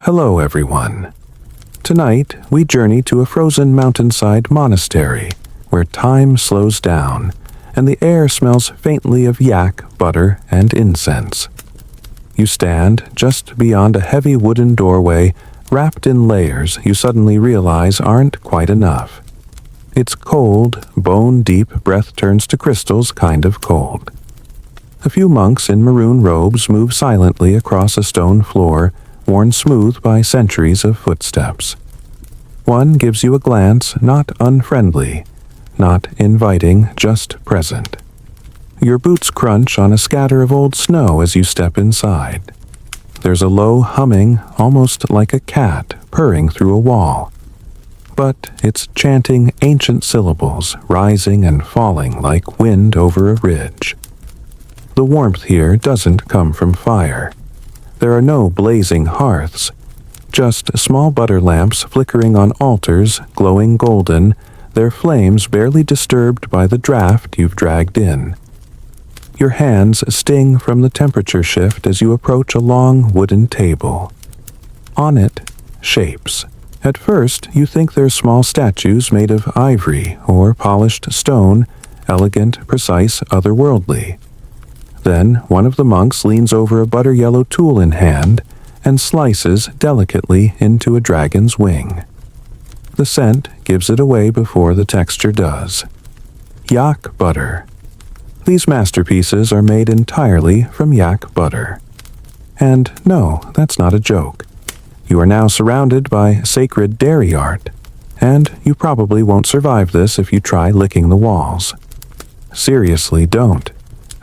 Hello, everyone. Tonight, we journey to a frozen mountainside monastery where time slows down and the air smells faintly of yak, butter, and incense. You stand just beyond a heavy wooden doorway wrapped in layers you suddenly realize aren't quite enough. It's cold, bone-deep breath turns to crystals kind of cold. A few monks in maroon robes move silently across a stone floor worn smooth by centuries of footsteps. One gives you a glance not unfriendly, not inviting, just present. Your boots crunch on a scatter of old snow as you step inside. There's a low humming, almost like a cat purring through a wall. But it's chanting ancient syllables, rising and falling like wind over a ridge. The warmth here doesn't come from fire. There are no blazing hearths, just small butter lamps flickering on altars, glowing golden, their flames barely disturbed by the draft you've dragged in. Your hands sting from the temperature shift as you approach a long wooden table. On it, shapes. At first, you think they're small statues made of ivory or polished stone, elegant, precise, otherworldly. Then one of the monks leans over a butter-yellow tool in hand and slices delicately into a dragon's wing. The scent gives it away before the texture does. Yak butter. These masterpieces are made entirely from yak butter. And no, that's not a joke. You are now surrounded by sacred dairy art, and you probably won't survive this if you try licking the walls. Seriously, don't.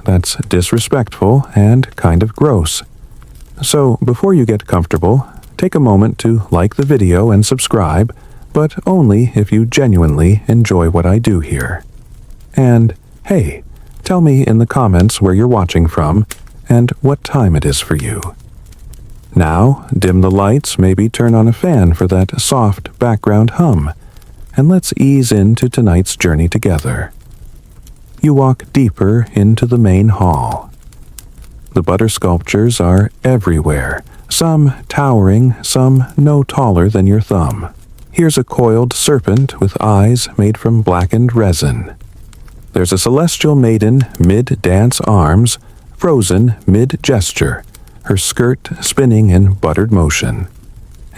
That's disrespectful and kind of gross. So, before you get comfortable, take a moment to like the video and subscribe, but only if you genuinely enjoy what I do here. And, hey, tell me in the comments where you're watching from and what time it is for you. Now, dim the lights, maybe turn on a fan for that soft background hum, and let's ease into tonight's journey together. You walk deeper into the main hall. The butter sculptures are everywhere, some towering, some no taller than your thumb. Here's a coiled serpent with eyes made from blackened resin. There's a celestial maiden mid-dance arms, frozen mid-gesture, her skirt spinning in buttered motion.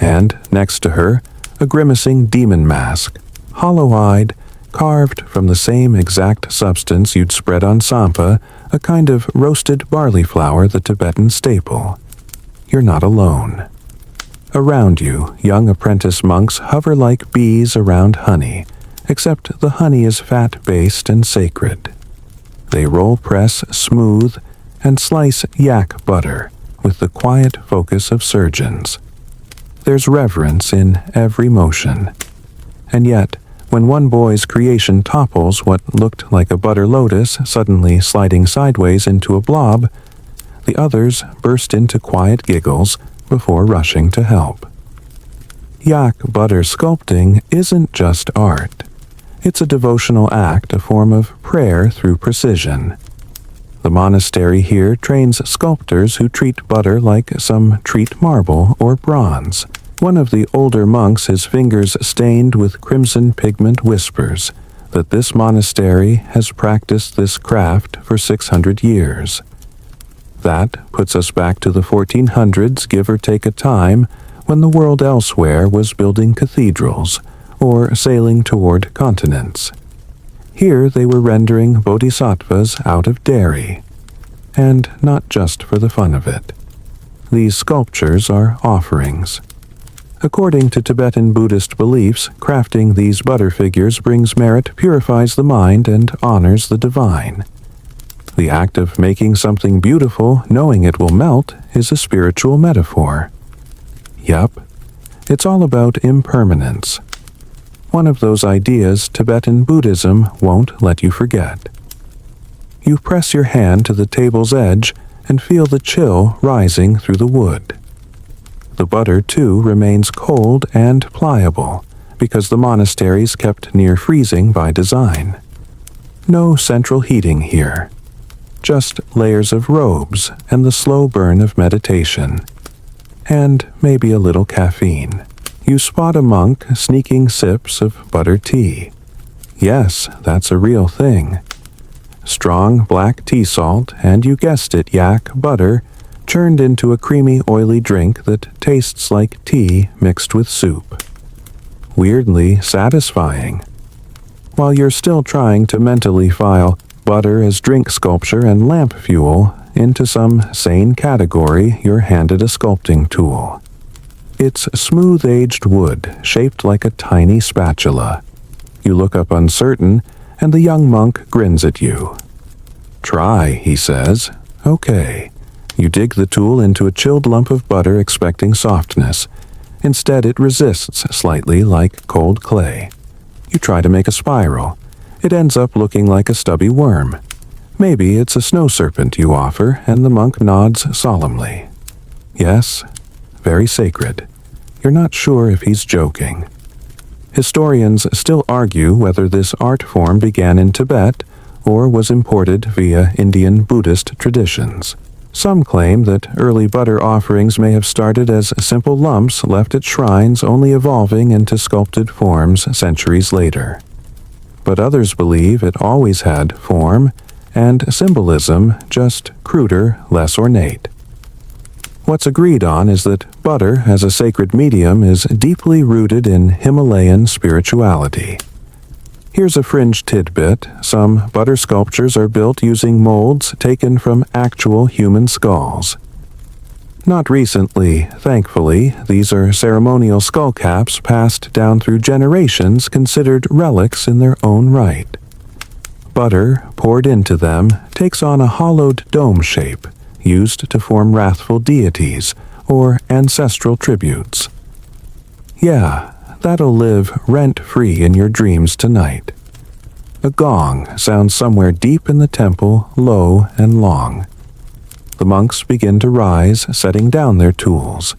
And next to her, a grimacing demon mask, hollow-eyed, carved from the same exact substance you'd spread on sampa, a kind of roasted barley flour, the Tibetan staple. You're not alone. Around you, young apprentice monks hover like bees around honey, except the honey is fat-based and sacred. They roll press smooth and slice yak butter with the quiet focus of surgeons. There's reverence in every motion. And yet, when one boy's creation topples what looked like a butter lotus suddenly sliding sideways into a blob, the others burst into quiet giggles before rushing to help. Yak butter sculpting isn't just art. It's a devotional act, a form of prayer through precision. The monastery here trains sculptors who treat butter like some treat marble or bronze. One of the older monks, his fingers stained with crimson pigment, whispers that this monastery has practiced this craft for 600 years. That puts us back to the 1400s, give or take a time, when the world elsewhere was building cathedrals or sailing toward continents. Here they were rendering bodhisattvas out of dairy. And not just for the fun of it. These sculptures are offerings. According to Tibetan Buddhist beliefs, crafting these butter figures brings merit, purifies the mind, and honors the divine. The act of making something beautiful, knowing it will melt, is a spiritual metaphor. Yup, it's all about impermanence. One of those ideas Tibetan Buddhism won't let you forget. You press your hand to the table's edge and feel the chill rising through the wood. The butter, too, remains cold and pliable, because the monastery's kept near freezing by design. No central heating here. Just layers of robes and the slow burn of meditation. and maybe a little caffeine. You spot a monk sneaking sips of butter tea. Yes, that's a real thing. Strong black tea salt, and you guessed it, yak butter, churned into a creamy, oily drink that tastes like tea mixed with soup. Weirdly satisfying. While you're still trying to mentally file butter as drink sculpture and lamp fuel into some sane category, you're handed a sculpting tool. It's smooth-aged wood, shaped like a tiny spatula. You look up uncertain, and the young monk grins at you. "Try," he says. "Okay." You dig the tool into a chilled lump of butter expecting softness. Instead, it resists slightly like cold clay. You try to make a spiral. It ends up looking like a stubby worm. Maybe it's a snow serpent you offer, and the monk nods solemnly. Yes, very sacred. You're not sure if he's joking. Historians still argue whether this art form began in Tibet or was imported via Indian Buddhist traditions. Some claim that early butter offerings may have started as simple lumps left at shrines, only evolving into sculpted forms centuries later. But others believe it always had form and symbolism, just cruder, less ornate. What's agreed on is that butter as a sacred medium is deeply rooted in Himalayan spirituality. Here's a fringe tidbit. Some butter sculptures are built using molds taken from actual human skulls. Not recently, thankfully. These are ceremonial skull caps passed down through generations, considered relics in their own right. Butter, poured into them, takes on a hollowed dome shape, used to form wrathful deities or ancestral tributes. Yeah, that'll live rent-free in your dreams tonight. A gong sounds somewhere deep in the temple, low and long. The monks begin to rise, setting down their tools.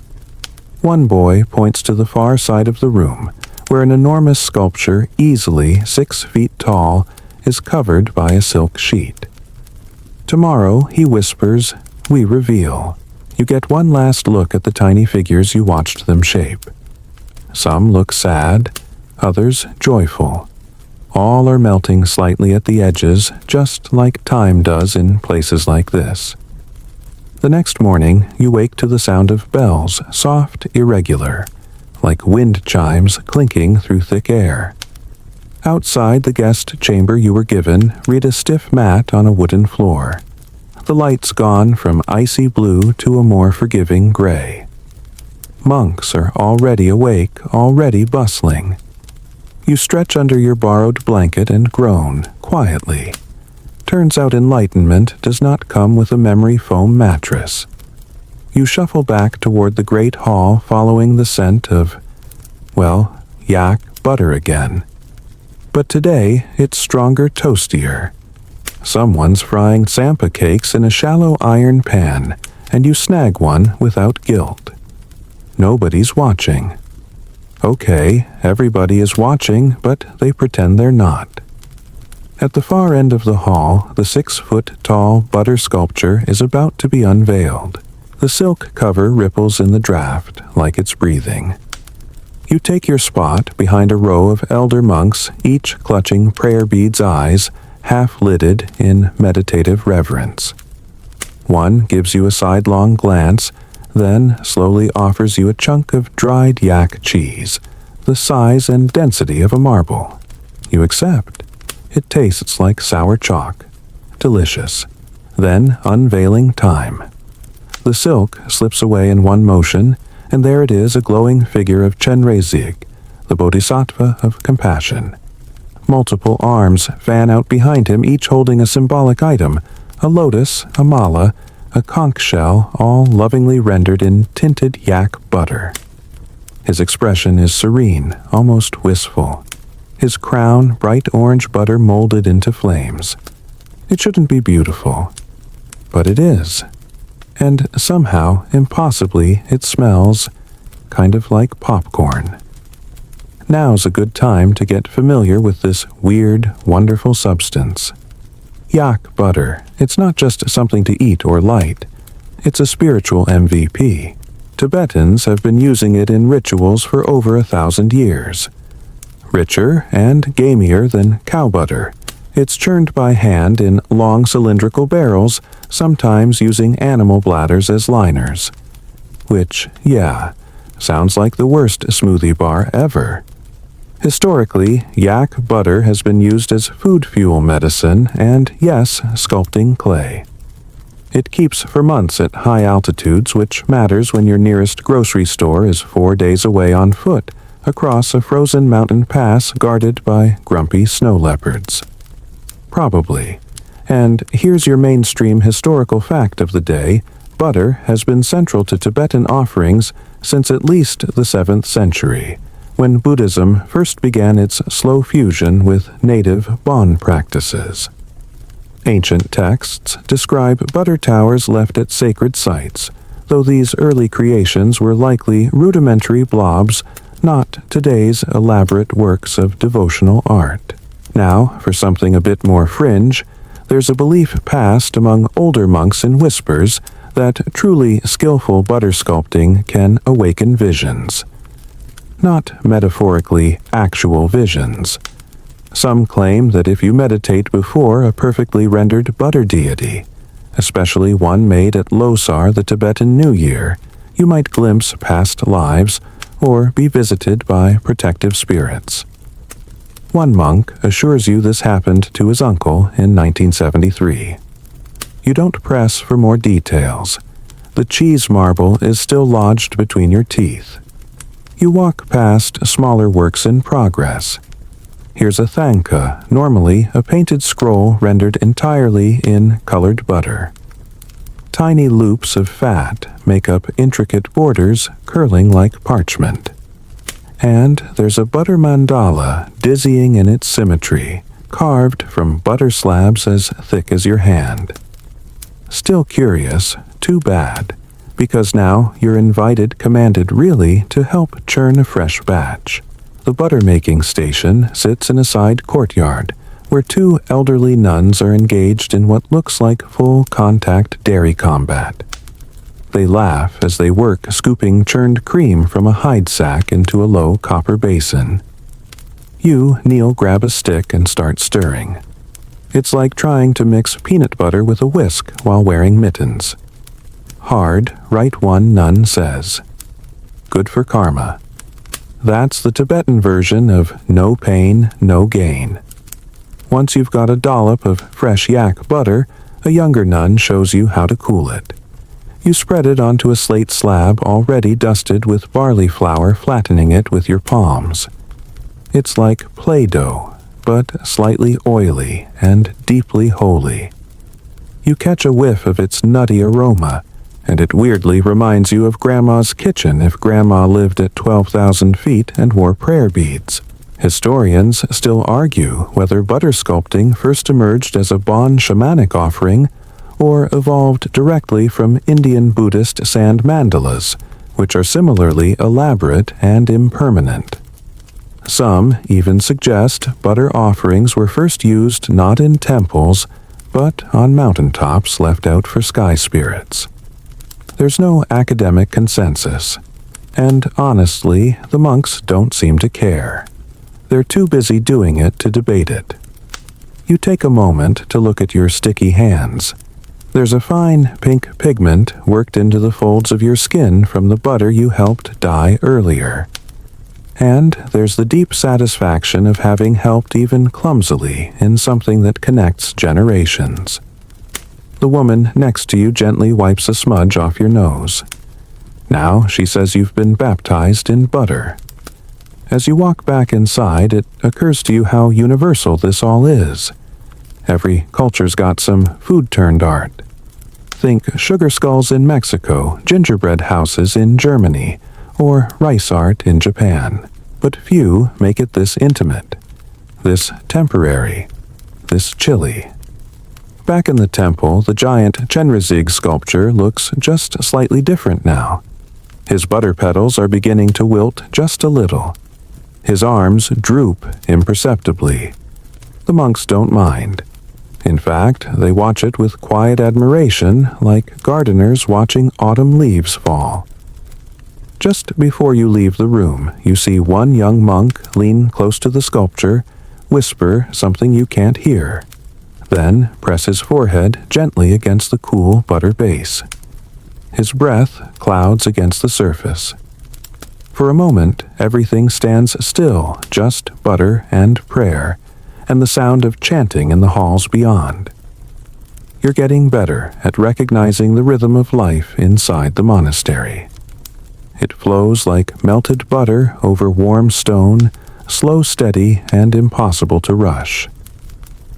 One boy points to the far side of the room, where an enormous sculpture, easily 6 feet tall, is covered by a silk sheet. Tomorrow, he whispers, we reveal. You get one last look at the tiny figures you watched them shape. Some look sad, others joyful. All are melting slightly at the edges, just like time does in places like this. The next morning, you wake to the sound of bells, soft, irregular, like wind chimes clinking through thick air. Outside the guest chamber you were given, read a stiff mat on a wooden floor. The light's gone from icy blue to a more forgiving gray. Monks are already awake, already bustling. You stretch under your borrowed blanket and groan, quietly. Turns out enlightenment does not come with a memory foam mattress. You shuffle back toward the great hall, following the scent of, well, yak butter again. But today, it's stronger, toastier. Someone's frying tsampa cakes in a shallow iron pan, and you snag one without guilt. Nobody's watching. Okay, everybody is watching, but they pretend they're not. At the far end of the hall, the 6-foot-tall butter sculpture is about to be unveiled. The silk cover ripples in the draft, like it's breathing. You take your spot behind a row of elder monks, each clutching prayer beads' eyes, half-lidded in meditative reverence. One gives you a sidelong glance, then slowly offers you a chunk of dried yak cheese, the size and density of a marble. You accept. It tastes like sour chalk. Delicious. Then unveiling time. The silk slips away in one motion, and there it is, a glowing figure of Chenrezig, the bodhisattva of compassion. Multiple arms fan out behind him, each holding a symbolic item, a lotus, a mala, a conch shell, all lovingly rendered in tinted yak butter. His expression is serene, almost wistful. His crown, bright orange butter molded into flames. It shouldn't be beautiful, but it is. And somehow, impossibly, it smells kind of like popcorn. Now's a good time to get familiar with this weird, wonderful substance. Yak butter. It's not just something to eat or light. It's a spiritual MVP. Tibetans have been using it in rituals for over 1,000 years. Richer and gamier than cow butter, it's churned by hand in long cylindrical barrels, sometimes using animal bladders as liners. Which, yeah, sounds like the worst smoothie bar ever. Historically, yak butter has been used as food fuel medicine and, yes, sculpting clay. It keeps for months at high altitudes, which matters when your nearest grocery store is 4 days away on foot, across a frozen mountain pass guarded by grumpy snow leopards. Probably. And here's your mainstream historical fact of the day: butter has been central to Tibetan offerings since at least the 7th century, when Buddhism first began its slow fusion with native Bon practices. Ancient texts describe butter towers left at sacred sites, though these early creations were likely rudimentary blobs, not today's elaborate works of devotional art. Now, for something a bit more fringe, there's a belief passed among older monks in whispers that truly skillful butter sculpting can awaken visions. Not metaphorically actual visions. Some claim that if you meditate before a perfectly rendered butter deity, especially one made at Losar, the Tibetan New Year, you might glimpse past lives or be visited by protective spirits. One monk assures you this happened to his uncle in 1973. You don't press for more details. The cheese marble is still lodged between your teeth. You walk past smaller works in progress. Here's a thanka, normally a painted scroll rendered entirely in colored butter. Tiny loops of fat make up intricate borders curling like parchment. And there's a butter mandala dizzying in its symmetry, carved from butter slabs as thick as your hand. Still curious, too bad, because now you're commanded really to help churn a fresh batch. The butter-making station sits in a side courtyard, where 2 elderly nuns are engaged in what looks like full-contact dairy combat. They laugh as they work scooping churned cream from a hide sack into a low copper basin. You grab a stick and start stirring. It's like trying to mix peanut butter with a whisk while wearing mittens. Hard, right, one nun says. Good for karma. That's the Tibetan version of no pain, no gain. Once you've got a dollop of fresh yak butter, a younger nun shows you how to cool it. You spread it onto a slate slab already dusted with barley flour, flattening it with your palms. It's like Play-Doh, but slightly oily and deeply holy. You catch a whiff of its nutty aroma, and it weirdly reminds you of Grandma's kitchen if Grandma lived at 12,000 feet and wore prayer beads. Historians still argue whether butter sculpting first emerged as a Bon shamanic offering or evolved directly from Indian Buddhist sand mandalas, which are similarly elaborate and impermanent. Some even suggest butter offerings were first used not in temples, but on mountaintops left out for sky spirits. There's no academic consensus, and honestly, the monks don't seem to care. They're too busy doing it to debate it. You take a moment to look at your sticky hands. There's a fine pink pigment worked into the folds of your skin from the butter you helped dye earlier. And there's the deep satisfaction of having helped even clumsily in something that connects generations. The woman next to you gently wipes a smudge off your nose. Now she says you've been baptized in butter. As you walk back inside, it occurs to you how universal this all is. Every culture's got some food-turned art. Think sugar skulls in Mexico, gingerbread houses in Germany, or rice art in Japan. But few make it this intimate, this temporary, this chilly. Back in the temple, the giant Chenrezig sculpture looks just slightly different now. His butter petals are beginning to wilt just a little. His arms droop imperceptibly. The monks don't mind. In fact, they watch it with quiet admiration, like gardeners watching autumn leaves fall. Just before you leave the room, you see one young monk lean close to the sculpture, whisper something you can't hear, then press his forehead gently against the cool butter base. His breath clouds against the surface. For a moment, everything stands still, just butter and prayer, and the sound of chanting in the halls beyond. You're getting better at recognizing the rhythm of life inside the monastery. It flows like melted butter over warm stone, slow, steady, and impossible to rush.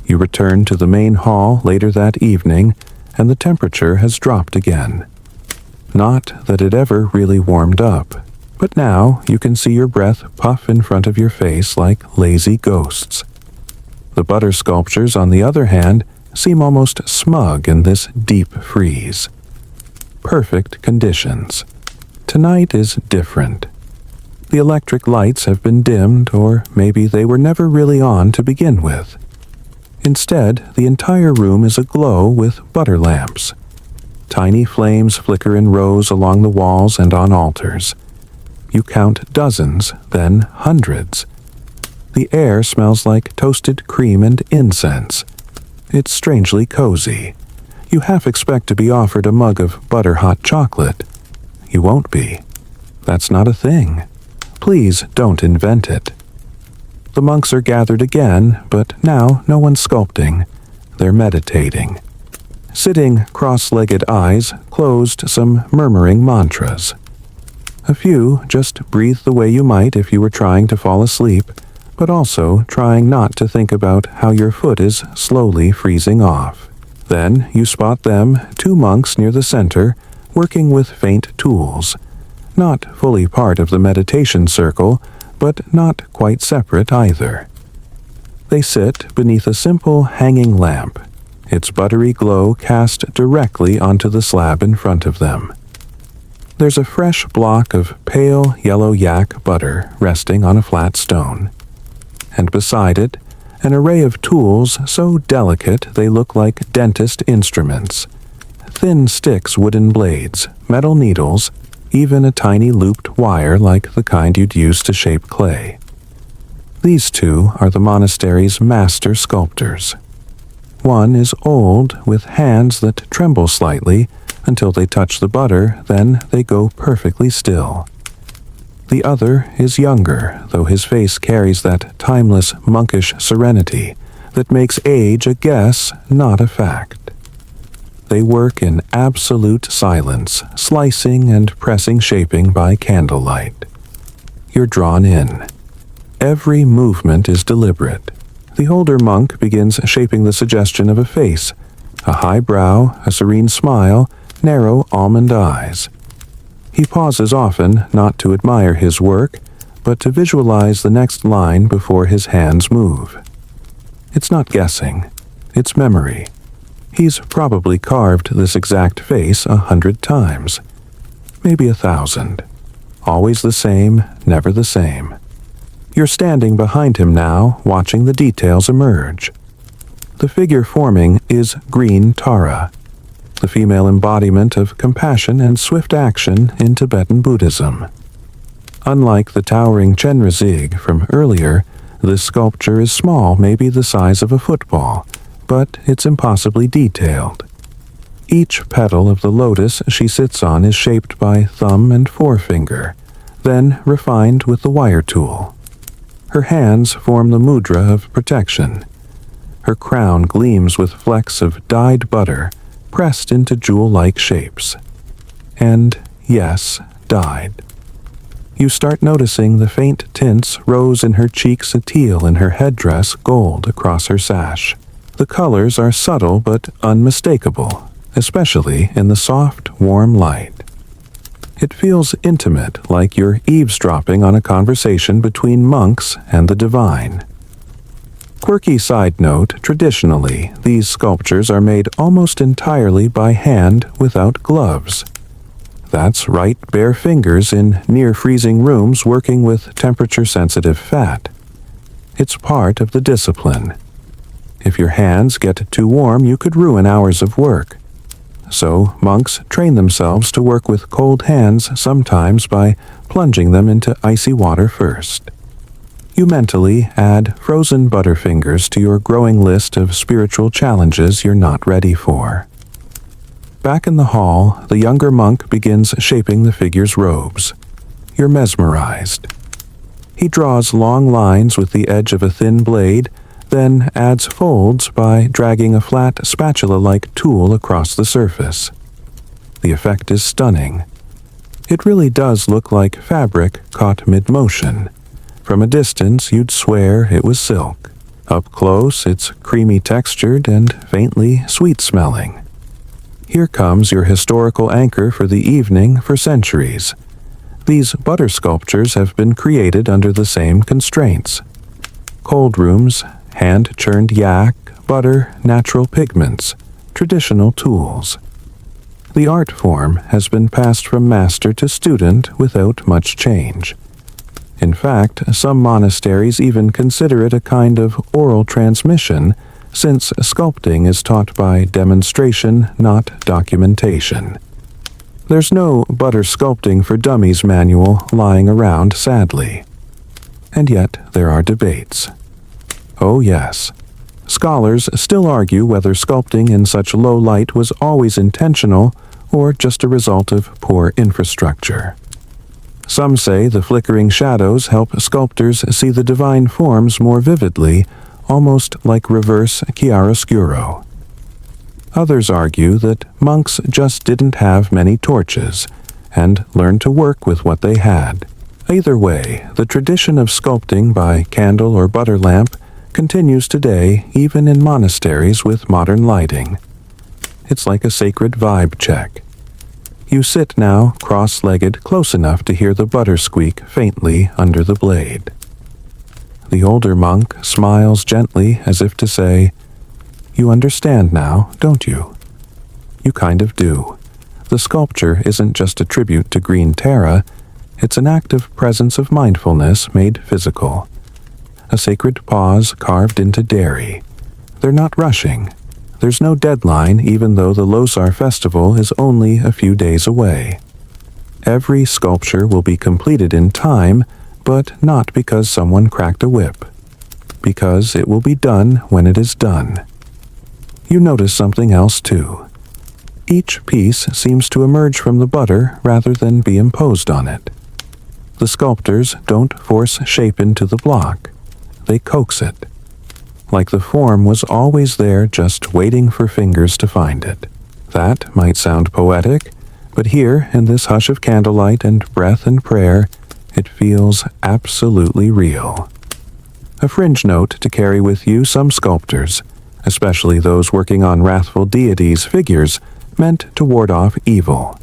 You return to the main hall later that evening, and the temperature has dropped again. Not that it ever really warmed up, but now you can see your breath puff in front of your face like lazy ghosts. The butter sculptures, on the other hand, seem almost smug in this deep freeze. Perfect conditions. Tonight is different. The electric lights have been dimmed, or maybe they were never really on to begin with. Instead, the entire room is aglow with butter lamps. Tiny flames flicker in rows along the walls and on altars. You count dozens, then hundreds. The air smells like toasted cream and incense. It's strangely cozy. You half expect to be offered a mug of butter-hot chocolate. You won't be. That's not a thing. Please don't invent it. The monks are gathered again, but now no one's sculpting. They're meditating. Sitting cross-legged, eyes closed, some murmuring mantras. A few just breathe the way you might if you were trying to fall asleep, but also trying not to think about how your foot is slowly freezing off. Then you spot them, two monks near the center, working with faint tools. Not fully part of the meditation circle, but not quite separate either. They sit beneath a simple hanging lamp, its buttery glow cast directly onto the slab in front of them. There's a fresh block of pale yellow yak butter resting on a flat stone, and beside it, an array of tools so delicate they look like dentist instruments. Thin sticks, wooden blades, metal needles, even a tiny looped wire like the kind you'd use to shape clay. These two are the monastery's master sculptors. One is old, with hands that tremble slightly until they touch the butter, then they go perfectly still. The other is younger, though his face carries that timeless monkish serenity that makes age a guess, not a fact. They work in absolute silence, slicing and pressing shaping by candlelight. You're drawn in. Every movement is deliberate. The older monk begins shaping the suggestion of a face, a high brow, a serene smile, narrow almond eyes. He pauses often, not to admire his work, but to visualize the next line before his hands move. It's not guessing, it's memory. He's probably carved this exact face 100 times, maybe 1,000. Always the same, never the same. You're standing behind him now, watching the details emerge. The figure forming is Green Tara, the female embodiment of compassion and swift action in Tibetan Buddhism. Unlike the towering Chenrezig from earlier, this sculpture is small, maybe the size of a football, but it's impossibly detailed. Each petal of the lotus she sits on is shaped by thumb and forefinger, then refined with the wire tool. Her hands form the mudra of protection. Her crown gleams with flecks of dyed butter, pressed into jewel-like shapes. And, yes, dyed. You start noticing the faint tints, rose in her cheeks, a teal in her headdress, gold across her sash. The colors are subtle but unmistakable, especially in the soft, warm light. It feels intimate, like you're eavesdropping on a conversation between monks and the divine. Quirky side note, traditionally, these sculptures are made almost entirely by hand without gloves. That's right, bare fingers in near-freezing rooms working with temperature-sensitive fat. It's part of the discipline. If your hands get too warm, you could ruin hours of work. So monks train themselves to work with cold hands, sometimes by plunging them into icy water first. You mentally add frozen butterfingers to your growing list of spiritual challenges you're not ready for. Back in the hall, the younger monk begins shaping the figure's robes. You're mesmerized. He draws long lines with the edge of a thin blade, then adds folds by dragging a flat spatula-like tool across the surface. The effect is stunning. It really does look like fabric caught mid-motion. From a distance, you'd swear it was silk. Up close, it's creamy textured and faintly sweet-smelling. Here comes your historical anchor for the evening for centuries. These butter sculptures have been created under the same constraints. Cold rooms, hand-churned yak, butter, natural pigments, traditional tools. The art form has been passed from master to student without much change. In fact, some monasteries even consider it a kind of oral transmission, since sculpting is taught by demonstration, not documentation. There's no butter sculpting for dummies manual lying around, sadly. And yet there are debates. Oh yes, scholars still argue whether sculpting in such low light was always intentional or just a result of poor infrastructure. Some say the flickering shadows help sculptors see the divine forms more vividly, almost like reverse chiaroscuro. Others argue that monks just didn't have many torches and learned to work with what they had. Either way, the tradition of sculpting by candle or butter lamp continues today, even in monasteries with modern lighting. It's like a sacred vibe check. You sit now, cross-legged, close enough to hear the butter squeak faintly under the blade. The older monk smiles gently as if to say, "You understand now, don't you?" You kind of do. The sculpture isn't just a tribute to green terra, it's an active presence of mindfulness made physical. A sacred pause carved into dairy. They're not rushing. There's no deadline, even though the Losar festival is only a few days away. Every sculpture will be completed in time, but not because someone cracked a whip. Because it will be done when it is done. You notice something else too. Each piece seems to emerge from the butter rather than be imposed on it. The sculptors don't force shape into the block. They coax it. Like the form was always there, just waiting for fingers to find it. That might sound poetic, but here, in this hush of candlelight and breath and prayer, it feels absolutely real. A fringe note to carry with you: some sculptors, especially those working on wrathful deities' figures, meant to ward off evil.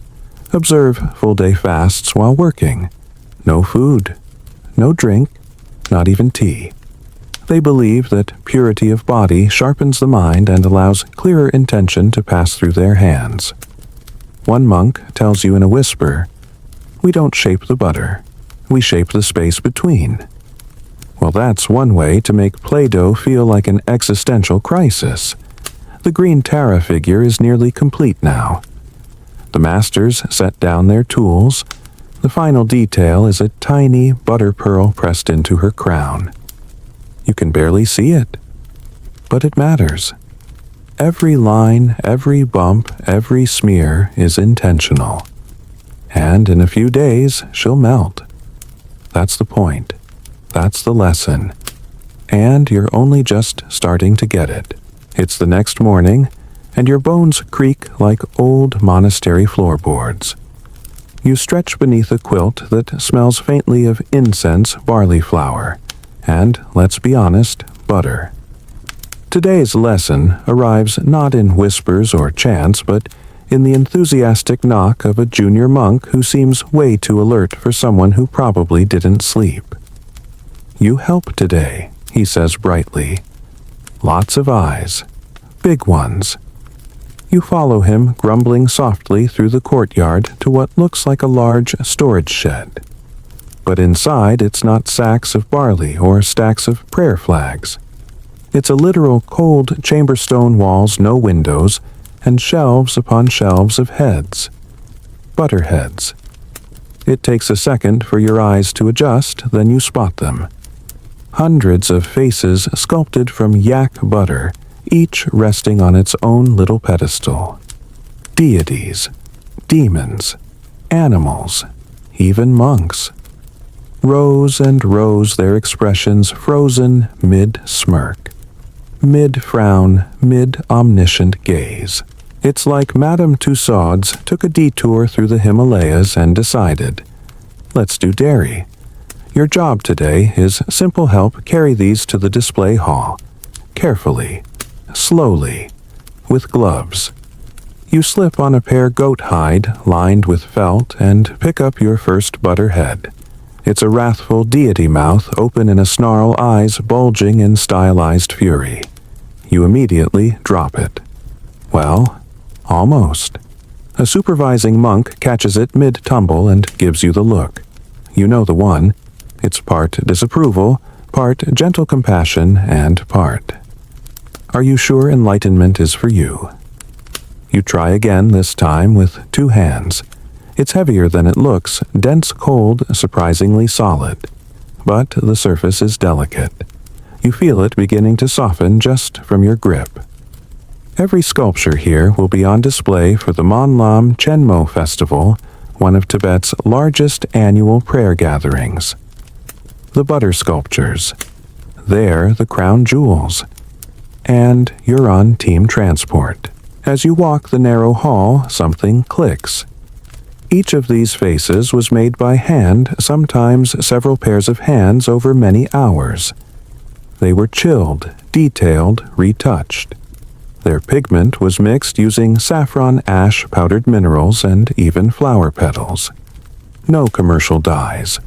Observe full-day fasts while working. No food, no drink, not even tea. They believe that purity of body sharpens the mind and allows clearer intention to pass through their hands. One monk tells you in a whisper, "We don't shape the butter. We shape the space between." Well, that's one way to make Play-Doh feel like an existential crisis. The green Tara figure is nearly complete now. The masters set down their tools. The final detail is a tiny butter pearl pressed into her crown. You can barely see it, but it matters. Every line, every bump, every smear is intentional. And in a few days, she'll melt. That's the point. That's the lesson. And you're only just starting to get it. It's the next morning, and your bones creak like old monastery floorboards. You stretch beneath a quilt that smells faintly of incense, barley flour, and, let's be honest, butter. Today's lesson arrives not in whispers or chants, but in the enthusiastic knock of a junior monk who seems way too alert for someone who probably didn't sleep. "You help today," he says brightly. Lots of eyes. Big ones. You follow him, grumbling softly through the courtyard to what looks like a large storage shed. But inside, it's not sacks of barley or stacks of prayer flags. It's a literal cold chamber stone walls, no windows, and shelves upon shelves of heads. Butter heads. It takes a second for your eyes to adjust, then you spot them. Hundreds of faces sculpted from yak butter, each resting on its own little pedestal. Deities, demons, animals, even monks. Rows and rows their expressions frozen mid-smirk, mid-frown, mid-omniscient gaze. It's like Madame Tussauds took a detour through the Himalayas and decided, let's do dairy. Your job today is simple help carry these to the display hall. Carefully, slowly, with gloves. You slip on a pear goat hide lined with felt and pick up your first butter head. It's a wrathful deity mouth open in a snarl, eyes bulging in stylized fury. You immediately drop it. Well, almost. A supervising monk catches it mid-tumble and gives you the look. You know the one. It's part disapproval, part gentle compassion, and part. Are you sure enlightenment is for you? You try again, this time with 2 hands. It's heavier than it looks, dense, cold, surprisingly solid. But the surface is delicate. You feel it beginning to soften just from your grip. Every sculpture here will be on display for the Monlam Chenmo Festival, one of Tibet's largest annual prayer gatherings. The butter sculptures. They're the crown jewels. And you're on team transport. As you walk the narrow hall, something clicks. Each of these faces was made by hand, sometimes several pairs of hands over many hours. They were chilled, detailed, retouched. Their pigment was mixed using saffron ash powdered minerals and even flower petals. No commercial dyes.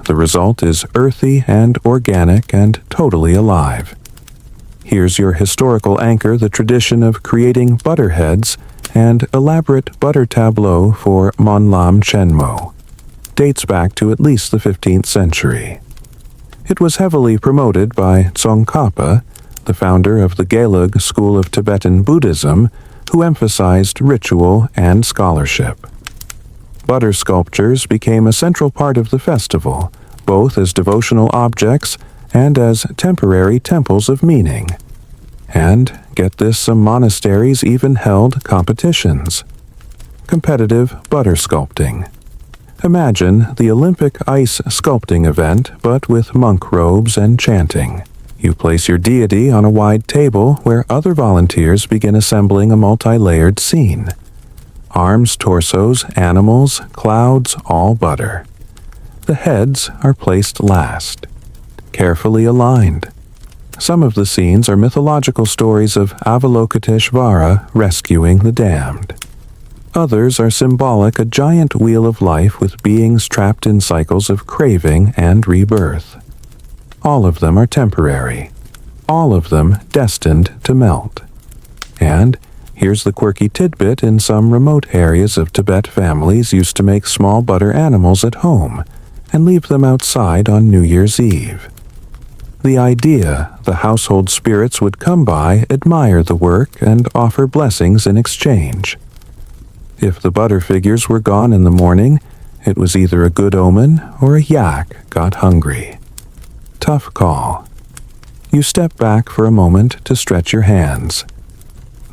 The result is earthy and organic and totally alive. Here's your historical anchor, the tradition of creating butter heads and elaborate butter tableau for Monlam Chenmo. Dates back to at least the 15th century. It was heavily promoted by Tsongkhapa, the founder of the Gelug school of Tibetan Buddhism, who emphasized ritual and scholarship. Butter sculptures became a central part of the festival, both as devotional objects and as temporary temples of meaning. And, get this, some monasteries even held competitions. Competitive butter sculpting. Imagine the Olympic ice sculpting event, but with monk robes and chanting. You place your deity on a wide table where other volunteers begin assembling a multi-layered scene. Arms, torsos, animals, clouds, all butter. The heads are placed last, carefully aligned. Some of the scenes are mythological stories of Avalokiteshvara rescuing the damned. Others are symbolic, a giant wheel of life with beings trapped in cycles of craving and rebirth. All of them are temporary. All of them destined to melt. And here's the quirky tidbit: in some remote areas of Tibet, families used to make small butter animals at home and leave them outside on New Year's Eve. The idea the household spirits would come by, admire the work, and offer blessings in exchange. If the butter figures were gone in the morning, it was either a good omen or a yak got hungry. Tough call. You step back for a moment to stretch your hands.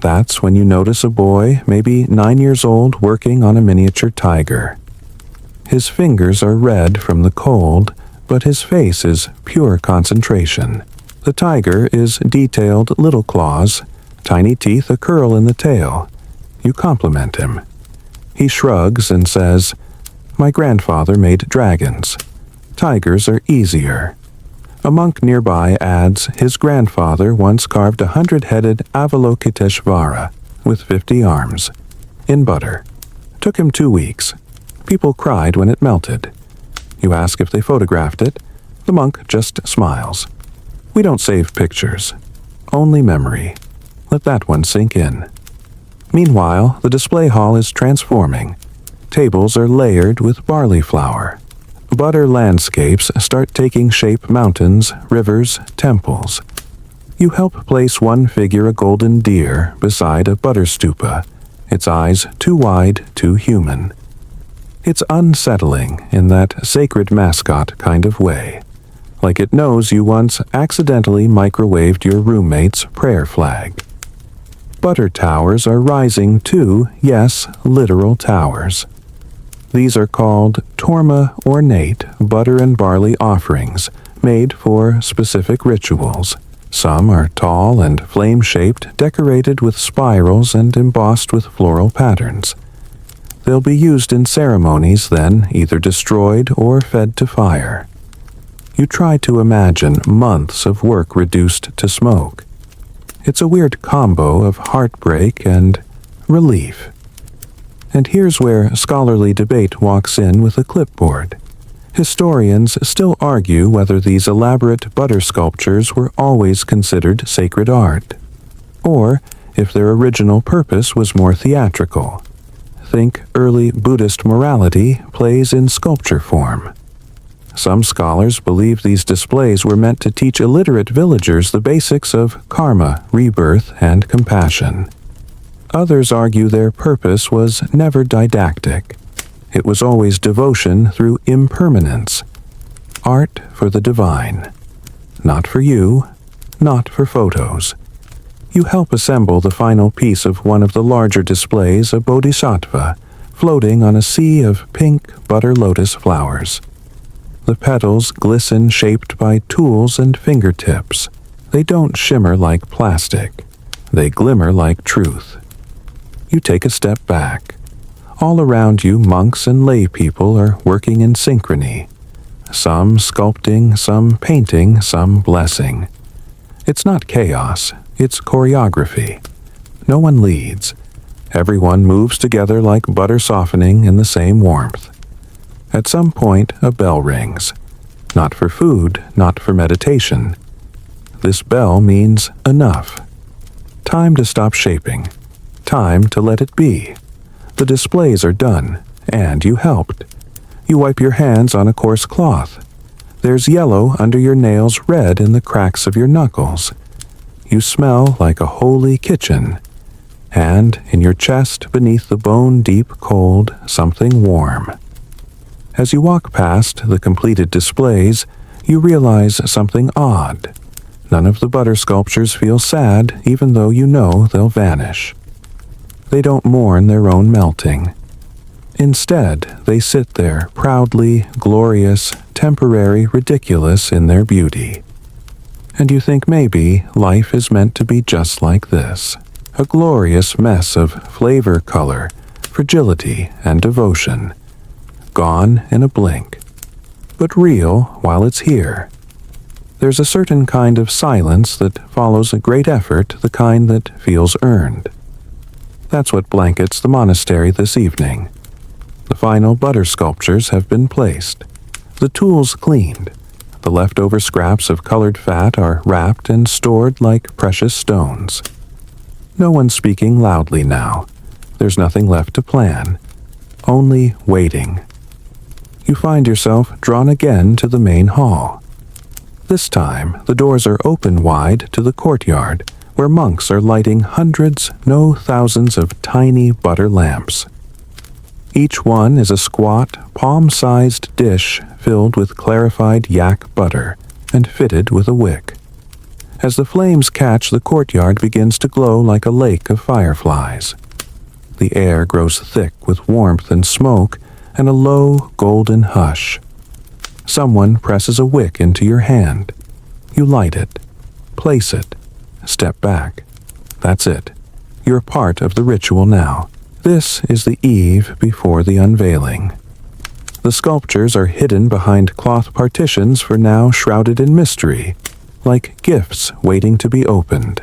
That's when you notice a boy, maybe 9 years old, working on a miniature tiger. His fingers are red from the cold, but his face is pure concentration. The tiger is detailed little claws, tiny teeth, a curl in the tail. You compliment him. He shrugs and says, "My grandfather made dragons. Tigers are easier." A monk nearby adds, his grandfather once carved 100-headed Avalokiteshvara with 50 arms, in butter. Took him 2 weeks. People cried when it melted. You ask if they photographed it. The monk just smiles. We don't save pictures. Only memory. Let that one sink in. Meanwhile, the display hall is transforming. Tables are layered with barley flour. Butter landscapes start taking shape: mountains, rivers, temples. You help place one figure, a golden deer, beside a butter stupa, its eyes too wide, too human. It's unsettling in that sacred mascot kind of way, like it knows you once accidentally microwaved your roommate's prayer flag. Butter towers are rising too, yes, literal towers. These are called torma ornate butter and barley offerings made for specific rituals. Some are tall and flame-shaped, decorated with spirals and embossed with floral patterns. They'll be used in ceremonies, then either destroyed or fed to fire. You try to imagine months of work reduced to smoke. It's a weird combo of heartbreak and relief. And here's where scholarly debate walks in with a clipboard. Historians still argue whether these elaborate butter sculptures were always considered sacred art, or if their original purpose was more theatrical. Think early Buddhist morality plays in sculpture form. Some scholars believe these displays were meant to teach illiterate villagers the basics of karma, rebirth, and compassion. Others argue their purpose was never didactic. It was always devotion through impermanence. Art for the divine. Not for you, not for photos. You help assemble the final piece of one of the larger displays, a bodhisattva, floating on a sea of pink butter lotus flowers. The petals glisten shaped by tools and fingertips. They don't shimmer like plastic. They glimmer like truth. You take a step back. All around you, monks and lay people are working in synchrony. Some sculpting, some painting, some blessing. It's not chaos, it's choreography. No one leads. Everyone moves together like butter softening in the same warmth. At some point, a bell rings. Not for food, not for meditation. This bell means enough. Time to stop shaping. Time to let it be. The displays are done, and you helped. You wipe your hands on a coarse cloth. There's yellow under your nails, red in the cracks of your knuckles. You smell like a holy kitchen. And in your chest, beneath the bone-deep cold, something warm. As you walk past the completed displays, you realize something odd. None of the butter sculptures feel sad, even though you know they'll vanish. They don't mourn their own melting. Instead, they sit there, proudly, glorious, temporary, ridiculous in their beauty. And you think maybe life is meant to be just like this. A glorious mess of flavor, color, fragility, and devotion. Gone in a blink, but real while it's here. There's a certain kind of silence that follows a great effort, the kind that feels earned. That's what blankets the monastery this evening. The final butter sculptures have been placed, the tools cleaned. The leftover scraps of colored fat are wrapped and stored like precious stones. No one's speaking loudly now. There's nothing left to plan. Only waiting. You find yourself drawn again to the main hall. This time, the doors are open wide to the courtyard, where monks are lighting hundreds, no thousands of tiny butter lamps. Each one is a squat, palm-sized dish filled with clarified yak butter and fitted with a wick. As the flames catch, the courtyard begins to glow like a lake of fireflies. The air grows thick with warmth and smoke, and a low, golden hush. Someone presses a wick into your hand. You light it, place it, step back. That's it. You're part of the ritual now. This is the eve before the unveiling. The sculptures are hidden behind cloth partitions for now shrouded in mystery, like gifts waiting to be opened.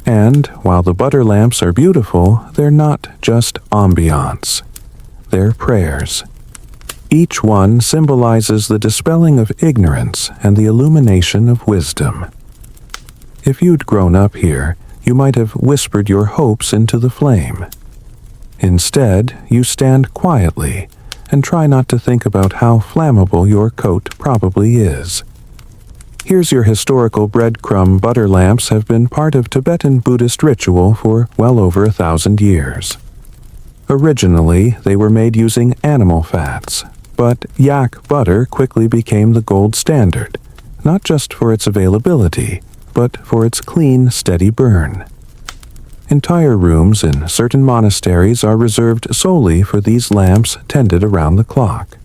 And while the butter lamps are beautiful, they're not just ambiance. They're prayers. Each one symbolizes the dispelling of ignorance and the illumination of wisdom. If you'd grown up here, you might have whispered your hopes into the flame. Instead, you stand quietly and try not to think about how flammable your coat probably is. Here's your historical breadcrumb butter lamps have been part of Tibetan Buddhist ritual for well over 1,000 years. Originally, they were made using animal fats, but yak butter quickly became the gold standard, not just for its availability, but for its clean, steady burn. Entire rooms in certain monasteries are reserved solely for these lamps tended around the clock.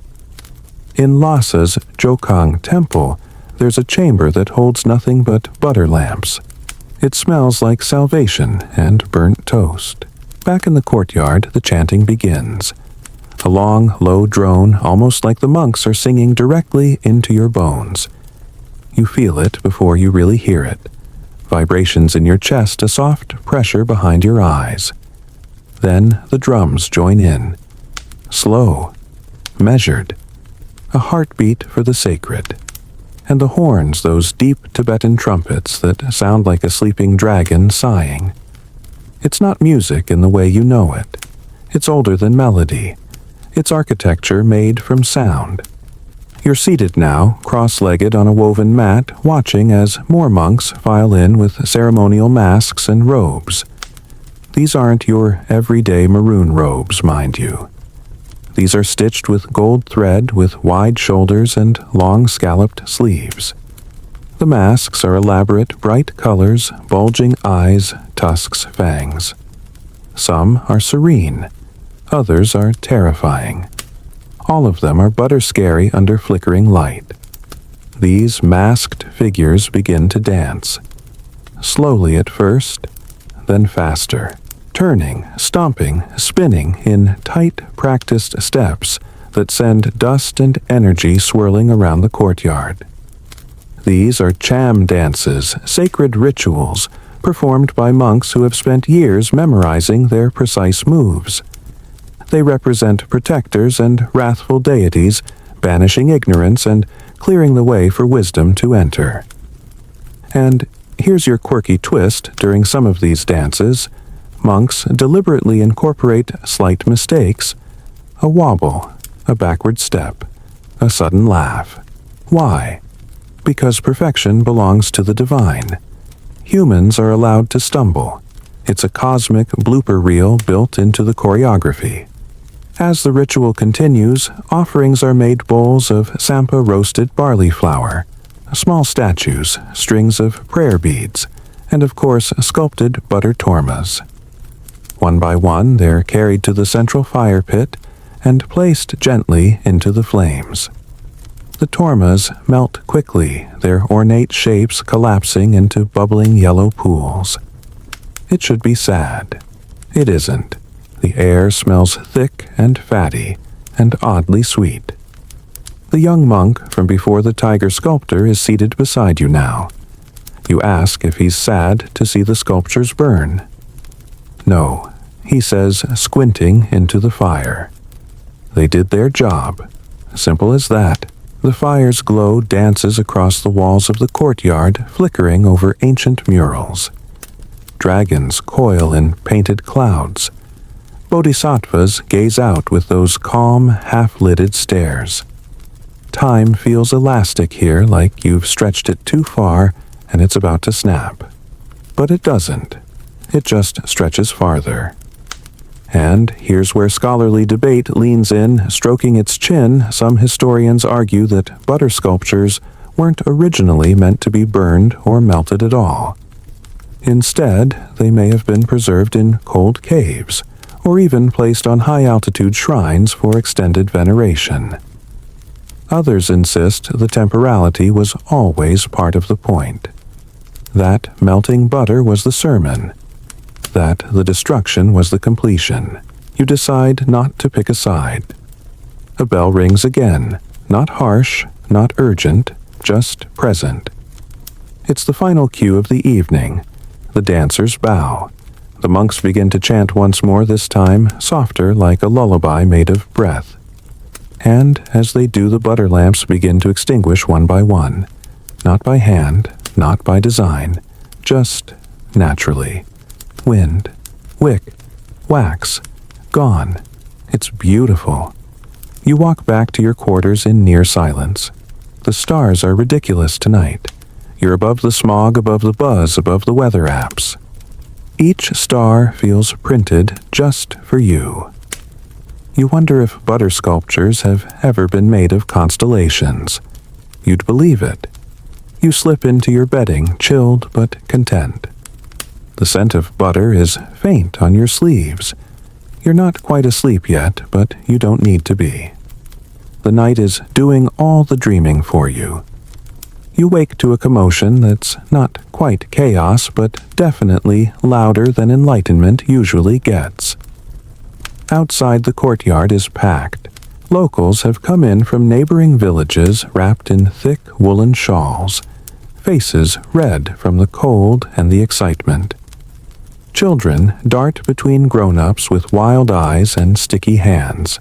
In Lhasa's Jokang Temple, there's a chamber that holds nothing but butter lamps. It smells like salvation and burnt toast. Back in the courtyard, the chanting begins. A long, low drone, almost like the monks are singing directly into your bones. You feel it before you really hear it. Vibrations in your chest, a soft pressure behind your eyes. Then the drums join in. Slow, measured, a heartbeat for the sacred. And the horns, those deep Tibetan trumpets that sound like a sleeping dragon sighing. It's not music in the way you know it. It's older than melody. It's architecture made from sound. You're seated now, cross-legged on a woven mat, watching as more monks file in with ceremonial masks and robes. These aren't your everyday maroon robes, mind you. These are stitched with gold thread with wide shoulders and long scalloped sleeves. The masks are elaborate, bright colors, bulging eyes, tusks, fangs. Some are serene. Others are terrifying. All of them are butter-scary under flickering light. These masked figures begin to dance. Slowly at first, then faster. Turning, stomping, spinning in tight, practiced steps that send dust and energy swirling around the courtyard. These are cham dances, sacred rituals, performed by monks who have spent years memorizing their precise moves. They represent protectors and wrathful deities, banishing ignorance and clearing the way for wisdom to enter. And here's your quirky twist during some of these dances. Monks deliberately incorporate slight mistakes, a wobble, a backward step, a sudden laugh. Why? Because perfection belongs to the divine. Humans are allowed to stumble. It's a cosmic blooper reel built into the choreography. As the ritual continues, offerings are made bowls of sampa roasted barley flour, small statues, strings of prayer beads, and of course sculpted butter tormas. One by one, they're carried to the central fire pit and placed gently into the flames. The tormas melt quickly, their ornate shapes collapsing into bubbling yellow pools. It should be sad. It isn't. The air smells thick and fatty and oddly sweet. The young monk from before the tiger sculptor is seated beside you now. You ask if he's sad to see the sculptures burn. No, he says, squinting into the fire. They did their job. Simple as that. The fire's glow dances across the walls of the courtyard, flickering over ancient murals. Dragons coil in painted clouds. Bodhisattvas gaze out with those calm, half-lidded stares. Time feels elastic here, like you've stretched it too far and it's about to snap. But it doesn't. It just stretches farther. And here's where scholarly debate leans in, stroking its chin. Some historians argue that butter sculptures weren't originally meant to be burned or melted at all. Instead, they may have been preserved in cold caves, or even placed on high-altitude shrines for extended veneration. Others insist the temporality was always part of the point. That melting butter was the sermon. That the destruction was the completion. You decide not to pick a side. A bell rings again, not harsh, not urgent, just present. It's the final cue of the evening. The dancers bow. The monks begin to chant once more, this time softer, like a lullaby made of breath. And as they do, the butter lamps begin to extinguish one by one. Not by hand, not by design, just naturally. Wind, wick, wax, gone. It's beautiful. You walk back to your quarters in near silence. The stars are ridiculous tonight. You're above the smog, above the buzz, above the weather apps. Each star feels printed just for you. You wonder if butter sculptures have ever been made of constellations. You'd believe it. You slip into your bedding, chilled but content. The scent of butter is faint on your sleeves. You're not quite asleep yet, but you don't need to be. The night is doing all the dreaming for you. You wake to a commotion that's not quite chaos, but definitely louder than enlightenment usually gets. Outside, the courtyard is packed. Locals have come in from neighboring villages wrapped in thick woolen shawls, faces red from the cold and the excitement. Children dart between grown-ups with wild eyes and sticky hands.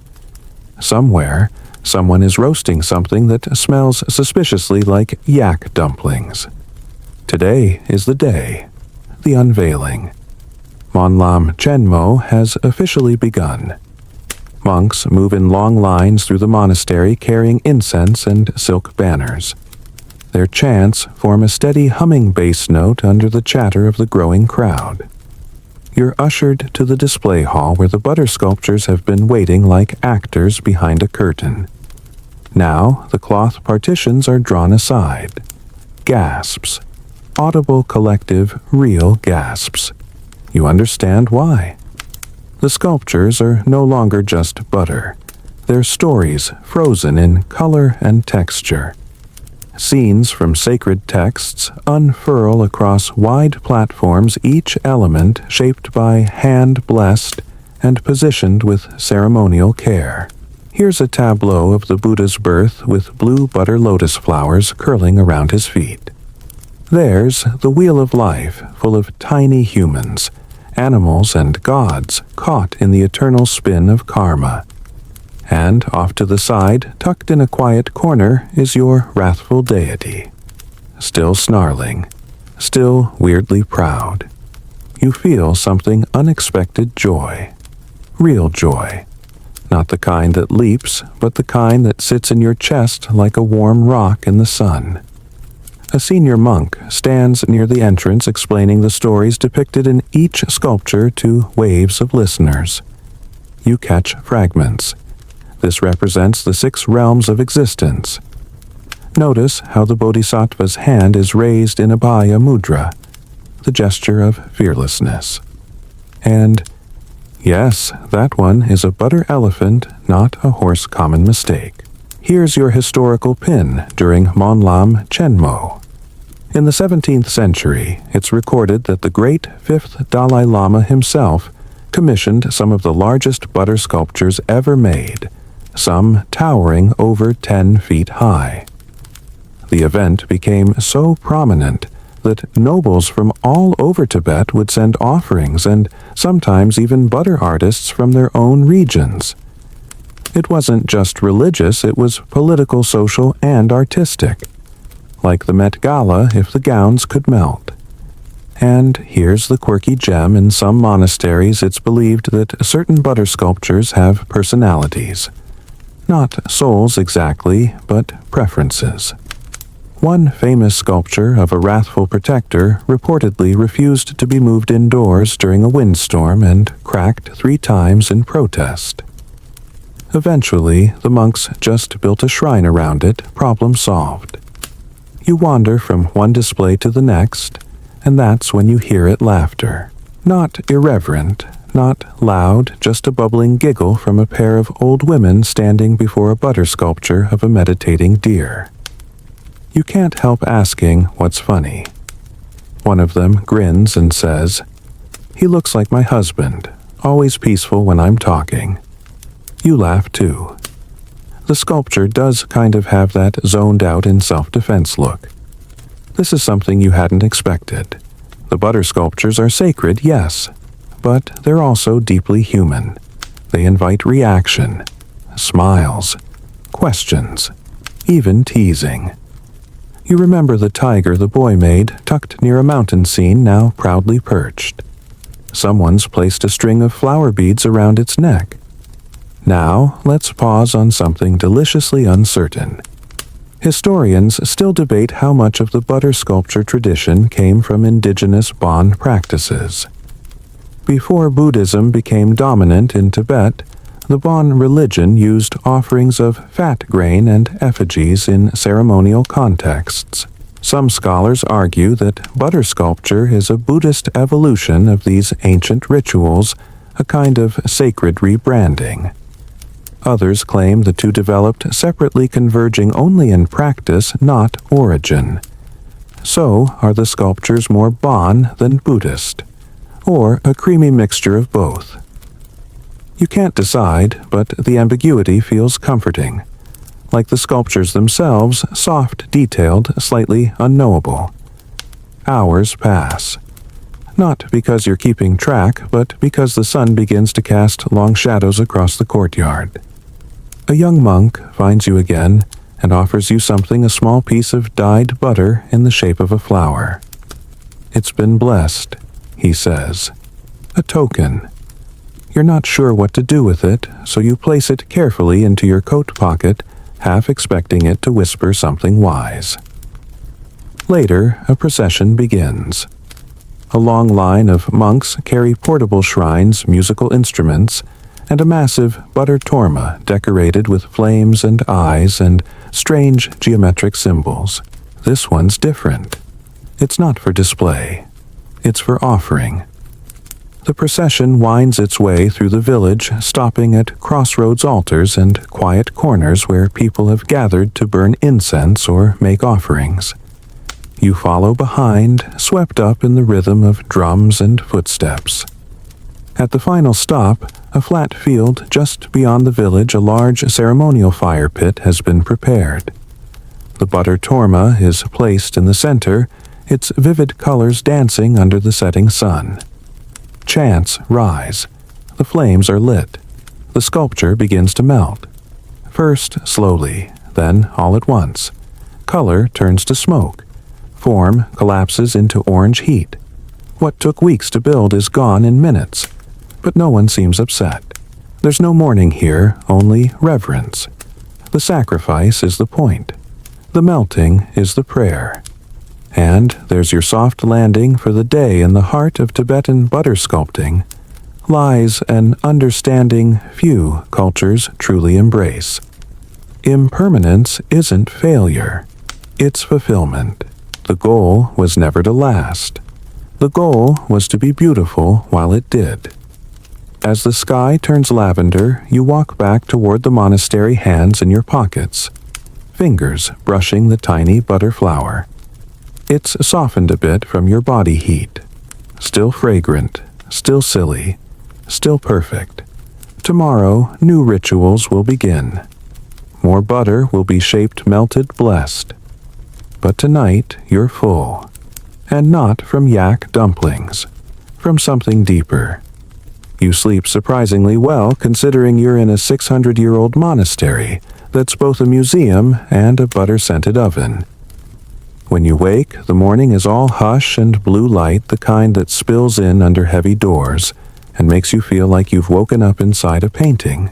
Somewhere, someone is roasting something that smells suspiciously like yak dumplings. Today is the day, the unveiling. Monlam Chenmo has officially begun. Monks move in long lines through the monastery carrying incense and silk banners. Their chants form a steady humming bass note under the chatter of the growing crowd. You're ushered to the display hall where the butter sculptures have been waiting like actors behind a curtain. Now the cloth partitions are drawn aside. Gasps. Audible, collective, real gasps. You understand why. The sculptures are no longer just butter. They're stories frozen in color and texture. Scenes from sacred texts unfurl across wide platforms, each element shaped by hand blessed and positioned with ceremonial care. Here's a tableau of the Buddha's birth with blue butter lotus flowers curling around his feet. There's the wheel of life, full of tiny humans, animals and gods caught in the eternal spin of karma. And off to the side, tucked in a quiet corner, is your wrathful deity. Still snarling, still weirdly proud. You feel something unexpected joy. Real joy. Not the kind that leaps, but the kind that sits in your chest like a warm rock in the sun. A senior monk stands near the entrance explaining the stories depicted in each sculpture to waves of listeners. You catch fragments. This represents the 6 realms of existence. Notice how the Bodhisattva's hand is raised in Abhaya Mudra, the gesture of fearlessness. And, yes, that one is a butter elephant, not a horse common mistake. Here's your historical pin during Monlam Chenmo. In the 17th century, it's recorded that the great 5th Dalai Lama himself commissioned some of the largest butter sculptures ever made, some towering over 10 feet high. The event became so prominent that nobles from all over Tibet would send offerings and sometimes even butter artists from their own regions. It wasn't just religious, it was political, social, and artistic. Like the Met Gala if the gowns could melt. And here's the quirky gem: in some monasteries it's believed that certain butter sculptures have personalities. Not souls exactly, but preferences. One famous sculpture of a wrathful protector reportedly refused to be moved indoors during a windstorm and cracked 3 times in protest. Eventually, the monks just built a shrine around it, problem solved. You wander from one display to the next, and that's when you hear it laughter. Not irreverent, not loud, just a bubbling giggle from a pair of old women standing before a butter sculpture of a meditating deer. You can't help asking what's funny. One of them grins and says, "He looks like my husband, always peaceful when I'm talking." You laugh too. The sculpture does kind of have that zoned-out in self-defense look. This is something you hadn't expected. The butter sculptures are sacred, yes, but they're also deeply human. They invite reaction, smiles, questions, even teasing. You remember the tiger the boy made, tucked near a mountain scene, now proudly perched. Someone's placed a string of flower beads around its neck. Now, let's pause on something deliciously uncertain. Historians still debate how much of the butter sculpture tradition came from indigenous Bon practices. Before Buddhism became dominant in Tibet, The Bon religion used offerings of fat grain and effigies in ceremonial contexts. Some scholars argue that butter sculpture is a Buddhist evolution of these ancient rituals, a kind of sacred rebranding. Others claim the two developed separately, converging only in practice, not origin. So, are the sculptures more Bon than Buddhist, or a creamy mixture of both? You can't decide, but the ambiguity feels comforting. Like the sculptures themselves, soft, detailed, slightly unknowable. Hours pass. Not because you're keeping track, but because the sun begins to cast long shadows across the courtyard. A young monk finds you again and offers you something, a small piece of dyed butter in the shape of a flower. "It's been blessed," he says. A token. You're not sure what to do with it, so you place it carefully into your coat pocket, half expecting it to whisper something wise. Later, a procession begins. A long line of monks carry portable shrines, musical instruments, and a massive butter torma decorated with flames and eyes and strange geometric symbols. This one's different. It's not for display. It's for offering. The procession winds its way through the village, stopping at crossroads altars and quiet corners where people have gathered to burn incense or make offerings. You follow behind, swept up in the rhythm of drums and footsteps. At the final stop, a flat field just beyond the village, a large ceremonial fire pit has been prepared. The butter torma is placed in the center, its vivid colors dancing under the setting sun. Chants rise. The flames are lit. The sculpture begins to melt. First slowly, then all at once. Color turns to smoke. Form collapses into orange heat. What took weeks to build is gone in minutes. But no one seems upset. There's no mourning here, only reverence. The sacrifice is the point. The melting is the prayer. And there's your soft landing for the day. In the heart of Tibetan butter sculpting lies an understanding few cultures truly embrace. Impermanence isn't failure. It's fulfillment. The goal was never to last. The goal was to be beautiful while it did. As the sky turns lavender, you walk back toward the monastery, hands in your pockets, fingers brushing the tiny butter flower. It's softened a bit from your body heat. Still fragrant, still silly, still perfect. Tomorrow, new rituals will begin. More butter will be shaped, melted, blessed. But tonight, you're full. And not from yak dumplings. From something deeper. You sleep surprisingly well, considering you're in a 600-year-old monastery that's both a museum and a butter-scented oven. When you wake, the morning is all hush and blue light, the kind that spills in under heavy doors and makes you feel like you've woken up inside a painting.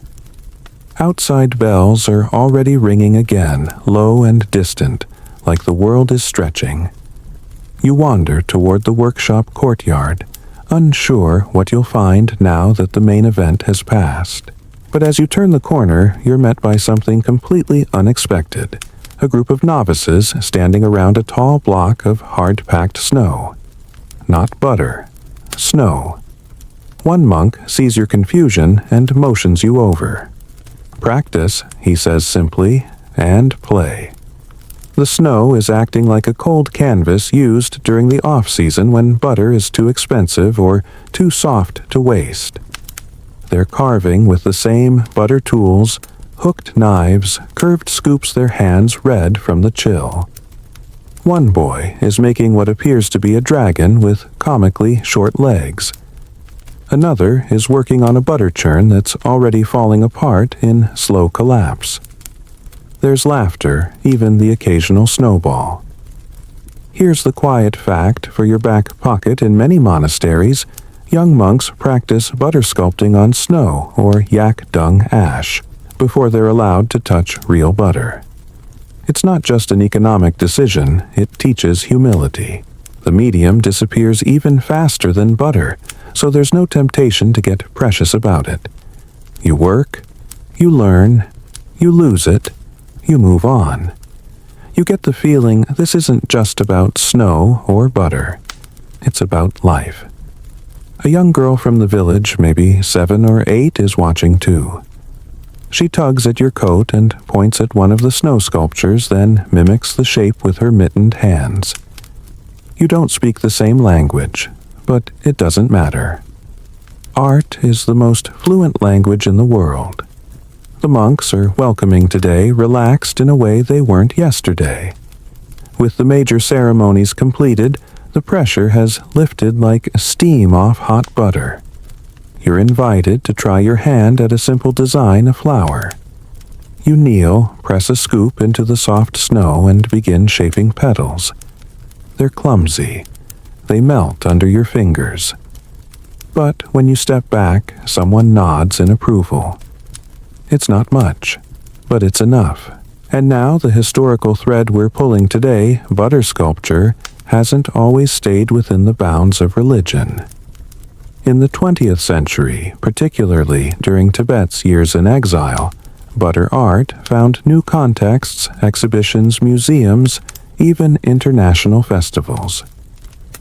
Outside bells are already ringing again, low and distant, like the world is stretching. You wander toward the workshop courtyard, unsure what you'll find now that the main event has passed. But as you turn the corner, you're met by something completely unexpected. A group of novices standing around a tall block of hard-packed snow. Not butter. Snow. One monk sees your confusion and motions you over. "Practice," he says simply, "and play." The snow is acting like a cold canvas used during the off-season when butter is too expensive or too soft to waste. They're carving with the same butter tools, hooked knives, curved scoops, their hands red from the chill. One boy is making what appears to be a dragon with comically short legs. Another is working on a butter churn that's already falling apart in slow collapse. There's laughter, even the occasional snowball. Here's the quiet fact for your back pocket. In many monasteries, young monks practice butter sculpting on snow or yak dung ash before they're allowed to touch real butter. It's not just an economic decision, it teaches humility. The medium disappears even faster than butter, so there's no temptation to get precious about it. You work, you learn, you lose it, you move on. You get the feeling this isn't just about snow or butter. It's about life. A young girl from the village, maybe 7 or 8, is watching too. She tugs at your coat and points at one of the snow sculptures, then mimics the shape with her mittened hands. You don't speak the same language, but it doesn't matter. Art is the most fluent language in the world. The monks are welcoming today, relaxed in a way they weren't yesterday. With the major ceremonies completed, the pressure has lifted like steam off hot butter. You're invited to try your hand at a simple design of flower. You kneel, press a scoop into the soft snow, and begin shaping petals. They're clumsy. They melt under your fingers. But when you step back, someone nods in approval. It's not much, but it's enough. And now the historical thread we're pulling today, butter sculpture, hasn't always stayed within the bounds of religion. In the 20th century, particularly during Tibet's years in exile, butter art found new contexts, exhibitions, museums, even international festivals.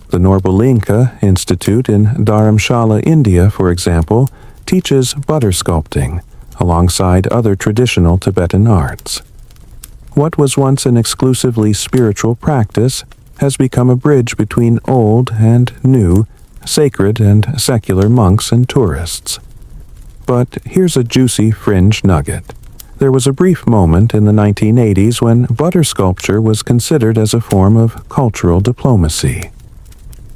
The Norbalinka Institute in Dharamshala, India, for example, teaches butter sculpting, alongside other traditional Tibetan arts. What was once an exclusively spiritual practice has become a bridge between old and new, sacred and secular monks and tourists. But here's a juicy fringe nugget. There was a brief moment in the 1980s when butter sculpture was considered as a form of cultural diplomacy.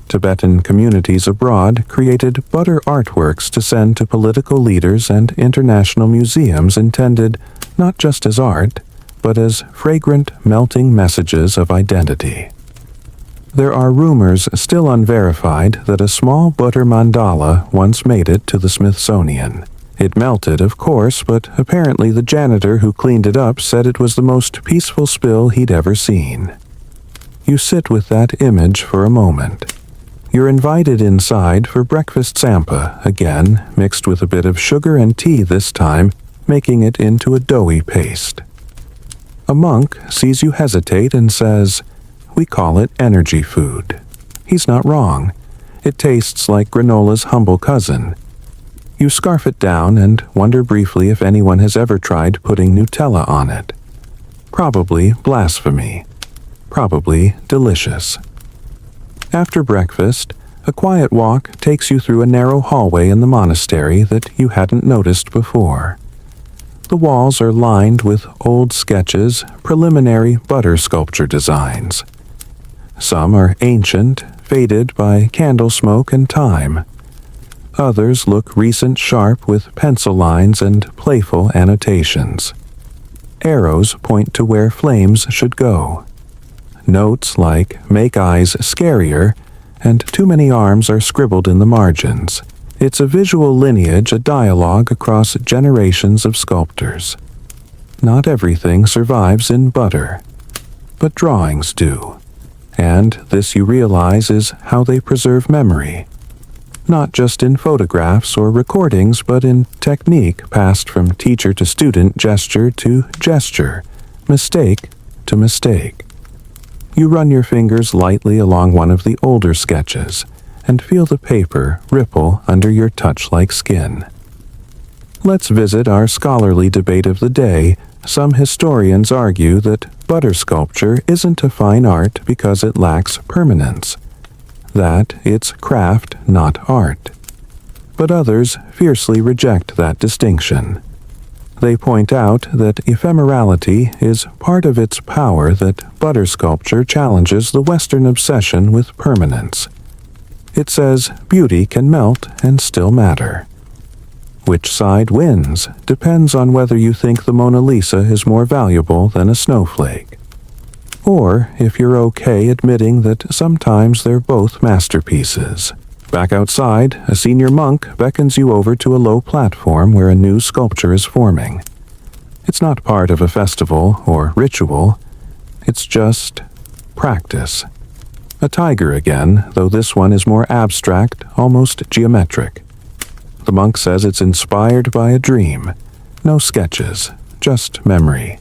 Tibetan communities abroad created butter artworks to send to political leaders and international museums intended not just as art, but as fragrant, melting messages of identity. There are rumors, still unverified, that a small butter mandala once made it to the Smithsonian. It melted, of course, but apparently the janitor who cleaned it up said it was the most peaceful spill he'd ever seen. You sit with that image for a moment. You're invited inside for breakfast tsampa, again, mixed with a bit of sugar and tea this time, making it into a doughy paste. A monk sees you hesitate and says, "We call it energy food." He's not wrong. It tastes like granola's humble cousin. You scarf it down and wonder briefly if anyone has ever tried putting Nutella on it. Probably blasphemy. Probably delicious. After breakfast, a quiet walk takes you through a narrow hallway in the monastery that you hadn't noticed before. The walls are lined with old sketches, preliminary butter sculpture designs. Some are ancient, faded by candle smoke and time. Others look recent, sharp, with pencil lines and playful annotations. Arrows point to where flames should go. Notes like "make eyes scarier" and "too many arms" are scribbled in the margins. It's a visual lineage, a dialogue across generations of sculptors. Not everything survives in butter, but drawings do. And this, you realize, is how they preserve memory. Not just in photographs or recordings, but in technique passed from teacher to student, gesture to gesture, mistake to mistake. You run your fingers lightly along one of the older sketches and feel the paper ripple under your touch-like skin. Let's visit our scholarly debate of the day. Some historians argue that butter sculpture isn't a fine art because it lacks permanence, that it's craft, not art. But others fiercely reject that distinction. They point out that ephemerality is part of its power, that butter sculpture challenges the Western obsession with permanence. It says beauty can melt and still matter. Which side wins depends on whether you think the Mona Lisa is more valuable than a snowflake, or if you're okay admitting that sometimes they're both masterpieces. Back outside, a senior monk beckons you over to a low platform where a new sculpture is forming. It's not part of a festival or ritual. It's just practice. A tiger again, though this one is more abstract, almost geometric. The monk says it's inspired by a dream. No sketches, just memory.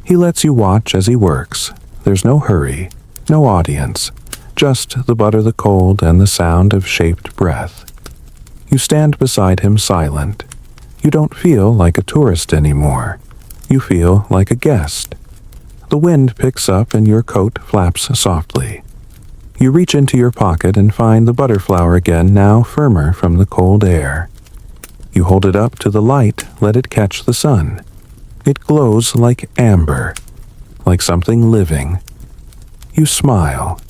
He lets you watch as he works. There's no hurry, no audience, just the butter, the cold, and the sound of shaped breath. You stand beside him silent. You don't feel like a tourist anymore. You feel like a guest. The wind picks up and your coat flaps softly. You reach into your pocket and find the butter flower again, now firmer from the cold air. You hold it up to the light, let it catch the sun. It glows like amber, like something living. You smile,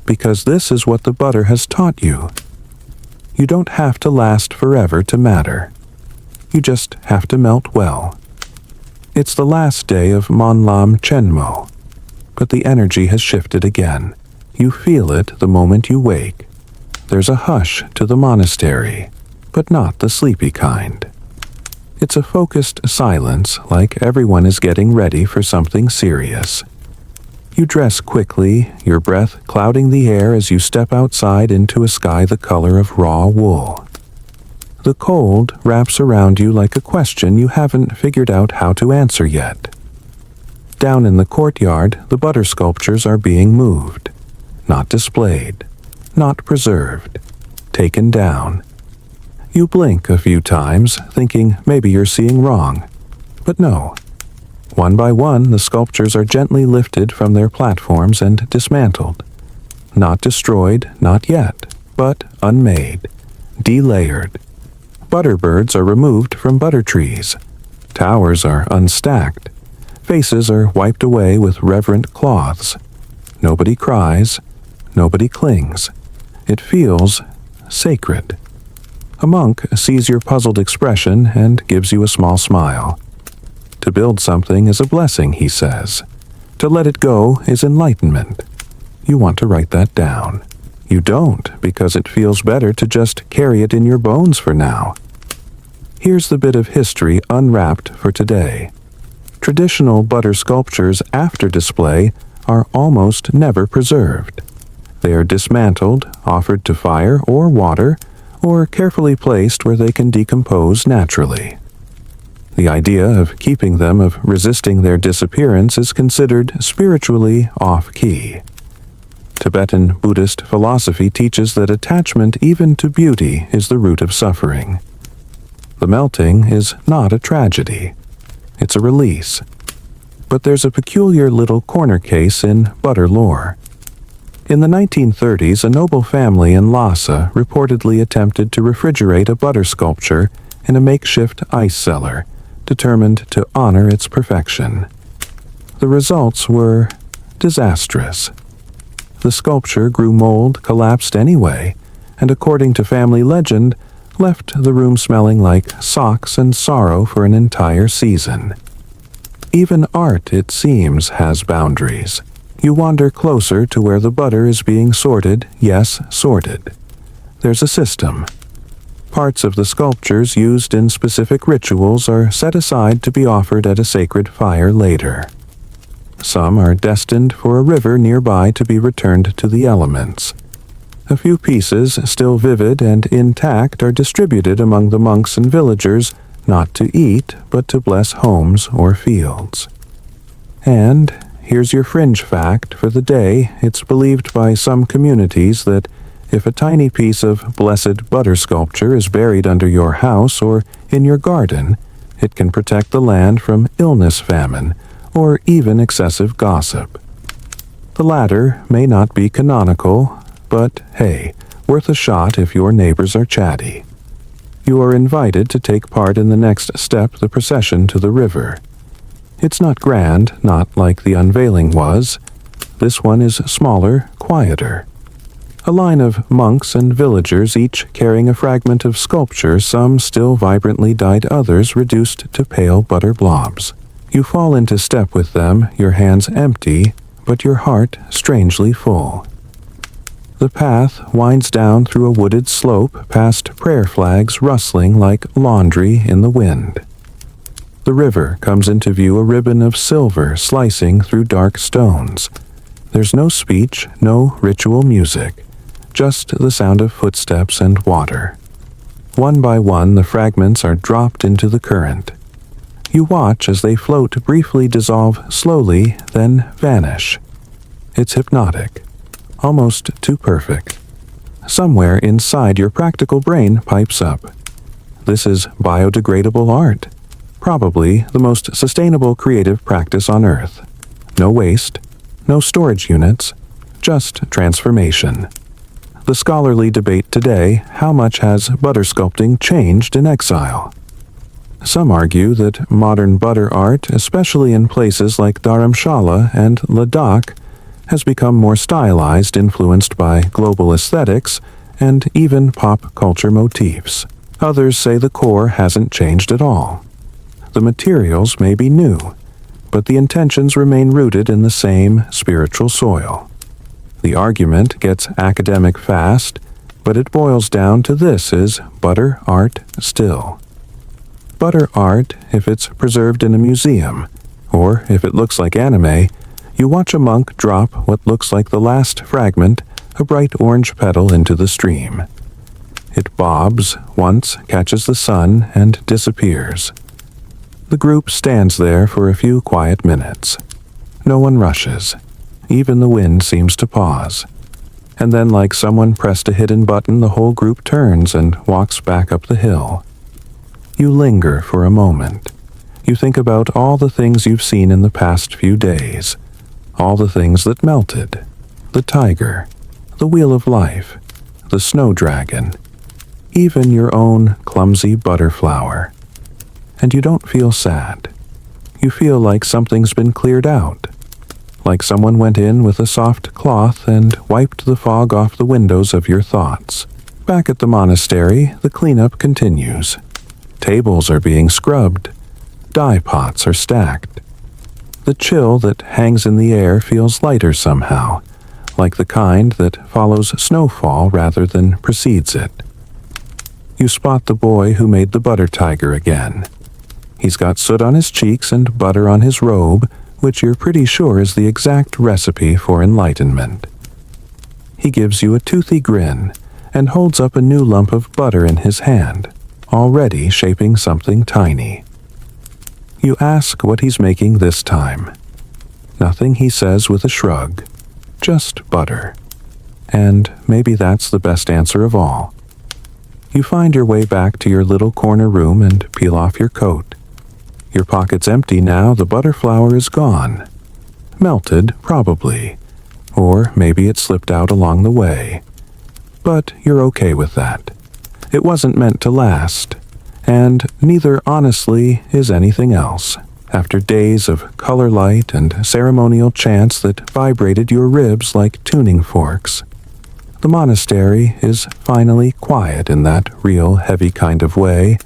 because this is what the butter has taught you. You don't have to last forever to matter. You just have to melt well. It's the last day of Monlam Chenmo, but the energy has shifted again. You feel it the moment you wake. There's a hush to the monastery, but not the sleepy kind. It's a focused silence, like everyone is getting ready for something serious. You dress quickly, your breath clouding the air as you step outside into a sky the color of raw wool. The cold wraps around you like a question you haven't figured out how to answer yet. Down in the courtyard, the butter sculptures are being moved. Not displayed, not preserved, taken down. You blink a few times, thinking maybe you're seeing wrong. But no. One by one, the sculptures are gently lifted from their platforms and dismantled. Not destroyed, not yet, but unmade, delayered. Butterbirds are removed from butter trees. Towers are unstacked. Faces are wiped away with reverent cloths. Nobody cries. Nobody clings. It feels sacred. A monk sees your puzzled expression and gives you a small smile. To build something is a blessing, he says. To let it go is enlightenment. You want to write that down. You don't, because it feels better to just carry it in your bones for now. Here's the bit of history unwrapped for today. Traditional butter sculptures after display are almost never preserved. They are dismantled, offered to fire or water, or carefully placed where they can decompose naturally. The idea of keeping them, of resisting their disappearance, is considered spiritually off-key. Tibetan Buddhist philosophy teaches that attachment even to beauty is the root of suffering. The melting is not a tragedy. It's a release. But there's a peculiar little corner case in butter lore. In the 1930s, a noble family in Lhasa reportedly attempted to refrigerate a butter sculpture in a makeshift ice cellar, determined to honor its perfection. The results were disastrous. The sculpture grew mold, collapsed anyway, and according to family legend, left the room smelling like socks and sorrow for an entire season. Even art, it seems, has boundaries. You wander closer to where the butter is being sorted, yes, sorted. There's a system. Parts of the sculptures used in specific rituals are set aside to be offered at a sacred fire later. Some are destined for a river nearby to be returned to the elements. A few pieces, still vivid and intact, are distributed among the monks and villagers, not to eat, but to bless homes or fields. And here's your fringe fact for the day. It's believed by some communities that if a tiny piece of blessed butter sculpture is buried under your house or in your garden, it can protect the land from illness, famine, or even excessive gossip. The latter may not be canonical, but hey, worth a shot if your neighbors are chatty. You are invited to take part in the next step, the procession to the river. It's not grand, not like the unveiling was. This one is smaller, quieter. A line of monks and villagers, each carrying a fragment of sculpture, some still vibrantly dyed, others reduced to pale butter blobs. You fall into step with them, your hands empty, but your heart strangely full. The path winds down through a wooded slope, past prayer flags rustling like laundry in the wind. The river comes into view, a ribbon of silver slicing through dark stones. There's no speech, no ritual music, just the sound of footsteps and water. One by one, the fragments are dropped into the current. You watch as they float, briefly dissolve slowly, then vanish. It's hypnotic, almost too perfect. Somewhere inside your practical brain pipes up. This is biodegradable art, probably the most sustainable creative practice on Earth. No waste, no storage units, just transformation. The scholarly debate today: how much has butter sculpting changed in exile? Some argue that modern butter art, especially in places like Dharamshala and Ladakh, has become more stylized, influenced by global aesthetics and even pop culture motifs. Others say the core hasn't changed at all. The materials may be new, but the intentions remain rooted in the same spiritual soil. The argument gets academic fast, but it boils down to this: is butter art still? Butter art, if it's preserved in a museum, or if it looks like anime, you watch a monk drop what looks like the last fragment, a bright orange petal, into the stream. It bobs, once, catches the sun, and disappears. The group stands there for a few quiet minutes. No one rushes. Even the wind seems to pause. And then, like someone pressed a hidden button, the whole group turns and walks back up the hill. You linger for a moment. You think about all the things you've seen in the past few days. All the things that melted. The tiger, the wheel of life, the snow dragon, even your own clumsy butterflower. And you don't feel sad. You feel like something's been cleared out. Like someone went in with a soft cloth and wiped the fog off the windows of your thoughts. Back at the monastery, the cleanup continues. Tables are being scrubbed. Dye pots are stacked. The chill that hangs in the air feels lighter somehow, like the kind that follows snowfall rather than precedes it. You spot the boy who made the butter tiger again. He's got soot on his cheeks and butter on his robe, which you're pretty sure is the exact recipe for enlightenment. He gives you a toothy grin and holds up a new lump of butter in his hand, already shaping something tiny. You ask what he's making this time. Nothing, he says with a shrug. Just butter. And maybe that's the best answer of all. You find your way back to your little corner room and peel off your coat. Your pocket's empty now, the butter flour is gone. Melted, probably. Or maybe it slipped out along the way. But you're okay with that. It wasn't meant to last. And neither, honestly, is anything else. After days of color light and ceremonial chants that vibrated your ribs like tuning forks, the monastery is finally quiet in that real heavy kind of way,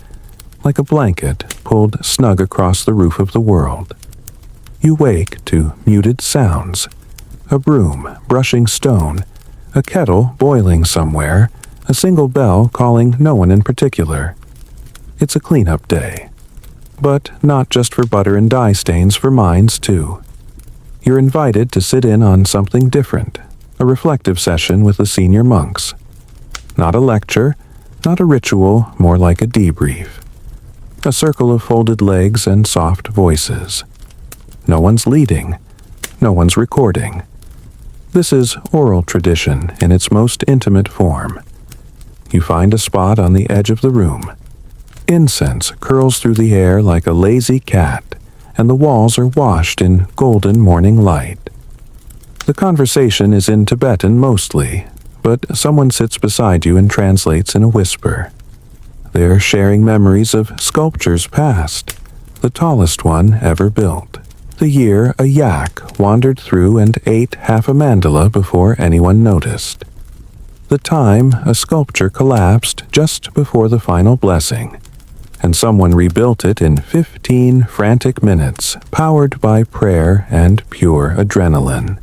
like a blanket pulled snug across the roof of the world. You wake to muted sounds, a broom brushing stone, a kettle boiling somewhere, a single bell calling no one in particular. It's a cleanup day. But not just for butter and dye stains, for minds too. You're invited to sit in on something different, a reflective session with the senior monks. Not a lecture, not a ritual, more like a debrief. A circle of folded legs and soft voices. No one's leading, no one's recording. This is oral tradition in its most intimate form. You find a spot on the edge of the room. Incense curls through the air like a lazy cat, and the walls are washed in golden morning light. The conversation is in Tibetan mostly, but someone sits beside you and translates in a whisper. They're sharing memories of sculptures past, the tallest one ever built. The year a yak wandered through and ate half a mandala before anyone noticed. The time a sculpture collapsed just before the final blessing, and someone rebuilt it in 15 frantic minutes, powered by prayer and pure adrenaline.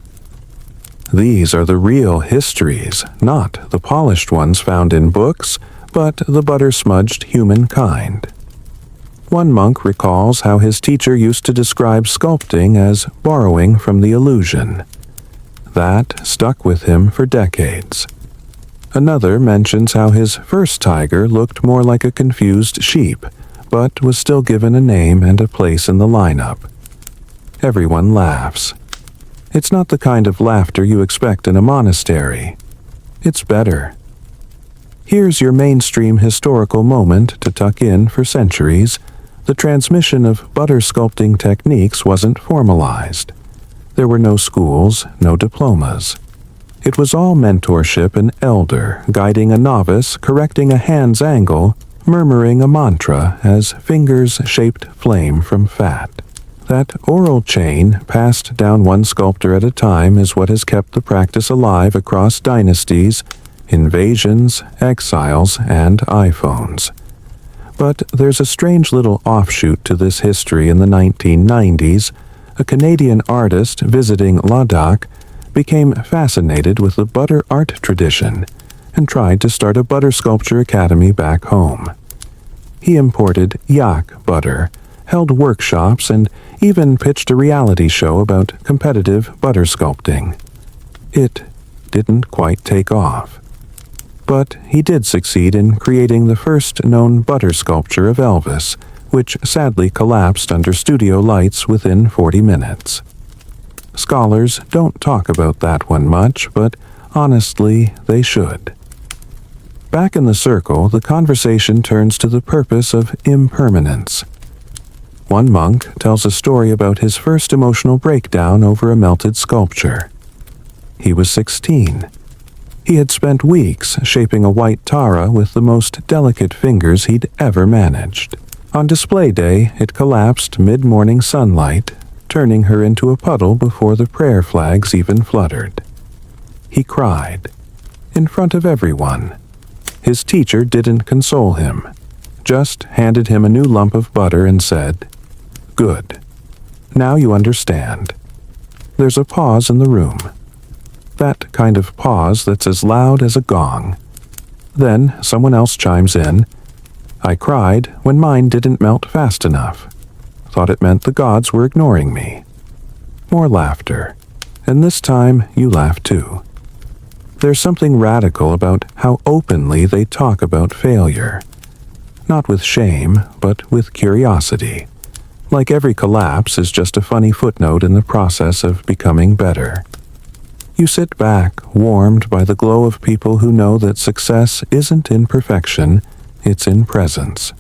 These are the real histories, not the polished ones found in books, but the butter-smudged humankind. One monk recalls how his teacher used to describe sculpting as borrowing from the illusion. That stuck with him for decades. Another mentions how his first tiger looked more like a confused sheep, but was still given a name and a place in the lineup. Everyone laughs. It's not the kind of laughter you expect in a monastery. It's better. Here's your mainstream historical moment to tuck in for centuries. The transmission of butter sculpting techniques wasn't formalized. There were no schools, no diplomas. It was all mentorship, an elder guiding a novice, correcting a hand's angle, murmuring a mantra as fingers shaped flame from fat. That oral chain, passed down one sculptor at a time, is what has kept the practice alive across dynasties, invasions, exiles, and iPhones. But there's a strange little offshoot to this history in the 1990s. A Canadian artist visiting Ladakh became fascinated with the butter art tradition and tried to start a butter sculpture academy back home. He imported yak butter, held workshops, and even pitched a reality show about competitive butter sculpting. It didn't quite take off. But he did succeed in creating the first known butter sculpture of Elvis, which sadly collapsed under studio lights within 40 minutes. Scholars don't talk about that one much, but honestly, they should. Back in the circle, the conversation turns to the purpose of impermanence. One monk tells a story about his first emotional breakdown over a melted sculpture. He was 16. He had spent weeks shaping a white Tara with the most delicate fingers he'd ever managed. On display day, it collapsed mid-morning sunlight, turning her into a puddle before the prayer flags even fluttered. He cried, in front of everyone. His teacher didn't console him, just handed him a new lump of butter and said, "Good. Now you understand." There's a pause in the room. That kind of pause that's as loud as a gong. Then someone else chimes in. "I cried when mine didn't melt fast enough. Thought it meant the gods were ignoring me." More laughter. And this time you laugh too. There's something radical about how openly they talk about failure. Not with shame, but with curiosity. Like every collapse is just a funny footnote in the process of becoming better. You sit back, warmed by the glow of people who know that success isn't in perfection, it's in presence.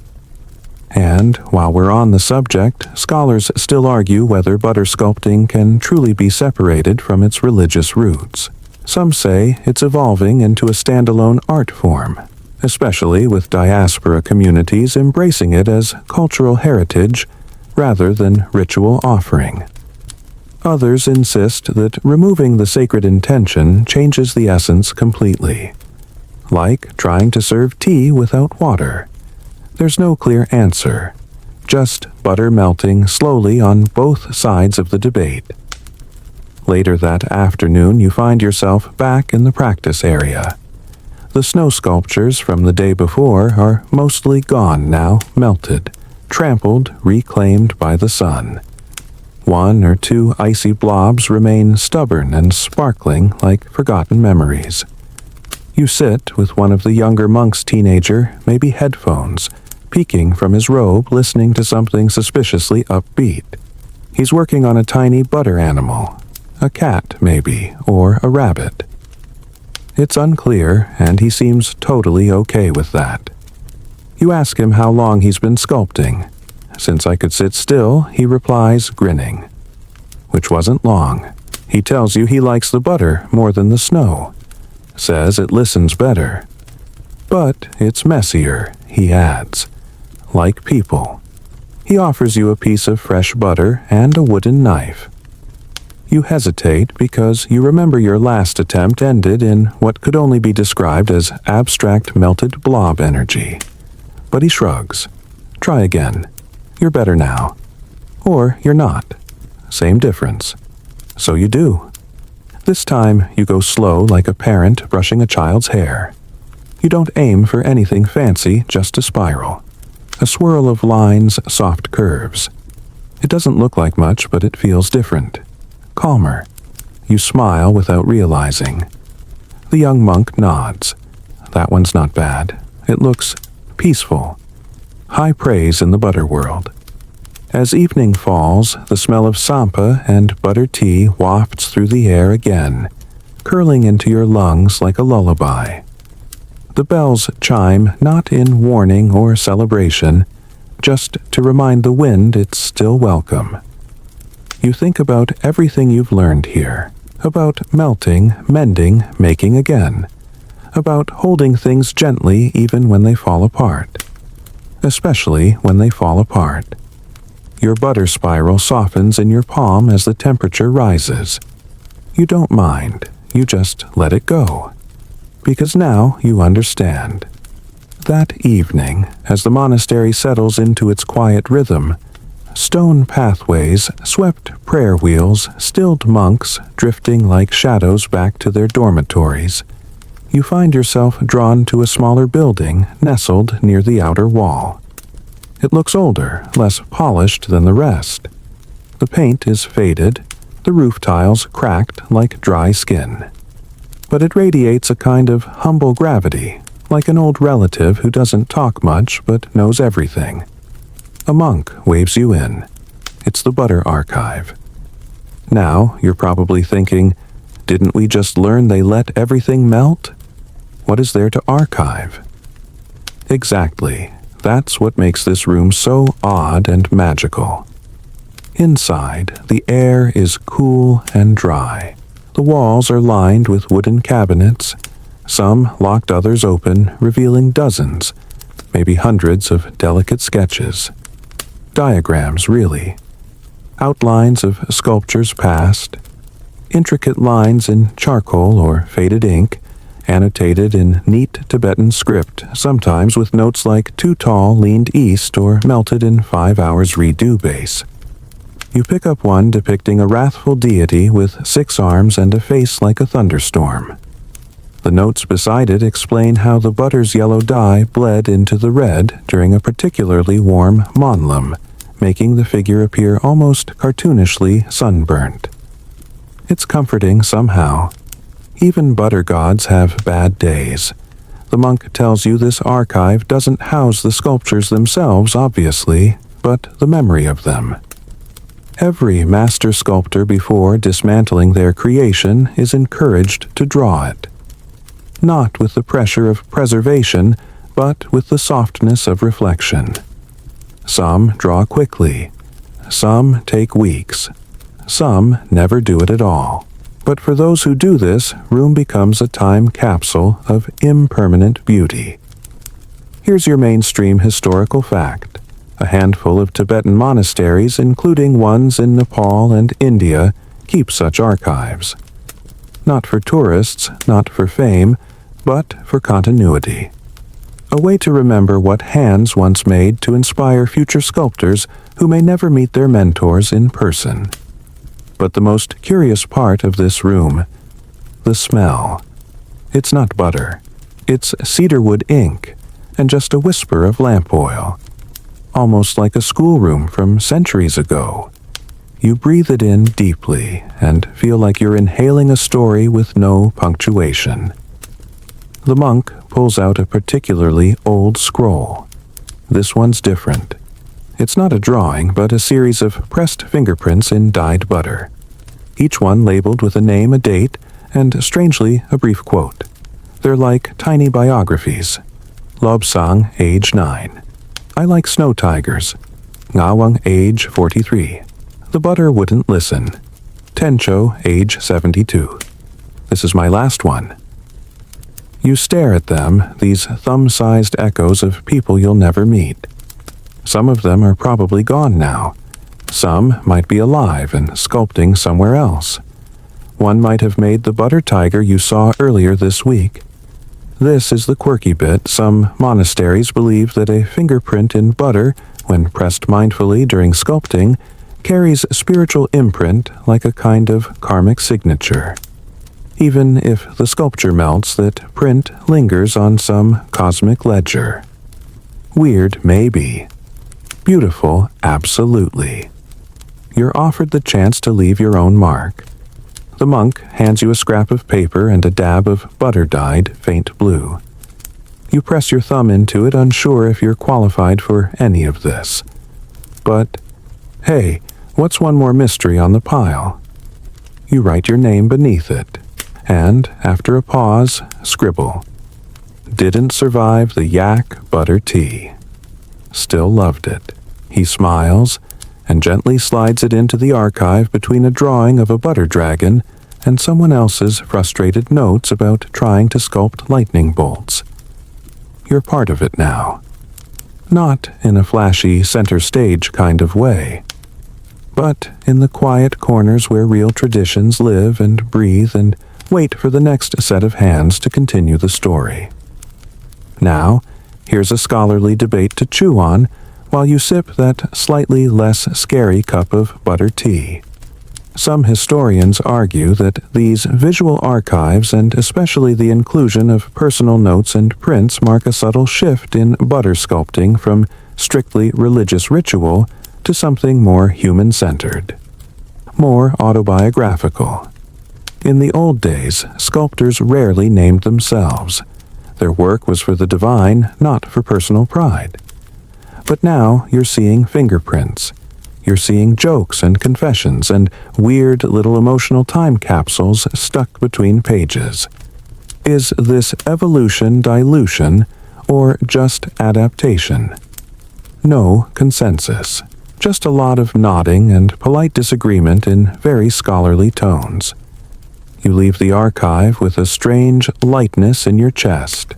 And, while we're on the subject, scholars still argue whether butter sculpting can truly be separated from its religious roots. Some say it's evolving into a standalone art form, especially with diaspora communities embracing it as cultural heritage rather than ritual offering. Others insist that removing the sacred intention changes the essence completely. Like trying to serve tea without water. There's no clear answer, just butter melting slowly on both sides of the debate. Later that afternoon, you find yourself back in the practice area. The snow sculptures from the day before are mostly gone now, melted, trampled, reclaimed by the sun. One or two icy blobs remain stubborn and sparkling like forgotten memories. You sit with one of the younger monk's teenager, maybe headphones, peeking from his robe, listening to something suspiciously upbeat. He's working on a tiny butter animal, a cat maybe, or a rabbit. It's unclear, and he seems totally okay with that. You ask him how long he's been sculpting. "Since I could sit still," he replies, grinning. Which wasn't long. He tells you he likes the butter more than the snow. Says it listens better. But it's messier, he adds. Like people. He offers you a piece of fresh butter and a wooden knife. You hesitate because you remember your last attempt ended in what could only be described as abstract melted blob energy. But he shrugs. Try again. You're better now. Or you're not. Same difference. So you do. This time you go slow like a parent brushing a child's hair. You don't aim for anything fancy, just a spiral. A swirl of lines, soft curves. It doesn't look like much, but it feels different. Calmer. You smile without realizing. The young monk nods. that one's not bad. It looks peaceful. High praise in the butter world. As evening falls, the smell of sampa and butter tea wafts through the air again, curling into your lungs like a lullaby. The bells chime not in warning or celebration, just to remind the wind it's still welcome. You think about everything you've learned here, about melting, mending, making again, about holding things gently even when they fall apart, especially when they fall apart. Your butter spiral softens in your palm as the temperature rises. You don't mind, you just let it go. Because now you understand. That evening, as the monastery settles into its quiet rhythm, stone pathways, swept prayer wheels, stilled monks drifting like shadows back to their dormitories, you find yourself drawn to a smaller building nestled near the outer wall. It looks older, less polished than the rest. The paint is faded, the roof tiles cracked like dry skin. But it radiates a kind of humble gravity, like an old relative who doesn't talk much but knows everything. A monk waves you in. It's the Butter Archive. Now you're probably thinking, didn't we just learn they let everything melt? What is there to archive? Exactly. That's what makes this room so odd and magical. Inside, the air is cool and dry. The walls are lined with wooden cabinets, some locked, others open, revealing dozens, maybe hundreds of delicate sketches. Diagrams, really. Outlines of sculptures past, intricate lines in charcoal or faded ink, annotated in neat Tibetan script, sometimes with notes like "too tall, leaned east," or "melted in 5 hours redo base." You pick up one depicting a wrathful deity with 6 arms and a face like a thunderstorm. The notes beside it explain how the butter's yellow dye bled into the red during a particularly warm monlam, making the figure appear almost cartoonishly sunburnt. It's comforting somehow. Even butter gods have bad days. The monk tells you this archive doesn't house the sculptures themselves, obviously, but the memory of them. Every master sculptor before dismantling their creation is encouraged to draw it. Not with the pressure of preservation, but with the softness of reflection. Some draw quickly. Some take weeks. Some never do it at all. But for those who do this, room becomes a time capsule of impermanent beauty. Here's your mainstream historical fact. A handful of Tibetan monasteries, including ones in Nepal and India, keep such archives. Not for tourists, not for fame, but for continuity. A way to remember what hands once made to inspire future sculptors who may never meet their mentors in person. But the most curious part of this room, the smell. It's not butter. It's cedarwood ink, and just a whisper of lamp oil. Almost like a schoolroom from centuries ago. You breathe it in deeply and feel like you're inhaling a story with no punctuation. The monk pulls out a particularly old scroll. This one's different. It's not a drawing, but a series of pressed fingerprints in dyed butter. Each one labeled with a name, a date, and, strangely, a brief quote. They're like tiny biographies. Lobsang, age 9. I like snow tigers. Ngawang, age 43. The butter wouldn't listen. Tencho, age 72. This is my last one. You stare at them, these thumb-sized echoes of people you'll never meet. Some of them are probably gone now. Some might be alive and sculpting somewhere else. One might have made the butter tiger you saw earlier this week. This is the quirky bit. Some monasteries believe that a fingerprint in butter, when pressed mindfully during sculpting, carries spiritual imprint like a kind of karmic signature. Even if the sculpture melts, that print lingers on some cosmic ledger. Weird, maybe. Beautiful, absolutely. You're offered the chance to leave your own mark. The monk hands you a scrap of paper and a dab of butter-dyed faint blue. You press your thumb into it, unsure if you're qualified for any of this. But, hey, what's one more mystery on the pile? You write your name beneath it, and, after a pause, scribble. Didn't survive the yak butter tea. Still loved it. He smiles and gently slides it into the archive between a drawing of a butter dragon and someone else's frustrated notes about trying to sculpt lightning bolts. You're part of it now. Not in a flashy center stage kind of way, but in the quiet corners where real traditions live and breathe and wait for the next set of hands to continue the story. Now, here's a scholarly debate to chew on while you sip that slightly less scary cup of butter tea. Some historians argue that these visual archives, and especially the inclusion of personal notes and prints, mark a subtle shift in butter sculpting from strictly religious ritual to something more human-centered, more autobiographical. In the old days, sculptors rarely named themselves. Their work was for the divine, not for personal pride. But now you're seeing fingerprints. You're seeing jokes and confessions and weird little emotional time capsules stuck between pages. Is this evolution dilution or just adaptation? No consensus. Just a lot of nodding and polite disagreement in very scholarly tones. You leave the archive with a strange lightness in your chest.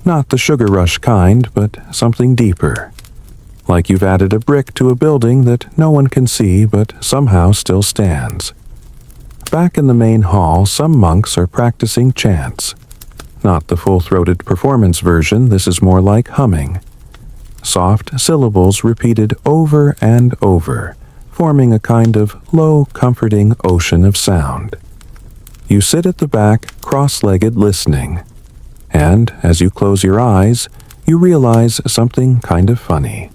Not the sugar rush kind, but something deeper. Like you've added a brick to a building that no one can see but somehow still stands. Back in the main hall, some monks are practicing chants. Not the full-throated performance version, this is more like humming. Soft syllables repeated over and over, forming a kind of low, comforting ocean of sound. You sit at the back, cross-legged, listening. And, as you close your eyes, you realize something kind of funny.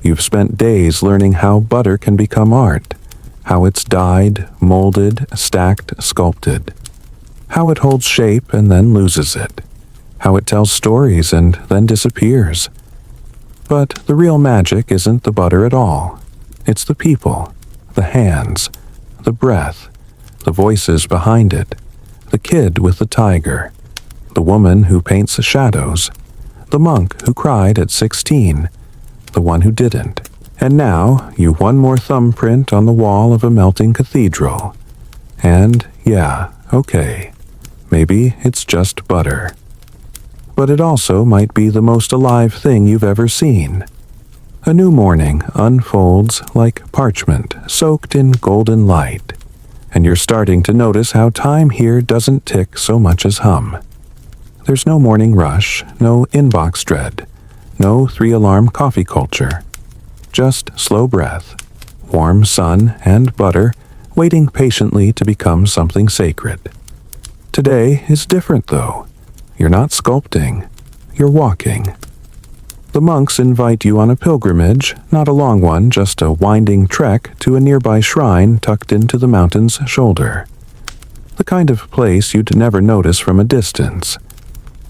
You've spent days learning how butter can become art, how it's dyed, molded, stacked, sculpted, how it holds shape and then loses it, how it tells stories and then disappears. But the real magic isn't the butter at all. It's the people, the hands, the breath, the voices behind it, the kid with the tiger, the woman who paints shadows, the monk who cried at 16, the one who didn't. And now you one more thumbprint on the wall of a melting cathedral. And yeah, okay, maybe it's just butter. But it also might be the most alive thing you've ever seen. A new morning unfolds like parchment soaked in golden light, and you're starting to notice how time here doesn't tick so much as hum. There's no morning rush, no inbox dread, no 3-alarm coffee culture. Just slow breath, warm sun, and butter waiting patiently to become something sacred. Today is different, though. You're not sculpting, you're walking. The monks invite you on a pilgrimage, not a long one, just a winding trek to a nearby shrine tucked into the mountain's shoulder. The kind of place you'd never notice from a distance.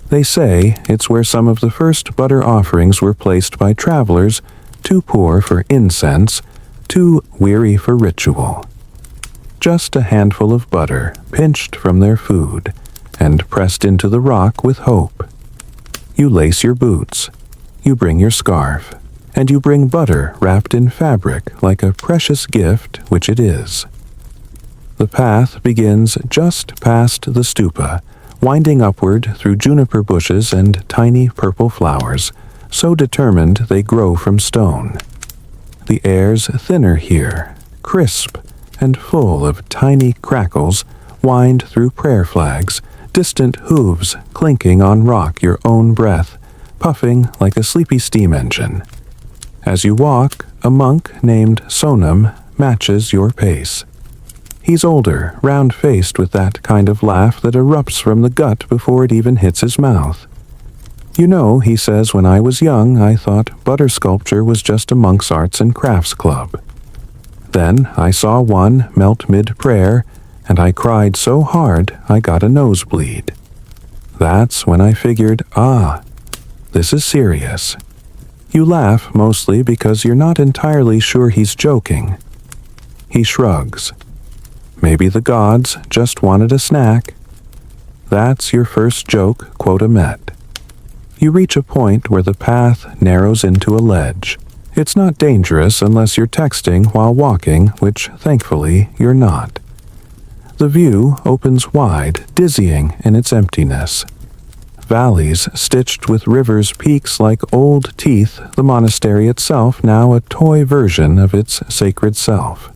They say it's where some of the first butter offerings were placed by travelers too poor for incense, too weary for ritual. Just a handful of butter pinched from their food and pressed into the rock with hope. You lace your boots, you bring your scarf, and you bring butter wrapped in fabric like a precious gift, which it is. The path begins just past the stupa, winding upward through juniper bushes and tiny purple flowers, so determined they grow from stone. The air's thinner here, crisp and full of tiny crackles wind through prayer flags, distant hooves clinking on rock, your own breath puffing like a sleepy steam engine. As you walk, a monk named Sonam matches your pace. He's older, round-faced with that kind of laugh that erupts from the gut before it even hits his mouth. You know, he says, when I was young, I thought butter sculpture was just a monk's arts and crafts club. Then I saw one melt mid-prayer, and I cried so hard I got a nosebleed. That's when I figured, This is serious. You laugh mostly because you're not entirely sure he's joking. He shrugs. Maybe the gods just wanted a snack. That's your first joke quota met. You reach a point where the path narrows into a ledge. It's not dangerous unless you're texting while walking, which thankfully you're not. The view opens wide, dizzying in its emptiness. Valleys stitched with rivers' peaks like old teeth, the monastery itself now a toy version of its sacred self.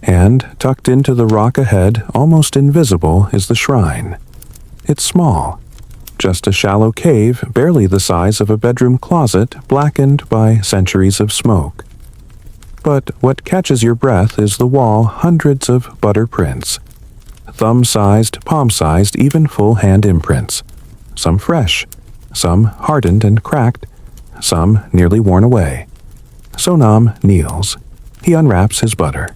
And tucked into the rock ahead, almost invisible, is the shrine. It's small. Just a shallow cave, barely the size of a bedroom closet, blackened by centuries of smoke. But what catches your breath is the wall, hundreds of butter prints. Thumb-sized, palm-sized, even full-hand imprints. Some fresh, some hardened and cracked, some nearly worn away. Sonam kneels. He unwraps his butter.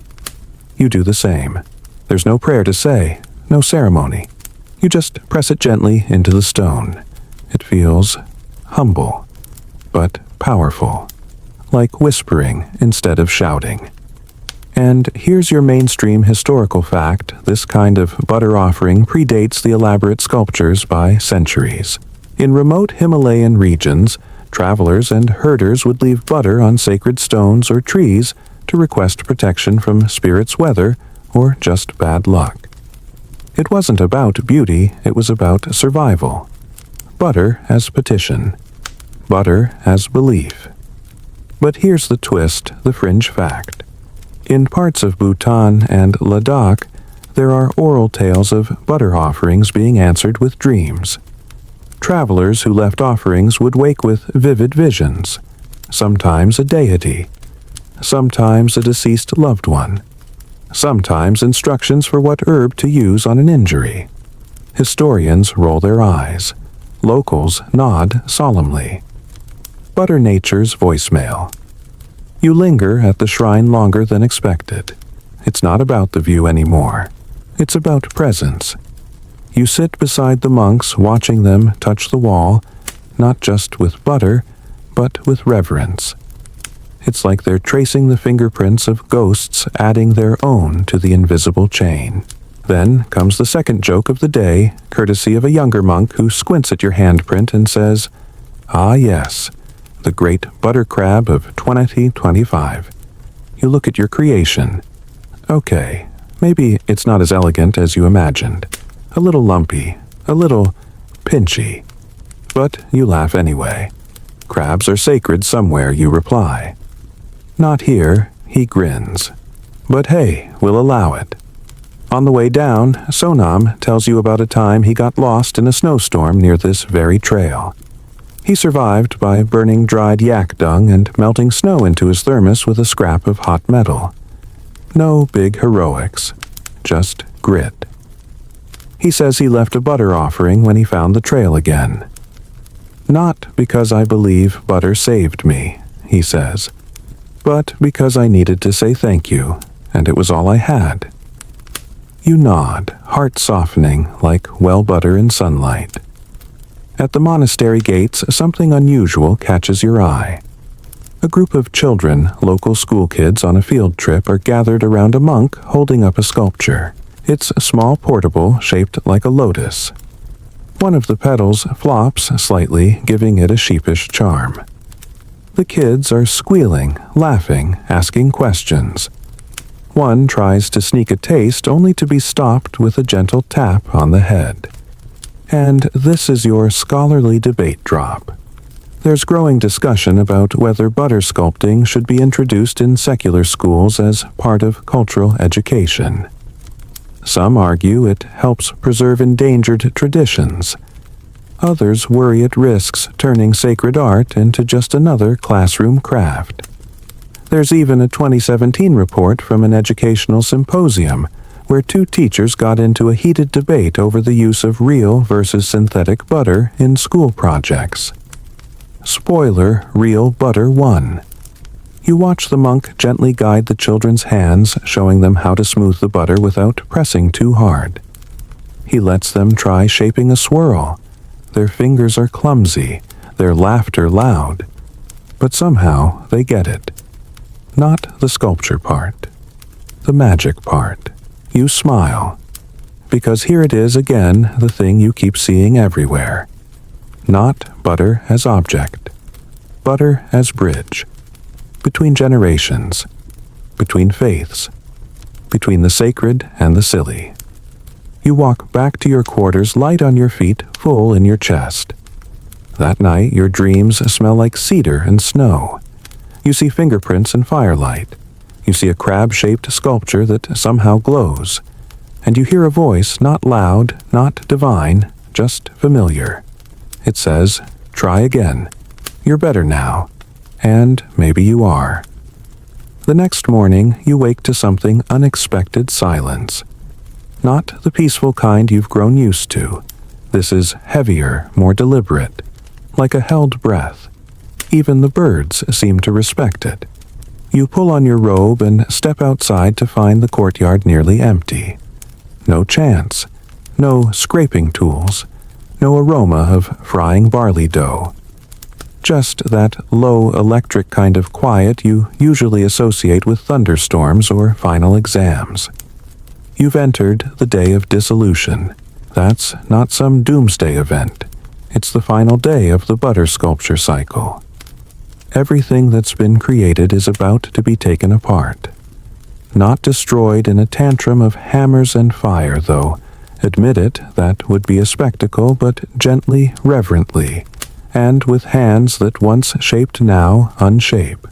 You do the same. There's no prayer to say, no ceremony. You just press it gently into the stone. It feels humble, but powerful, like whispering instead of shouting. And here's your mainstream historical fact: this kind of butter offering predates the elaborate sculptures by centuries. In remote Himalayan regions, travelers and herders would leave butter on sacred stones or trees to request protection from spirits' weather or just bad luck. It wasn't about beauty, it was about survival. Butter as petition. Butter as belief. But here's the twist, the fringe fact. In parts of Bhutan and Ladakh, there are oral tales of butter offerings being answered with dreams. Travelers who left offerings would wake with vivid visions, sometimes a deity, sometimes a deceased loved one, sometimes instructions for what herb to use on an injury. Historians roll their eyes. Locals nod solemnly. Butter Nature's voicemail. You linger at the shrine longer than expected. It's not about the view anymore. It's about presence. You sit beside the monks, watching them touch the wall, not just with butter, but with reverence. It's like they're tracing the fingerprints of ghosts, adding their own to the invisible chain. Then comes the second joke of the day, courtesy of a younger monk who squints at your handprint and says, "Ah yes, the great butter crab of 2025. You look at your creation. Okay, maybe it's not as elegant as you imagined. A little lumpy, a little pinchy. But you laugh anyway. Crabs are sacred somewhere, you reply. Not here, he grins. But hey, we'll allow it. On the way down, Sonam tells you about a time he got lost in a snowstorm near this very trail. He survived by burning dried yak dung and melting snow into his thermos with a scrap of hot metal. No big heroics, just grit. He says he left a butter offering when he found the trail again. Not because I believe butter saved me, he says, but because I needed to say thank you, and it was all I had. You nod, heart softening like well butter in sunlight. At the monastery gates, something unusual catches your eye. A group of children, local school kids on a field trip, are gathered around a monk holding up a sculpture. It's a small portable shaped like a lotus. One of the petals flops slightly, giving it a sheepish charm. The kids are squealing, laughing, asking questions. One tries to sneak a taste only to be stopped with a gentle tap on the head. And this is your scholarly debate drop. There's growing discussion about whether butter sculpting should be introduced in secular schools as part of cultural education. Some argue it helps preserve endangered traditions. Others worry it risks turning sacred art into just another classroom craft. There's even a 2017 report from an educational symposium where two teachers got into a heated debate over the use of real versus synthetic butter in school projects. Spoiler, real butter won. You watch the monk gently guide the children's hands, showing them how to smooth the butter without pressing too hard. He lets them try shaping a swirl. Their fingers are clumsy. their laughter loud. But somehow they get it. Not the sculpture part. The magic part. You smile. Because here it is again, the thing you keep seeing everywhere. Not butter as object. Butter as bridge. Between generations. Between faiths. Between the sacred and the silly. You walk back to your quarters, light on your feet, full in your chest. That night, your dreams smell like cedar and snow. You see fingerprints and firelight. You see a crab-shaped sculpture that somehow glows. And you hear a voice, not loud, not divine, just familiar. It says, "Try again. You're better now." And maybe you are. The next morning, you wake to something unexpected silence. Not the peaceful kind you've grown used to. This is heavier, more deliberate, like a held breath. Even the birds seem to respect it. You pull on your robe and step outside to find the courtyard nearly empty. No chants, no scraping tools, no aroma of frying barley dough. Just that low electric kind of quiet you usually associate with thunderstorms or final exams. You've entered the day of dissolution. That's not some doomsday event. It's the final day of the butter sculpture cycle. Everything that's been created is about to be taken apart. Not destroyed in a tantrum of hammers and fire, though. Admit it, that would be a spectacle, but gently, reverently, and with hands that once shaped now unshape.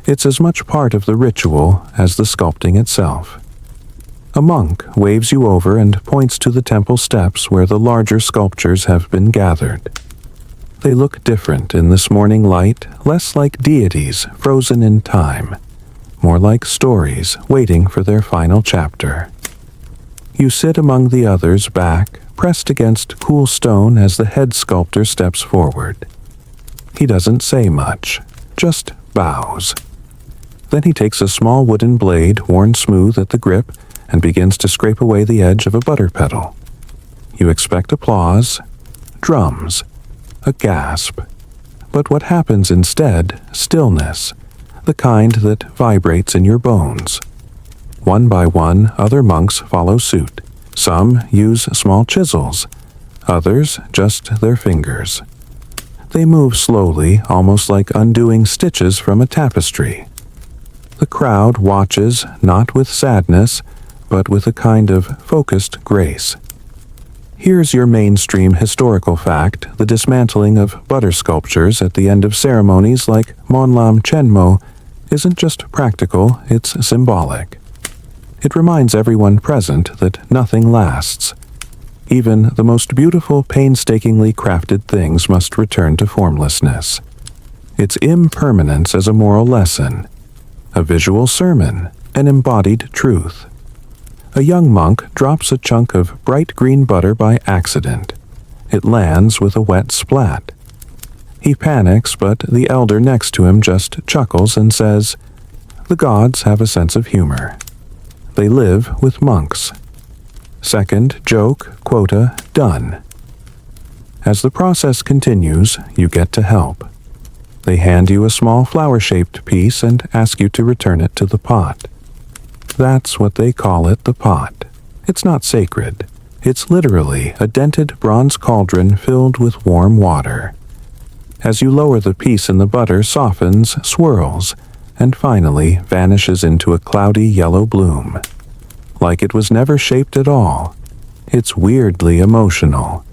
It's as much part of the ritual as the sculpting itself. A monk waves you over and points to the temple steps where the larger sculptures have been gathered. They look different in this morning light, less like deities frozen in time, more like stories waiting for their final chapter. You sit among the others back, pressed against cool stone as the head sculptor steps forward. He doesn't say much, just bows. Then he takes a small wooden blade worn smooth at the grip and begins to scrape away the edge of a butter petal. You expect applause, drums, a gasp. But what happens instead? Stillness, the kind that vibrates in your bones. One by one, other monks follow suit. Some use small chisels, others just their fingers. They move slowly, almost like undoing stitches from a tapestry. The crowd watches, not with sadness, but with a kind of focused grace. Here's your mainstream historical fact: the dismantling of butter sculptures at the end of ceremonies like Monlam Chenmo isn't just practical, it's symbolic. It reminds everyone present that nothing lasts. Even the most beautiful, painstakingly crafted things must return to formlessness. Its impermanence as a moral lesson, a visual sermon, an embodied truth. A young monk drops a chunk of bright green butter by accident. It lands with a wet splat. He panics, but the elder next to him just chuckles and says, "The gods have a sense of humor. They live with monks." Second joke, quota, done. As the process continues, you get to help. They hand you a small flower-shaped piece and ask you to return it to the pot. That's what they call it, the pot. It's not sacred. It's literally a dented bronze cauldron filled with warm water. As you lower the piece in the butter, softens, swirls, and finally vanishes into a cloudy yellow bloom. Like it was never shaped at all. It's weirdly emotional.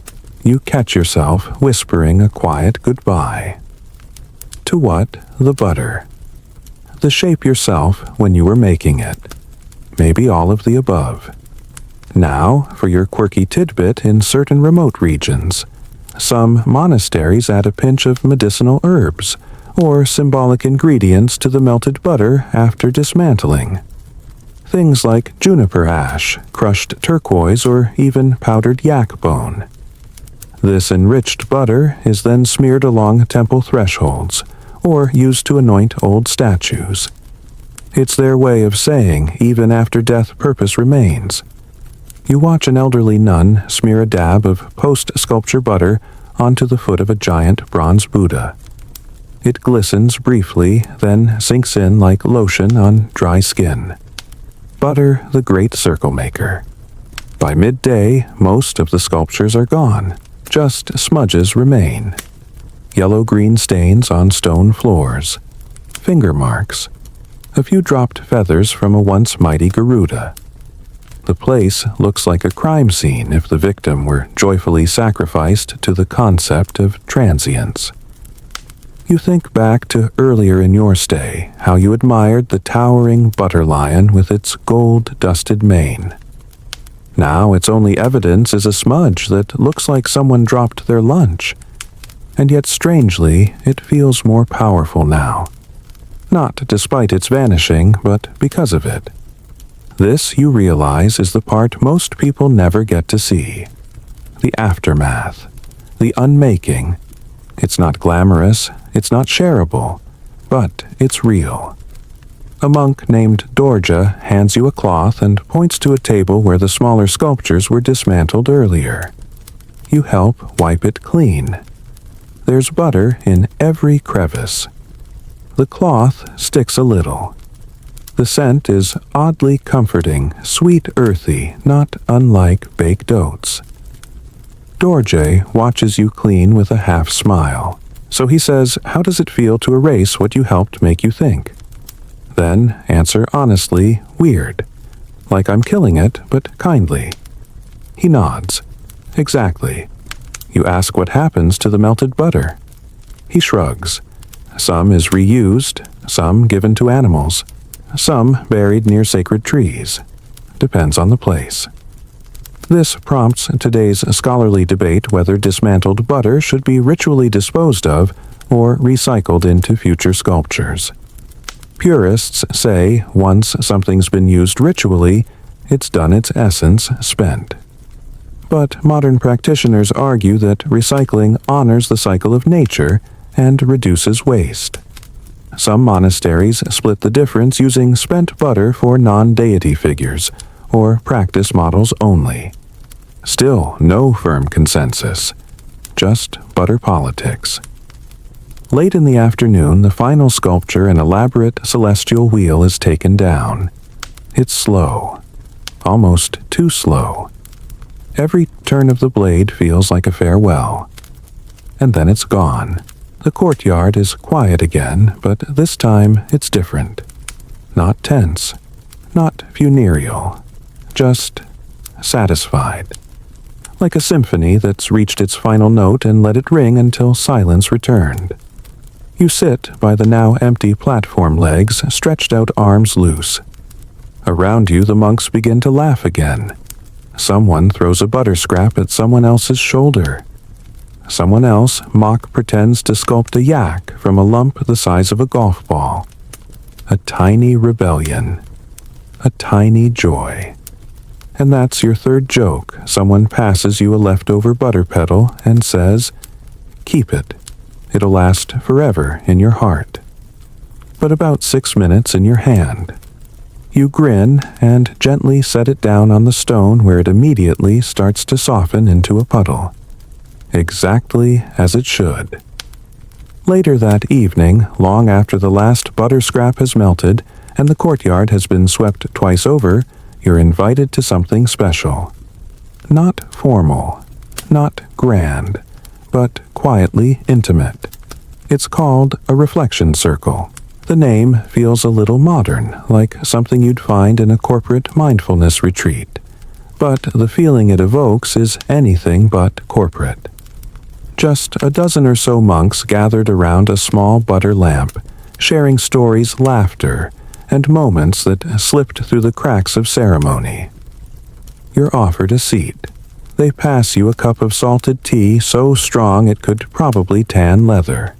You catch yourself whispering a quiet goodbye. To what? The butter. The shape yourself when you were making it. Maybe all of the above. Now, for your quirky tidbit in certain remote regions. Some monasteries add a pinch of medicinal herbs, or symbolic ingredients to the melted butter after dismantling. Things like juniper ash, crushed turquoise, or even powdered yak bone. This enriched butter is then smeared along temple thresholds, or used to anoint old statues. It's their way of saying, even after death, purpose remains. You watch an elderly nun smear a dab of post-sculpture butter onto the foot of a giant bronze Buddha. It glistens briefly, then sinks in like lotion on dry skin. Butter, the great circle maker. By midday, most of the sculptures are gone. Just smudges remain. Yellow-green stains on stone floors. Finger marks. A few dropped feathers from a once mighty Garuda. The place looks like a crime scene if the victim were joyfully sacrificed to the concept of transience. You think back to earlier in your stay, how you admired the towering butter lion with its gold-dusted mane. Now its only evidence is a smudge that looks like someone dropped their lunch. And yet strangely, it feels more powerful now. Not despite its vanishing, but because of it. This, you realize, is the part most people never get to see. The aftermath. The unmaking. It's not glamorous, it's not shareable, but it's real. A monk named Dorja hands you a cloth and points to a table where the smaller sculptures were dismantled earlier. You help wipe it clean. There's butter in every crevice. The cloth sticks a little. The scent is oddly comforting, sweet earthy, not unlike baked oats. Dorje watches you clean with a half smile. So he says, how does it feel to erase what you helped make you think? Then answer honestly, weird. Like I'm killing it, but kindly. He nods. Exactly. You ask what happens to the melted butter. He shrugs. Some is reused, some given to animals, some buried near sacred trees. Depends on the place. This prompts today's scholarly debate whether dismantled butter should be ritually disposed of or recycled into future sculptures. Purists say once something's been used ritually, it's done its essence spent. But modern practitioners argue that recycling honors the cycle of nature and reduces waste. Some monasteries split the difference using spent butter for non-deity figures, or practice models only. Still no firm consensus, just butter politics. Late in the afternoon, the final sculpture, an elaborate celestial wheel, is taken down. It's slow, almost too slow. Every turn of the blade feels like a farewell. And then it's gone. The courtyard is quiet again, but this time it's different. Not tense, not funereal, just satisfied. Like a symphony that's reached its final note and let it ring until silence returned. You sit by the now empty platform legs, stretched out arms loose. Around you the monks begin to laugh again. Someone throws a butter scrap at someone else's shoulder. Someone else mock pretends to sculpt a yak from a lump the size of a golf ball. A tiny rebellion. A tiny joy. And that's your third joke. Someone passes you a leftover butter petal and says, "Keep it. It'll last forever in your heart." But about 6 minutes in your hand. You grin and gently set it down on the stone where it immediately starts to soften into a puddle. Exactly as it should. Later that evening, long after the last butter scrap has melted and the courtyard has been swept twice over, you're invited to something special. Not formal, not grand, but quietly intimate. It's called a reflection circle. The name feels a little modern, like something you'd find in a corporate mindfulness retreat. But the feeling it evokes is anything but corporate. Just a dozen or so monks gathered around a small butter lamp, sharing stories, laughter, and moments that slipped through the cracks of ceremony. You're offered a seat. They pass you a cup of salted tea so strong it could probably tan leather.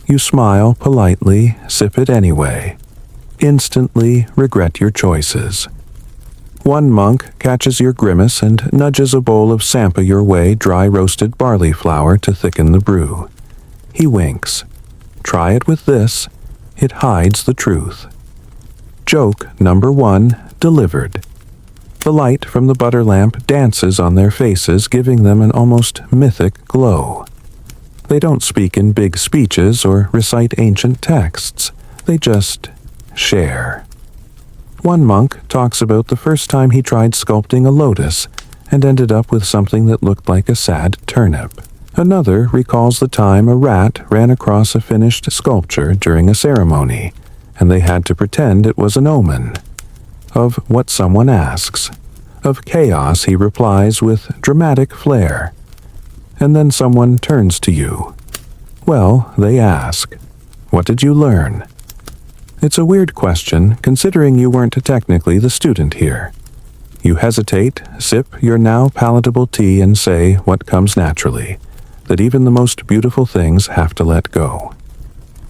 You smile politely, sip it anyway. Instantly regret your choices. One monk catches your grimace and nudges a bowl of sampa your way, dry roasted barley flour to thicken the brew. He winks. Try it with this. It hides the truth. Joke number 1 delivered. The light from the butter lamp dances on their faces, giving them an almost mythic glow. They don't speak in big speeches or recite ancient texts. They just share. One monk talks about the first time he tried sculpting a lotus and ended up with something that looked like a sad turnip. Another recalls the time a rat ran across a finished sculpture during a ceremony, and they had to pretend it was an omen. Of what someone asks. Of chaos he replies with dramatic flair. And then someone turns to you. Well, they ask, "What did you learn?" It's a weird question, considering you weren't technically the student here. You hesitate, sip your now palatable tea, and say what comes naturally, that even the most beautiful things have to let go.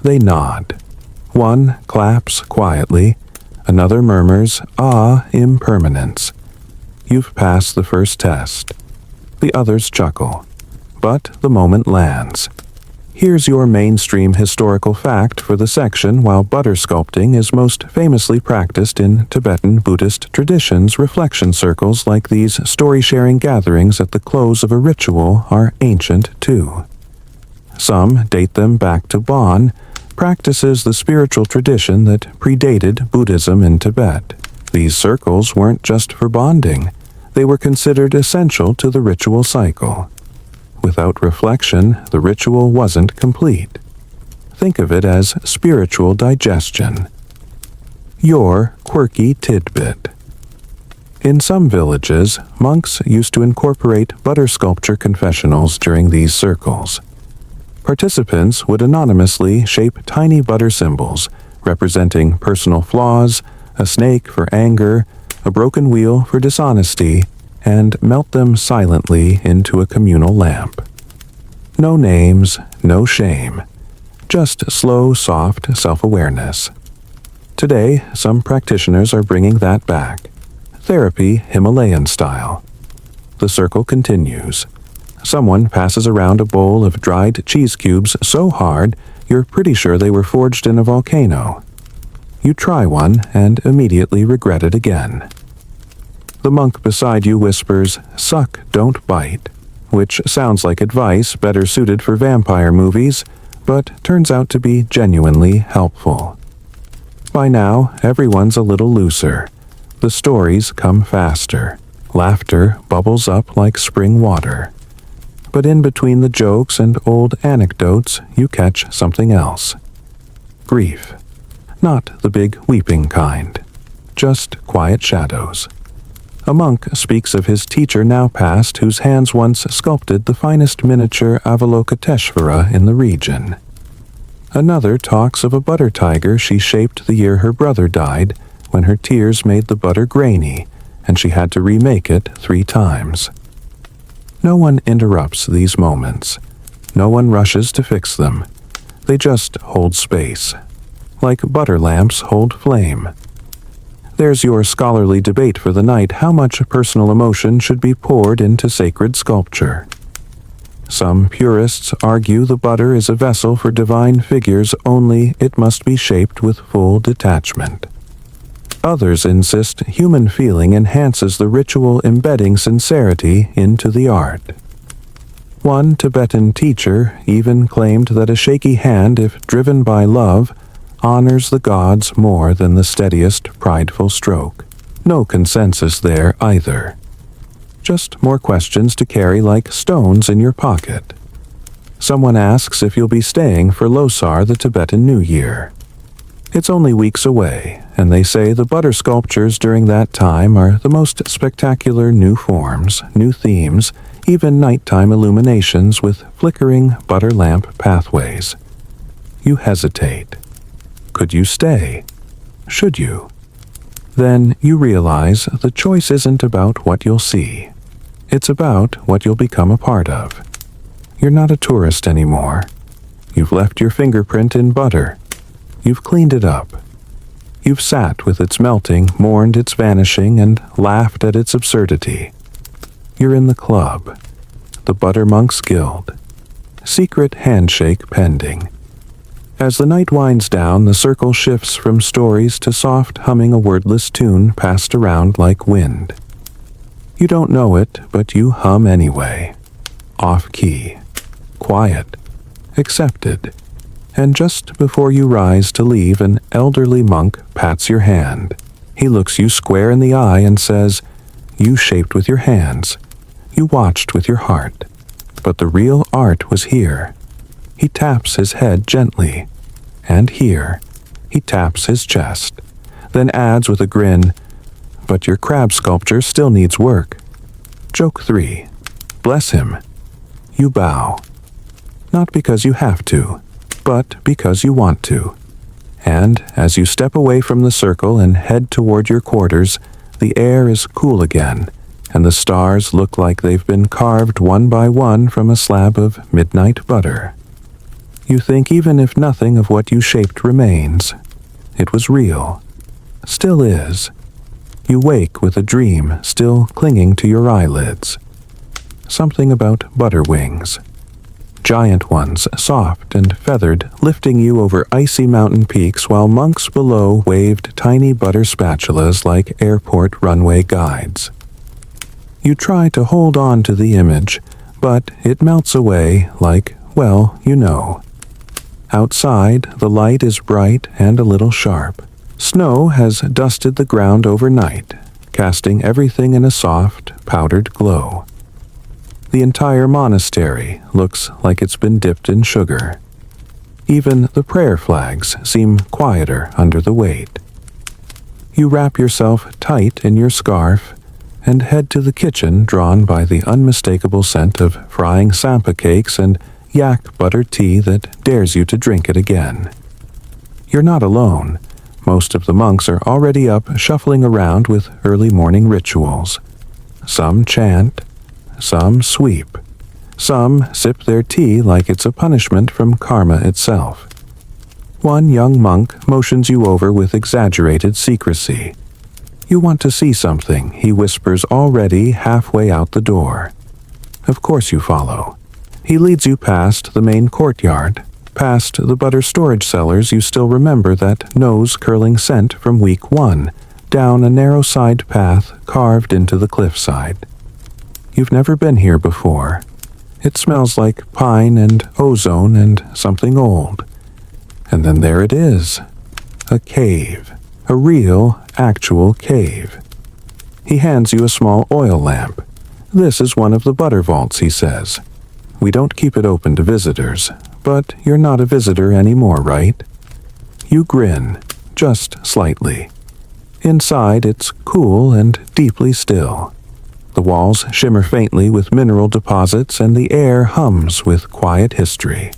They nod. One claps quietly, another murmurs, "Ah, impermanence." You've passed the first test. The others chuckle. But the moment lands. Here's your mainstream historical fact for the section. While butter sculpting is most famously practiced in Tibetan Buddhist traditions, reflection circles like these story-sharing gatherings at the close of a ritual are ancient too. Some date them back to Bon, practices the spiritual tradition that predated Buddhism in Tibet. These circles weren't just for bonding. They were considered essential to the ritual cycle. Without reflection, the ritual wasn't complete. Think of it as spiritual digestion. Your quirky tidbit. In some villages, monks used to incorporate butter sculpture confessionals during these circles. Participants would anonymously shape tiny butter symbols, representing personal flaws, a snake for anger, a broken wheel for dishonesty, and melt them silently into a communal lamp. No names, no shame. Just slow, soft self-awareness. Today, some practitioners are bringing that back. Therapy Himalayan style. The circle continues. Someone passes around a bowl of dried cheese cubes so hard, you're pretty sure they were forged in a volcano. You try one and immediately regret it again. The monk beside you whispers, "Suck, don't bite," which sounds like advice better suited for vampire movies, but turns out to be genuinely helpful. By now, everyone's a little looser. The stories come faster. Laughter bubbles up like spring water. But in between the jokes and old anecdotes, you catch something else. Grief. Not the big weeping kind. Just quiet shadows. A monk speaks of his teacher now passed, whose hands once sculpted the finest miniature Avalokiteshvara in the region. Another talks of a butter tiger she shaped the year her brother died, when her tears made the butter grainy, and she had to remake it 3 times. No one interrupts these moments. No one rushes to fix them. They just hold space. Like butter lamps hold flame. There's your scholarly debate for the night: how much personal emotion should be poured into sacred sculpture. Some purists argue the butter is a vessel for divine figures, only it must be shaped with full detachment. Others insist human feeling enhances the ritual, embedding sincerity into the art. One Tibetan teacher even claimed that a shaky hand, if driven by love, honors the gods more than the steadiest prideful stroke. No consensus there either. Just more questions to carry like stones in your pocket. Someone asks if you'll be staying for Losar, the Tibetan New Year. It's only weeks away, and they say the butter sculptures during that time are the most spectacular: new forms, new themes, even nighttime illuminations with flickering butter lamp pathways. You hesitate. Could you stay? Should you? Then you realize the choice isn't about what you'll see. It's about what you'll become a part of. You're not a tourist anymore. You've left your fingerprint in butter. You've cleaned it up. You've sat with its melting, mourned its vanishing, and laughed at its absurdity. You're in the club. The Butter Monks Guild. Secret handshake pending. As the night winds down, the circle shifts from stories to soft humming, a wordless tune passed around like wind. You don't know it, but you hum anyway. Off-key. Quiet. accepted. And just before you rise to leave, an elderly monk pats your hand. He looks you square in the eye and says, "You shaped with your hands. You watched with your heart. But the real art was here." He taps his head gently. And here. He taps his chest. Then adds with a grin, "But your crab sculpture still needs work." Joke 3. Bless him. You bow. Not because you have to, but because you want to. And as you step away from the circle and head toward your quarters, the air is cool again, and the stars look like they've been carved one by one from a slab of midnight butter. You think even if nothing of what you shaped remains, it was real. Still is. You wake with a dream still clinging to your eyelids. Something about butter wings. Giant ones, soft and feathered, lifting you over icy mountain peaks while monks below waved tiny butter spatulas like airport runway guides. You try to hold on to the image, but it melts away like, well, you know. Outside, the light is bright and a little sharp. Snow has dusted the ground overnight, casting everything in a soft, powdered glow. The entire monastery looks like it's been dipped in sugar. Even the prayer flags seem quieter under the weight. You wrap yourself tight in your scarf and head to the kitchen, drawn by the unmistakable scent of frying sampa cakes and yak butter tea that dares you to drink it again. You're not alone. Most of the monks are already up shuffling around with early morning rituals. Some chant, some sweep, some sip their tea like it's a punishment from karma itself. One young monk motions you over with exaggerated secrecy. You want to see something, he whispers already halfway out the door. Of course you follow. He leads you past the main courtyard, past the butter storage cellars you still remember that nose-curling scent from week 1, down a narrow side path carved into the cliffside. You've never been here before. It smells like pine and ozone and something old. And then there it is. A cave. A real, actual cave. He hands you a small oil lamp. This is one of the butter vaults, he says. We don't keep it open to visitors, but you're not a visitor anymore, right? You grin, just slightly. Inside it's cool and deeply still. The walls shimmer faintly with mineral deposits and the air hums with quiet history.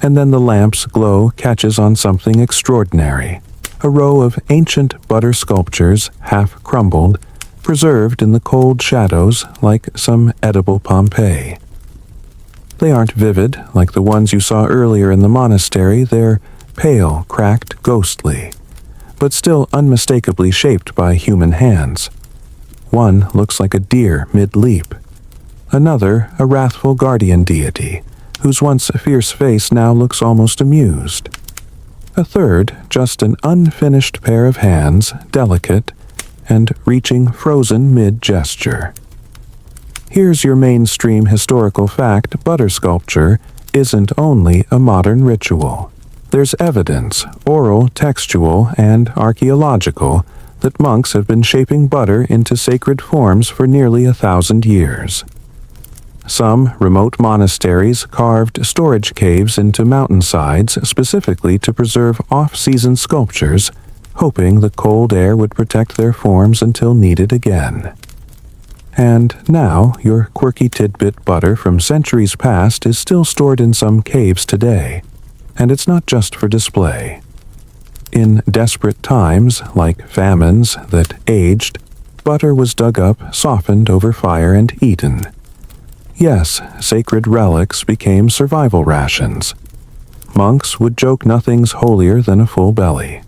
And then the lamp's glow catches on something extraordinary. A row of ancient butter sculptures, half crumbled, preserved in the cold shadows like some edible Pompeii. They aren't vivid like the ones you saw earlier in the monastery. They're pale, cracked, ghostly, but still unmistakably shaped by human hands. One looks like a deer mid-leap. Another, a wrathful guardian deity, whose once fierce face now looks almost amused. A third, just an unfinished pair of hands, delicate, and reaching frozen mid-gesture. Here's your mainstream historical fact: butter sculpture isn't only a modern ritual. There's evidence, oral, textual, and archaeological, that monks have been shaping butter into sacred forms for nearly 1,000 years. Some remote monasteries carved storage caves into mountainsides specifically to preserve off-season sculptures, hoping the cold air would protect their forms until needed again. And now your quirky tidbit butter from centuries past is still stored in some caves today, and it's not just for display. In desperate times, like famines that aged, butter was dug up, softened over fire, and eaten. Yes, sacred relics became survival rations. Monks would joke nothing's holier than a full belly.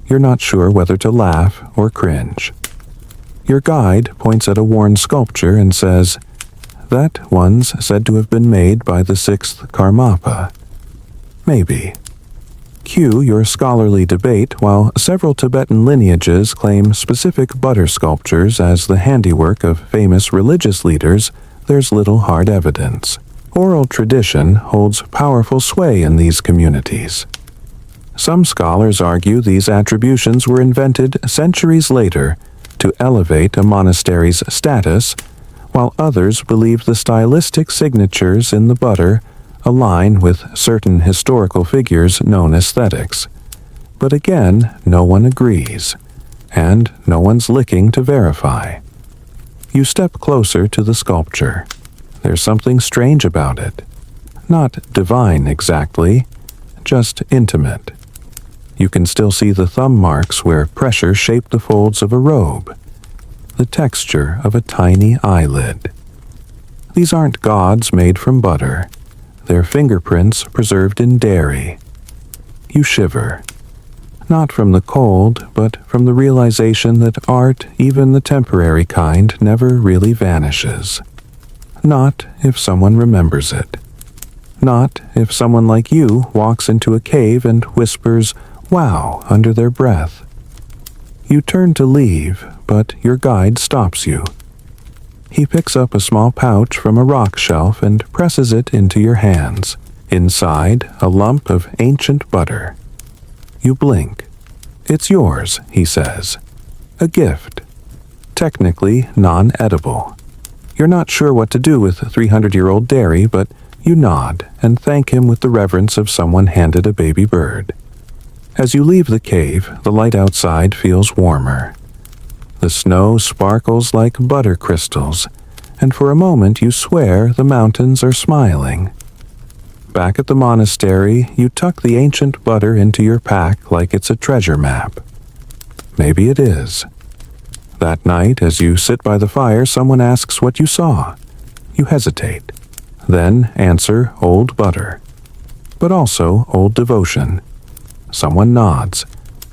You're not sure whether to laugh or cringe. Your guide points at a worn sculpture and says, "That one's said to have been made by the 6th Karmapa." Maybe. Cue your scholarly debate. While several Tibetan lineages claim specific butter sculptures as the handiwork of famous religious leaders, there's little hard evidence. Oral tradition holds powerful sway in these communities. Some scholars argue these attributions were invented centuries later to elevate a monastery's status, while others believe the stylistic signatures in the butter align with certain historical figures known aesthetics. But again, no one agrees, and no one's licking to verify. You step closer to the sculpture. There's something strange about it. Not divine exactly, just intimate. You can still see the thumb marks where pressure shaped the folds of a robe, the texture of a tiny eyelid. These aren't gods made from butter. Their fingerprints preserved in dairy. You shiver. Not from the cold, but from the realization that art, even the temporary kind, never really vanishes. Not if someone remembers it. Not if someone like you walks into a cave and whispers, "Wow," under their breath. You turn to leave, but your guide stops you. He picks up a small pouch from a rock shelf and presses it into your hands. Inside, a lump of ancient butter. You blink. "It's yours," he says. "A gift. Technically non-edible. You're not sure what to do with 300-year-old dairy, but you nod and thank him with the reverence of someone handed a baby bird. As you leave the cave, the light outside feels warmer. The snow sparkles like butter crystals, and for a moment you swear the mountains are smiling. Back at the monastery, you tuck the ancient butter into your pack like it's a treasure map. Maybe it is. That night, as you sit by the fire, someone asks what you saw. You hesitate, then answer old butter, but also old devotion. Someone nods.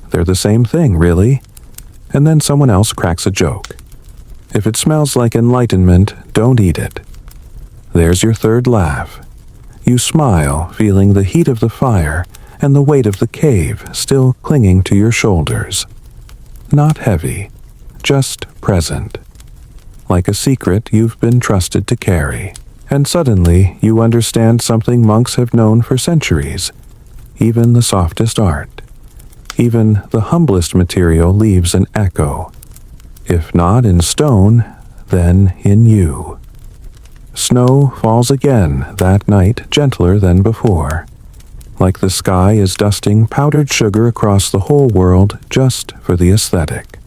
They're the same thing, really. And then someone else cracks a joke. If it smells like enlightenment, don't eat it. There's your third laugh. You smile, feeling the heat of the fire and the weight of the cave still clinging to your shoulders. Not heavy, just present. Like a secret you've been trusted to carry. And suddenly you understand something monks have known for centuries. Even the softest art, even the humblest material leaves an echo. If not in stone, then in you. Snow falls again that night, gentler than before. Like the sky is dusting powdered sugar across the whole world just for the aesthetic.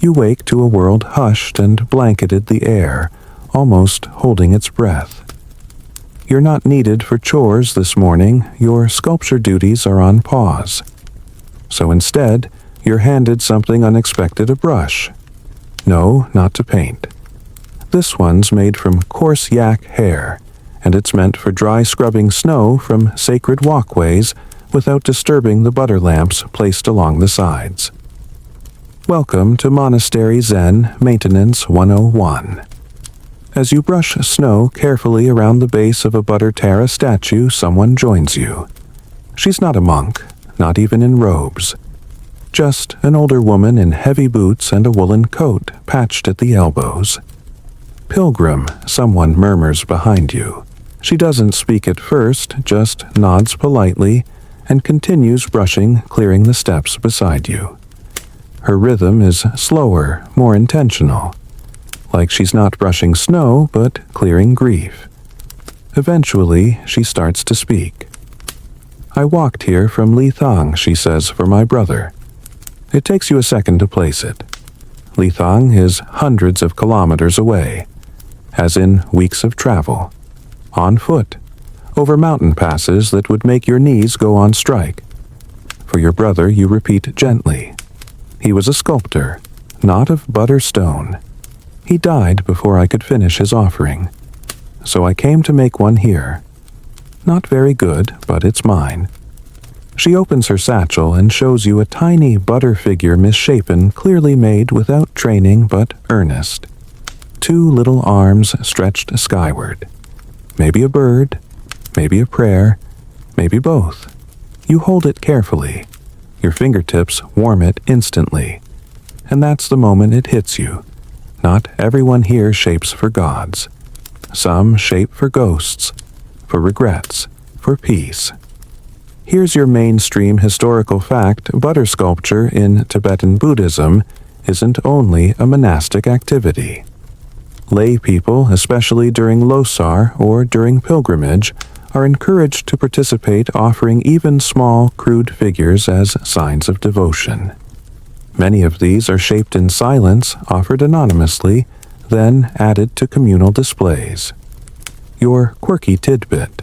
You wake to a world hushed and blanketed the air, almost holding its breath. You're not needed for chores this morning. Your sculpture duties are on pause. So instead, you're handed something unexpected, a brush. No, not to paint. This one's made from coarse yak hair, and it's meant for dry scrubbing snow from sacred walkways without disturbing the butter lamps placed along the sides. Welcome to Monastery Zen Maintenance 101. As you brush snow carefully around the base of a butter Tara statue, someone joins you. She's not a monk, not even in robes. Just an older woman in heavy boots and a woolen coat patched at the elbows. "Pilgrim," someone murmurs behind you. She doesn't speak at first, just nods politely and continues brushing, clearing the steps beside you. Her rhythm is slower, more intentional. Like she's not brushing snow, but clearing grief. Eventually, she starts to speak. "I walked here from Lithang," she says, "for my brother." It takes you a second to place it. Lithang is hundreds of kilometers away, as in weeks of travel. On foot, over mountain passes that would make your knees go on strike. For your brother, you repeat gently. He was a sculptor, not of butter stone. He died before I could finish his offering. So I came to make one here. Not very good, but it's mine. She opens her satchel and shows you a tiny butter figure misshapen, clearly made without training but earnest. Two little arms stretched skyward. Maybe a bird, maybe a prayer, maybe both. You hold it carefully. Your fingertips warm it instantly. And that's the moment it hits you. Not everyone here shapes for gods. Some shape for ghosts, for regrets, for peace. Here's your mainstream historical fact: butter sculpture in Tibetan Buddhism isn't only a monastic activity. Lay people, especially during Losar or during pilgrimage, are encouraged to participate, offering even small, crude figures as signs of devotion. Many of these are shaped in silence, offered anonymously, then added to communal displays. Your quirky tidbit.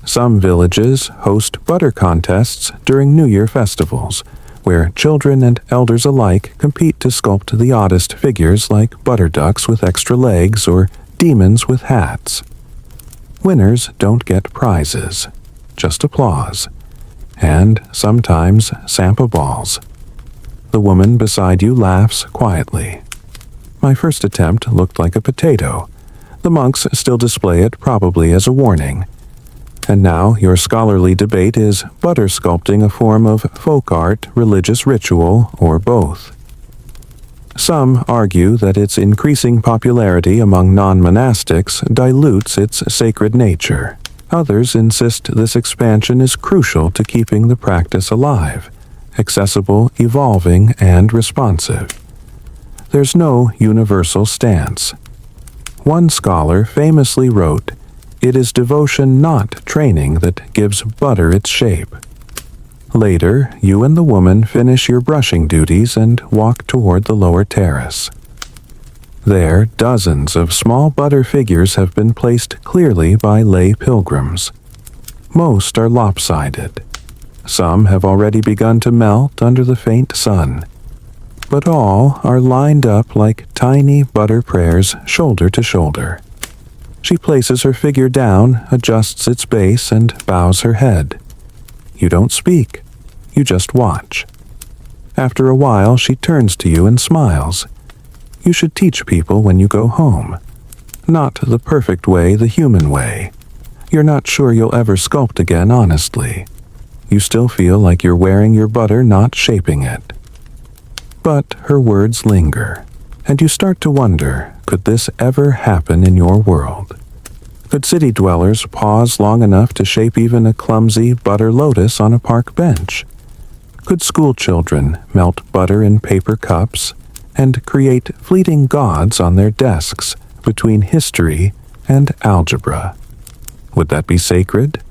Some villages host butter contests during New Year festivals, where children and elders alike compete to sculpt the oddest figures like butter ducks with extra legs or demons with hats. Winners don't get prizes, just applause, and sometimes sampa balls. The woman beside you laughs quietly. My first attempt looked like a potato. The monks still display it, probably as a warning. And now your scholarly debate is butter sculpting a form of folk art, religious ritual, or both. Some argue that its increasing popularity among non-monastics dilutes its sacred nature. Others insist this expansion is crucial to keeping the practice alive, accessible, evolving, and responsive. There's no universal stance. One scholar famously wrote, "It is devotion, not training, that gives butter its shape." Later, you and the woman finish your brushing duties and walk toward the lower terrace. There, dozens of small butter figures have been placed clearly by lay pilgrims. Most are lopsided. Some have already begun to melt under the faint sun. But all are lined up like tiny butter prayers, shoulder to shoulder. She places her figure down, adjusts its base, and bows her head. You don't speak. You just watch. After a while, she turns to you and smiles. You should teach people when you go home. Not the perfect way, the human way. You're not sure you'll ever sculpt again, honestly. You still feel like you're wearing your butter, not shaping it. But her words linger, and you start to wonder, could this ever happen in your world? Could city dwellers pause long enough to shape even a clumsy butter lotus on a park bench? Could school children melt butter in paper cups and create fleeting gods on their desks between history and algebra? Would that be sacred?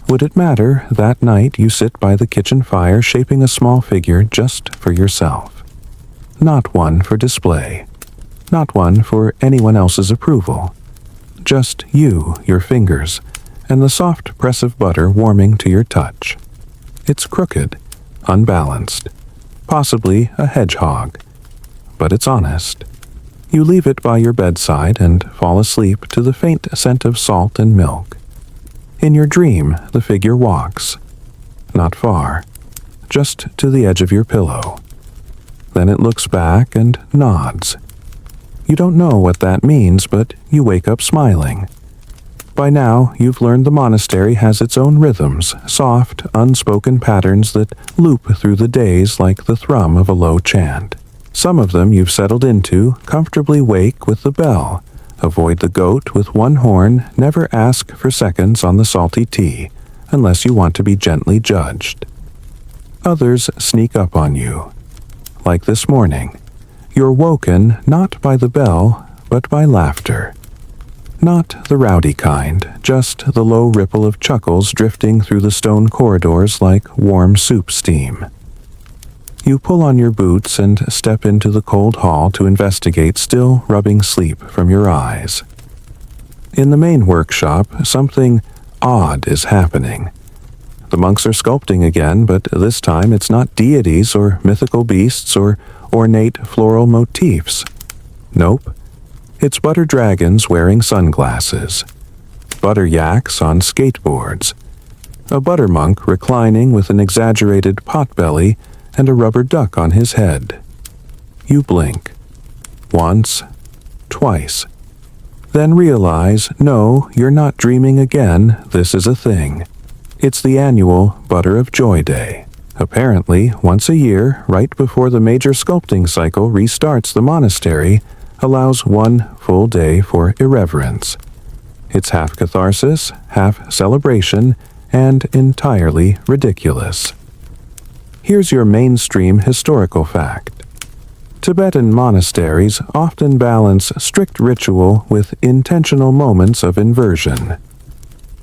Would it matter that night you sit by the kitchen fire shaping a small figure just for yourself? Not one for display. Not one for anyone else's approval. Just you, your fingers, and the soft press of butter warming to your touch. It's crooked, unbalanced, possibly a hedgehog, but it's honest. You leave it by your bedside and fall asleep to the faint scent of salt and milk. In your dream, the figure walks. Not far, just to the edge of your pillow. Then it looks back and nods. You don't know what that means, but you wake up smiling. By now, you've learned the monastery has its own rhythms, soft, unspoken patterns that loop through the days like the thrum of a low chant. Some of them you've settled into, comfortably wake with the bell, avoid the goat with one horn, never ask for seconds on the salty tea, unless you want to be gently judged. Others sneak up on you. Like this morning, you're woken not by the bell, but by laughter. Not the rowdy kind, just the low ripple of chuckles drifting through the stone corridors like warm soup steam. You pull on your boots and step into the cold hall to investigate, still rubbing sleep from your eyes. In the main workshop, something odd is happening. The monks are sculpting again, but this time it's not deities or mythical beasts or ornate floral motifs. Nope. It's butter dragons wearing sunglasses, butter yaks on skateboards, a butter monk reclining with an exaggerated potbelly and a rubber duck on his head. You blink. Once, twice. Then realize, no, you're not dreaming again, this is a thing. It's the annual Butter of Joy Day. Apparently, once a year, right before the major sculpting cycle restarts, the monastery allows one full day for irreverence. It's half catharsis, half celebration, and entirely ridiculous. Here's your mainstream historical fact. Tibetan monasteries often balance strict ritual with intentional moments of inversion.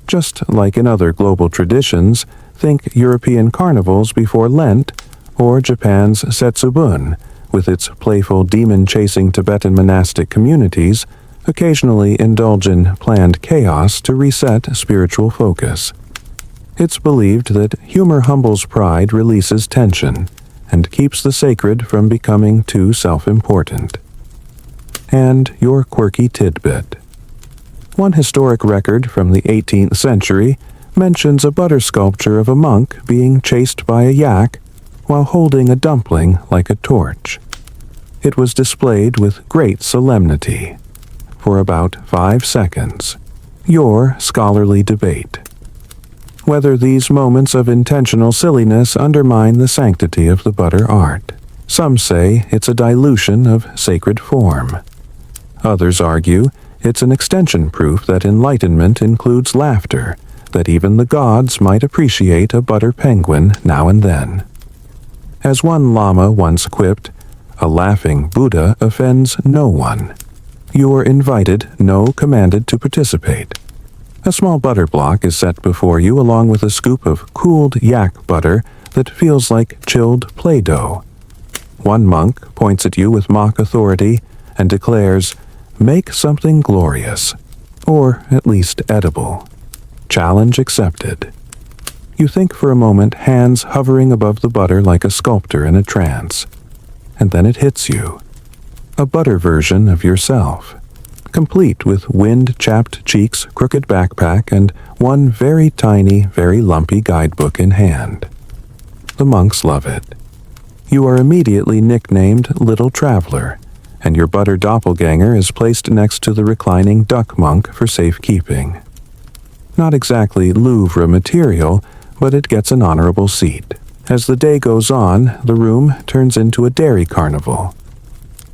Just like in other global traditions, think European carnivals before Lent, or Japan's Setsubun, with its playful demon-chasing Tibetan monastic communities, occasionally indulge in planned chaos to reset spiritual focus. It's believed that humor humbles pride, releases tension, and keeps the sacred from becoming too self-important. And your quirky tidbit. One historic record from the 18th century mentions a butter sculpture of a monk being chased by a yak while holding a dumpling like a torch. It was displayed with great solemnity for about 5 seconds. Your scholarly debate. Whether these moments of intentional silliness undermine the sanctity of the butter art. Some say it's a dilution of sacred form. Others argue it's an extension proof that enlightenment includes laughter, that even the gods might appreciate a butter penguin now and then. As one lama once quipped, a laughing Buddha offends no one. You are invited, no commanded to participate. A small butter block is set before you along with a scoop of cooled yak butter that feels like chilled Play-Doh. One monk points at you with mock authority and declares, "Make something glorious, or at least edible." Challenge accepted. You think for a moment, hands hovering above the butter like a sculptor in a trance. And then it hits you. A butter version of yourself, complete with wind-chapped cheeks, crooked backpack, and one very tiny, very lumpy guidebook in hand. The monks love it. You are immediately nicknamed Little Traveler, and your butter doppelganger is placed next to the reclining duck monk for safekeeping. Not exactly Louvre material, but it gets an honorable seat. As the day goes on, the room turns into a dairy carnival.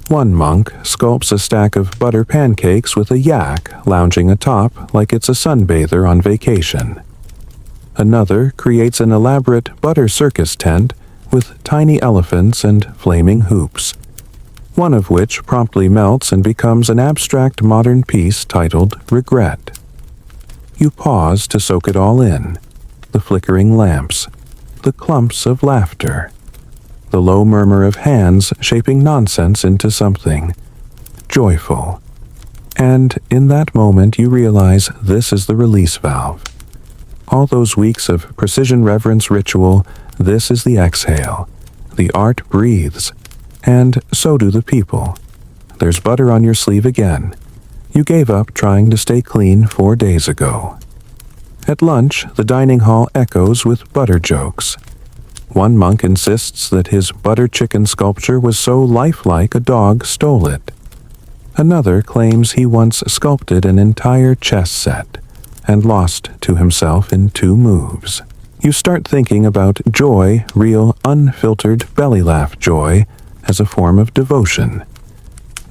One monk sculpts a stack of butter pancakes with a yak lounging atop like it's a sunbather on vacation. Another creates an elaborate butter circus tent with tiny elephants and flaming hoops, one of which promptly melts and becomes an abstract modern piece titled Regret. You pause to soak it all in. The flickering lamps, the clumps of laughter, the low murmur of hands shaping nonsense into something joyful. And in that moment you realize this is the release valve. All those weeks of precision reverence ritual, this is the exhale. The art breathes, and so do the people. There's butter on your sleeve again. You gave up trying to stay clean 4 days ago. At lunch, the dining hall echoes with butter jokes. One monk insists that his butter chicken sculpture was so lifelike a dog stole it. Another claims he once sculpted an entire chess set and lost to himself in 2 moves. You start thinking about joy, real, unfiltered belly laugh joy, as a form of devotion.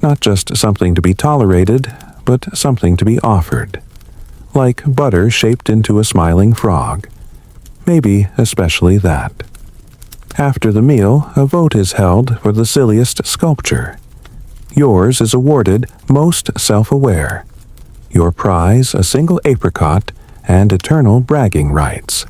Not just something to be tolerated, but something to be offered. Like butter shaped into a smiling frog. Maybe especially that. After the meal, a vote is held for the silliest sculpture. Yours is awarded most self-aware. Your prize, a single apricot and eternal bragging rights.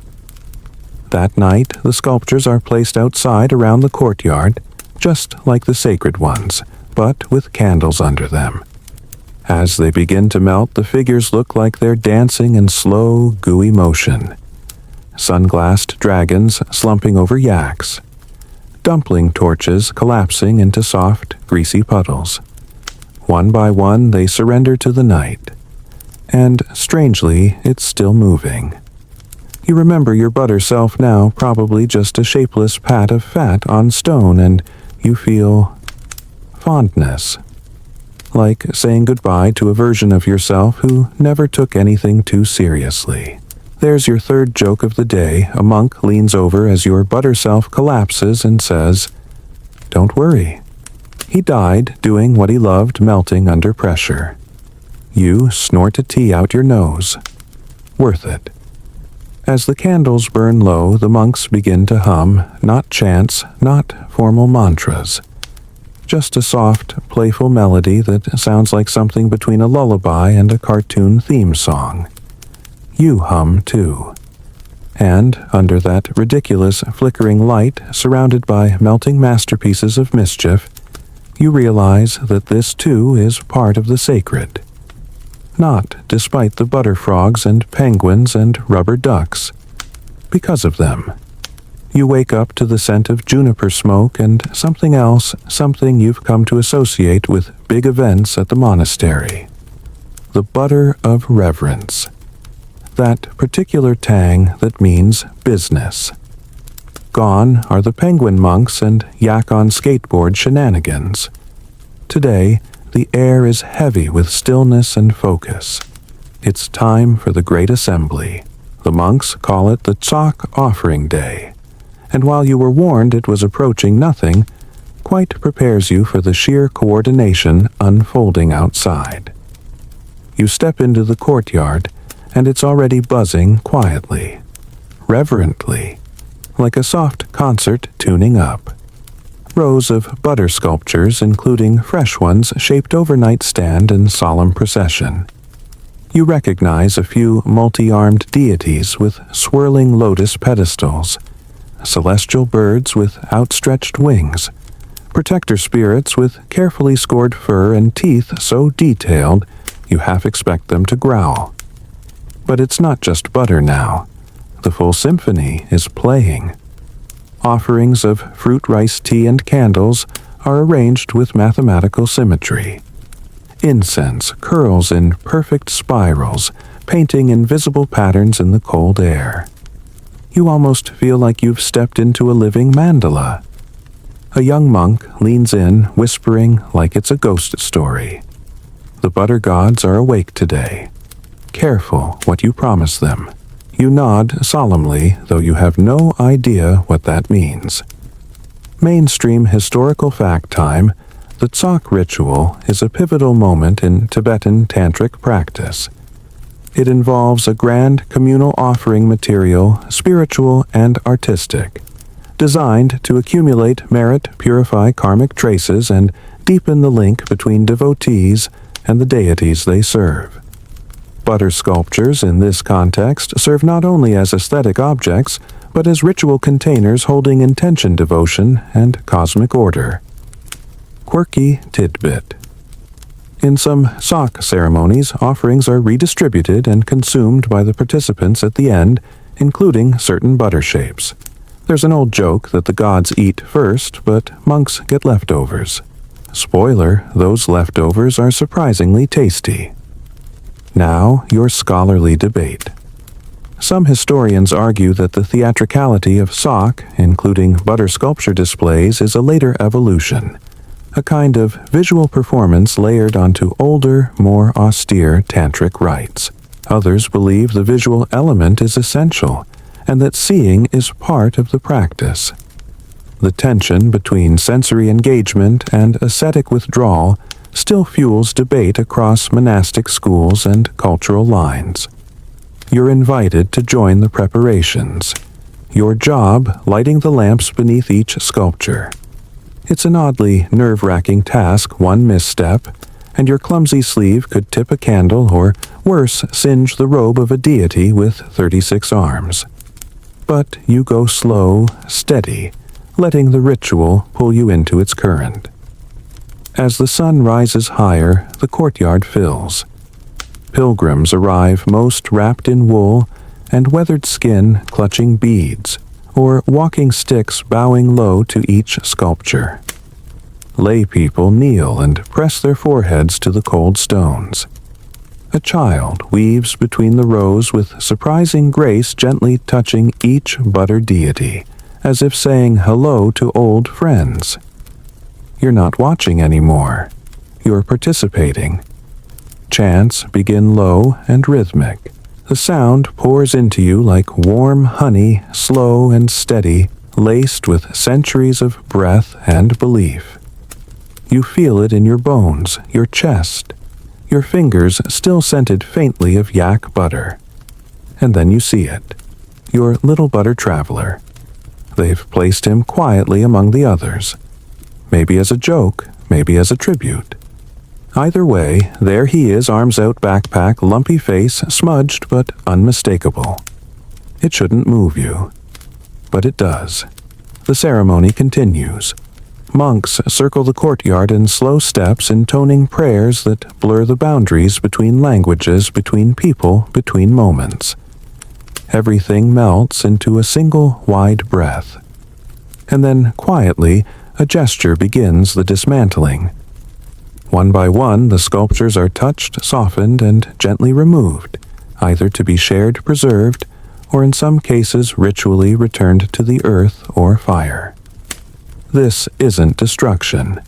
That night, the sculptures are placed outside around the courtyard, just like the sacred ones, but with candles under them. As they begin to melt, the figures look like they're dancing in slow, gooey motion. Sunglassed dragons slumping over yaks. Dumpling torches collapsing into soft, greasy puddles. One by one, they surrender to the night. And, strangely, it's still moving. You remember your butter self now, probably just a shapeless pat of fat on stone, and you feel fondness. Like saying goodbye to a version of yourself who never took anything too seriously. There's your third joke of the day. A monk leans over as your butter self collapses and says, "Don't worry. He died doing what he loved, melting under pressure." You snort a tea out your nose. Worth it. As the candles burn low, the monks begin to hum, not chants, not formal mantras. Just a soft, playful melody that sounds like something between a lullaby and a cartoon theme song. You hum too. And, under that ridiculous, flickering light surrounded by melting masterpieces of mischief, you realize that this too is part of the sacred. Not despite the butterfrogs and penguins and rubber ducks. Because of them. You wake up to the scent of juniper smoke and something else, something you've come to associate with big events at the monastery. The butter of reverence. That particular tang that means business. Gone are the penguin monks and yak on skateboard shenanigans. Today, the air is heavy with stillness and focus. It's time for the great assembly. The monks call it the Chalk Offering Day. And while you were warned it was approaching, nothing quite prepares you for the sheer coordination unfolding outside. You step into the courtyard, and it's already buzzing quietly, reverently, like a soft concert tuning up. Rows of butter sculptures, including fresh ones, shaped overnight stand in solemn procession. You recognize a few multi-armed deities with swirling lotus pedestals, celestial birds with outstretched wings, protector spirits with carefully scored fur and teeth so detailed you half expect them to growl. But it's not just butter now. The full symphony is playing. Offerings of fruit rice tea and candles are arranged with mathematical symmetry. Incense curls in perfect spirals, painting invisible patterns in the cold air. You almost feel like you've stepped into a living mandala. A young monk leans in, whispering like it's a ghost story. The butter gods are awake today. Careful what you promise them. You nod solemnly, though you have no idea what that means. Mainstream historical fact time, the Tsak ritual is a pivotal moment in Tibetan tantric practice. It involves a grand communal offering material, spiritual and artistic, designed to accumulate merit, purify karmic traces, and deepen the link between devotees and the deities they serve. Butter sculptures in this context serve not only as aesthetic objects, but as ritual containers holding intention, devotion, and cosmic order. Quirky tidbit. In some Sak ceremonies, offerings are redistributed and consumed by the participants at the end, including certain butter shapes. There's an old joke that the gods eat first, but monks get leftovers. Spoiler, those leftovers are surprisingly tasty. Now, your scholarly debate. Some historians argue that the theatricality of Sak, including butter sculpture displays, is a later evolution, a kind of visual performance layered onto older, more austere tantric rites. Others believe the visual element is essential, and that seeing is part of the practice. The tension between sensory engagement and ascetic withdrawal still fuels debate across monastic schools and cultural lines. You're invited to join the preparations. Your job, lighting the lamps beneath each sculpture. It's an oddly nerve-wracking task, one misstep, and your clumsy sleeve could tip a candle or, worse, singe the robe of a deity with 36 arms. But you go slow, steady, letting the ritual pull you into its current. As the sun rises higher, the courtyard fills. Pilgrims arrive most wrapped in wool and weathered skin clutching beads, or walking sticks bowing low to each sculpture. Lay people kneel and press their foreheads to the cold stones. A child weaves between the rows with surprising grace, gently touching each butter deity, as if saying hello to old friends. You're not watching anymore. You're participating. Chants begin low and rhythmic. The sound pours into you like warm honey, slow and steady, laced with centuries of breath and belief. You feel it in your bones, your chest. your fingers still scented faintly of yak butter. And then you see it, your little butter traveler. They've placed him quietly among the others, maybe as a joke, maybe as a tribute. Either way, there he is, arms out, backpack, lumpy face, smudged but unmistakable. It shouldn't move you, but it does. The ceremony continues. Monks circle the courtyard in slow steps, intoning prayers that blur the boundaries between languages, between people, between moments. Everything melts into a single wide breath. And then, quietly, a gesture begins the dismantling. One by one, the sculptures are touched, softened, and gently removed, either to be shared, preserved, or in some cases ritually returned to the earth or fire. This isn't destruction.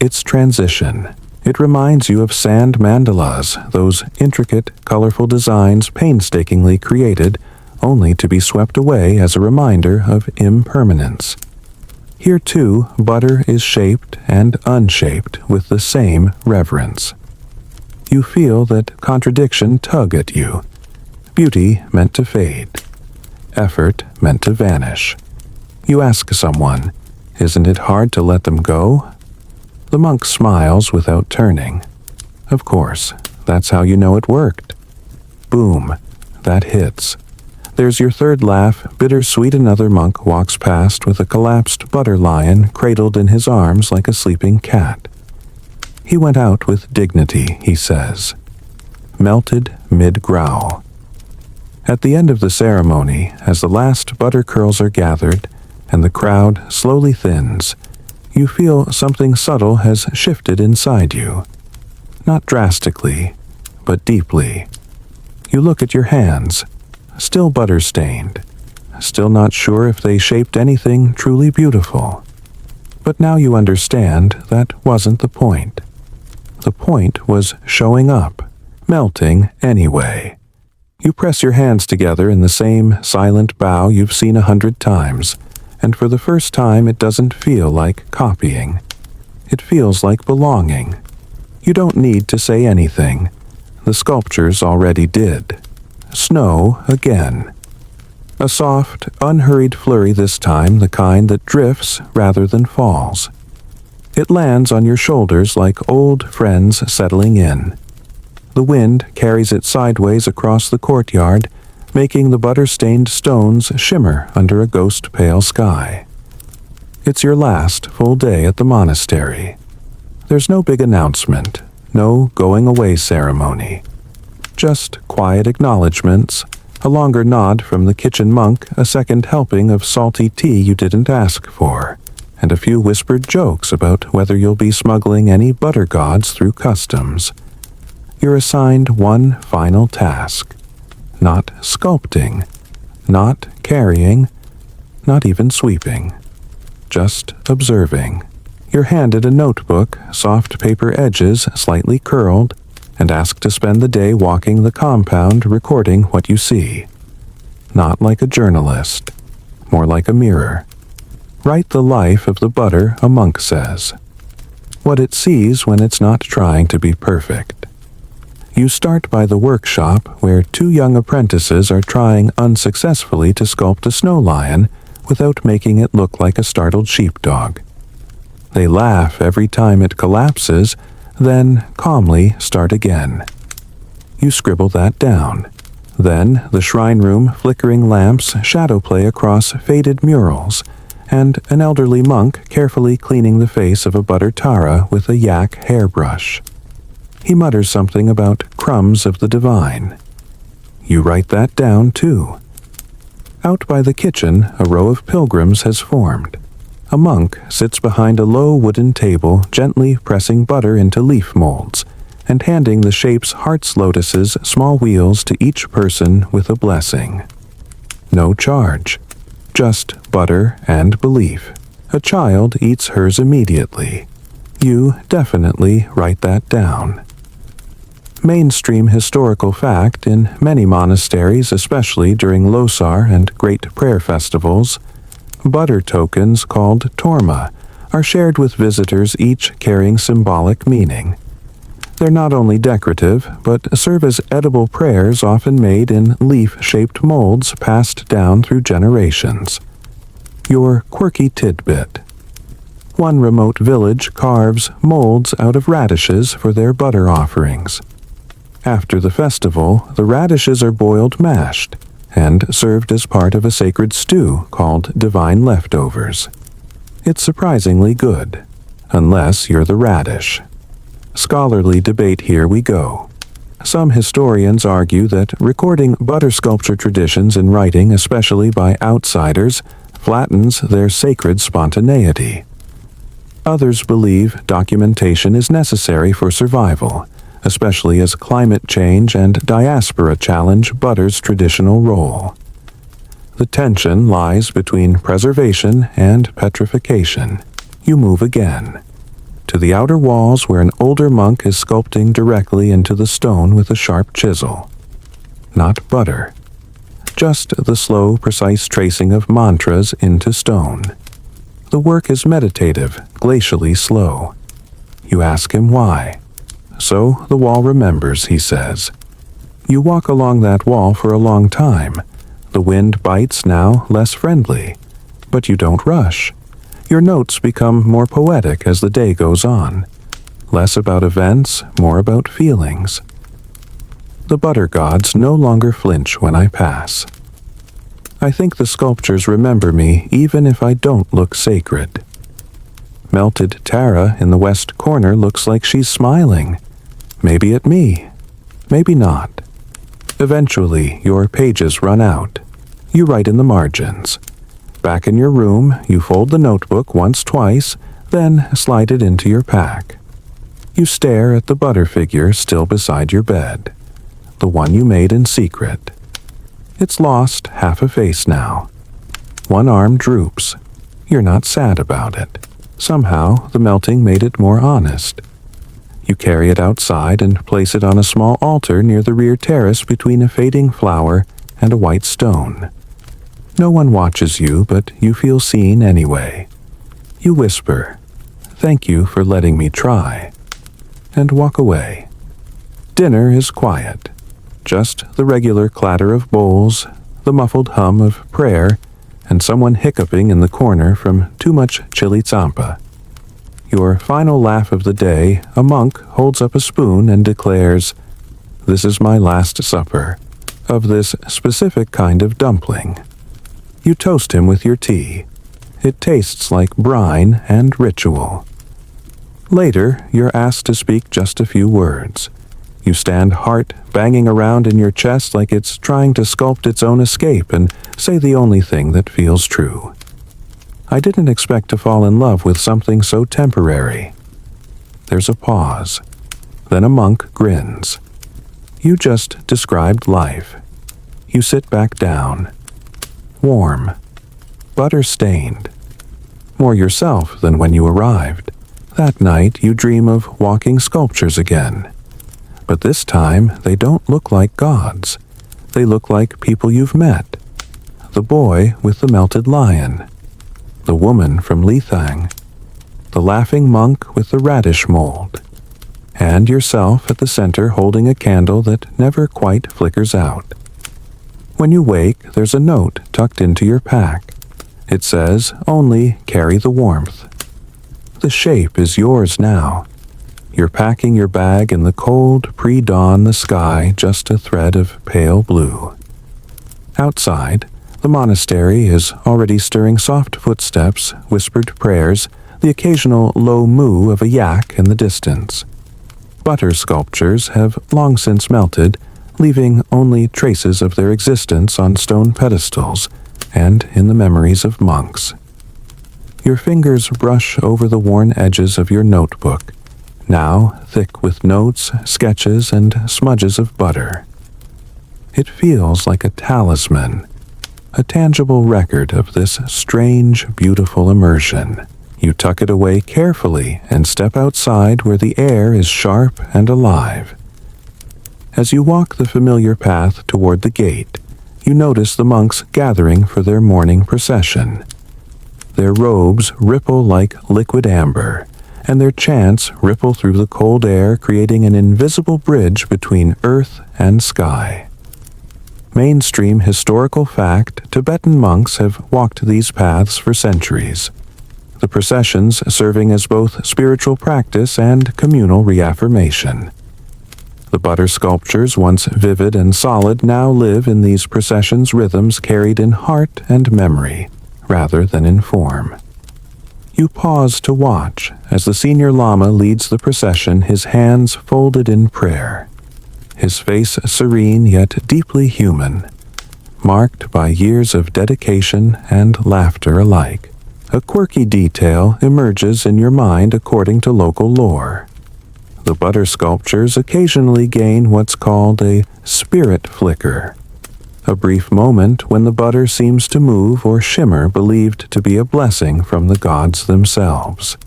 It's transition. It reminds you of sand mandalas, those intricate, colorful designs painstakingly created only to be swept away as a reminder of impermanence. Here too, butter is shaped and unshaped with the same reverence. You feel that contradiction tug at you. Beauty meant to fade. Effort meant to vanish. You ask someone, "Isn't it hard to let them go?" The monk smiles without turning. Of course, that's how you know it worked. Boom, that hits. There's your third laugh, bittersweet. Another monk walks past with a collapsed butter lion cradled in his arms like a sleeping cat. He went out with dignity, he says. Melted mid-growl. At the end of the ceremony, as the last butter curls are gathered, and the crowd slowly thins, you feel something subtle has shifted inside you. Not drastically, but deeply. You look at your hands, still butter-stained, still not sure if they shaped anything truly beautiful. But now you understand that wasn't the point. The point was showing up, melting anyway. You press your hands together in the same silent bow you've seen 100 times, and for the first time it doesn't feel like copying. It feels like belonging. You don't need to say anything. The sculptures already did. Snow again. A soft, unhurried flurry this time, the kind that drifts rather than falls. It lands on your shoulders like old friends settling in. The wind carries it sideways across the courtyard, making the butter-stained stones shimmer under a ghost-pale sky. It's your last full day at the monastery. There's no big announcement, no going-away ceremony. Just quiet acknowledgments, a longer nod from the kitchen monk, a second helping of salty tea you didn't ask for, and a few whispered jokes about whether you'll be smuggling any butter gods through customs. You're assigned one final task. Not sculpting, not carrying, not even sweeping. Just observing. You're handed a notebook, soft paper edges slightly curled, and asked to spend the day walking the compound recording what you see. Not like a journalist, more like a mirror. Write the life of the butter, a monk says. What it sees when it's not trying to be perfect. You start by the workshop where 2 young apprentices are trying unsuccessfully to sculpt a snow lion without making it look like a startled sheepdog. They laugh every time it collapses, then calmly start again. You scribble that down. Then the shrine room, flickering lamps, shadow play across faded murals, and an elderly monk carefully cleaning the face of a butter Tara with a yak hairbrush. He mutters something about crumbs of the divine. You write that down too. Out by the kitchen, a row of pilgrims has formed. A monk sits behind a low wooden table, gently pressing butter into leaf molds, and handing the shape's heart's lotuses small wheels to each person with a blessing. No charge. Just butter and belief. A child eats hers immediately. You definitely write that down. Mainstream historical fact in many monasteries, especially during Losar and great prayer festivals, butter tokens called torma are shared with visitors, each carrying symbolic meaning. They're not only decorative, but serve as edible prayers often made in leaf-shaped molds passed down through generations. Your quirky tidbit. One remote village carves molds out of radishes for their butter offerings. After the festival, the radishes are boiled mashed and served as part of a sacred stew called divine leftovers. It's surprisingly good, unless you're the radish. Scholarly debate here we go. Some historians argue that recording butter sculpture traditions in writing, especially by outsiders, flattens their sacred spontaneity. Others believe documentation is necessary for survival, especially as climate change and diaspora challenge butter's traditional role. The tension lies between preservation and petrification. You move again, to the outer walls where an older monk is sculpting directly into the stone with a sharp chisel. Not butter, just the slow, precise tracing of mantras into stone. The work is meditative, glacially slow. You ask him why. So the wall remembers, he says. You walk along that wall for a long time. The wind bites now less friendly, but you don't rush. Your notes become more poetic as the day goes on. Less about events, more about feelings. The butter gods no longer flinch when I pass. I think the sculptures remember me even if I don't look sacred. Melted Tara in the west corner looks like she's smiling. Maybe at me, maybe not. Eventually, your pages run out. You write in the margins. Back in your room, you fold the notebook twice, then slide it into your pack. You stare at the butter figure still beside your bed, the one you made in secret. It's lost half a face now. One arm droops. You're not sad about it. Somehow, the melting made it more honest. You carry it outside and place it on a small altar near the rear terrace between a fading flower and a white stone. No one watches you, but you feel seen anyway. You whisper, "Thank you for letting me try," and walk away. Dinner is quiet. Just the regular clatter of bowls, the muffled hum of prayer, and someone hiccuping in the corner from too much chili tsampa. Your final laugh of the day, a monk holds up a spoon and declares, "This is my last supper, of this specific kind of dumpling." You toast him with your tea. It tastes like brine and ritual. Later, you're asked to speak just a few words. You stand heart banging around in your chest like it's trying to sculpt its own escape and say the only thing that feels true. I didn't expect to fall in love with something so temporary. There's a pause. Then a monk grins. You just described life. You sit back down. Warm. Butter-stained. More yourself than when you arrived. That night you dream of walking sculptures again. But this time they don't look like gods. They look like people you've met. The boy with the melted lion. The woman from Lithang. The laughing monk with the radish mold. And yourself at the center holding a candle that never quite flickers out. When you wake, there's a note tucked into your pack. It says, "Only carry the warmth." The shape is yours now. You're packing your bag in the cold, pre-dawn, the sky just a thread of pale blue. Outside, the monastery is already stirring soft footsteps, whispered prayers, the occasional low moo of a yak in the distance. Butter sculptures have long since melted, leaving only traces of their existence on stone pedestals and in the memories of monks. Your fingers brush over the worn edges of your notebook, now thick with notes, sketches, and smudges of butter. It feels like a talisman, a tangible record of this strange, beautiful immersion. You tuck it away carefully and step outside where the air is sharp and alive. As you walk the familiar path toward the gate, you notice the monks gathering for their morning procession. Their robes ripple like liquid amber, and their chants ripple through the cold air, creating an invisible bridge between earth and sky. Mainstream historical fact, Tibetan monks have walked these paths for centuries, the processions serving as both spiritual practice and communal reaffirmation. The butter sculptures, once vivid and solid, now live in these processions' rhythms carried in heart and memory, rather than in form. You pause to watch as the senior lama leads the procession, his hands folded in prayer, his face serene yet deeply human, marked by years of dedication and laughter alike. A quirky detail emerges in your mind according to local lore. The butter sculptures occasionally gain what's called a spirit flicker, a brief moment when the butter seems to move or shimmer, believed to be a blessing from the gods themselves.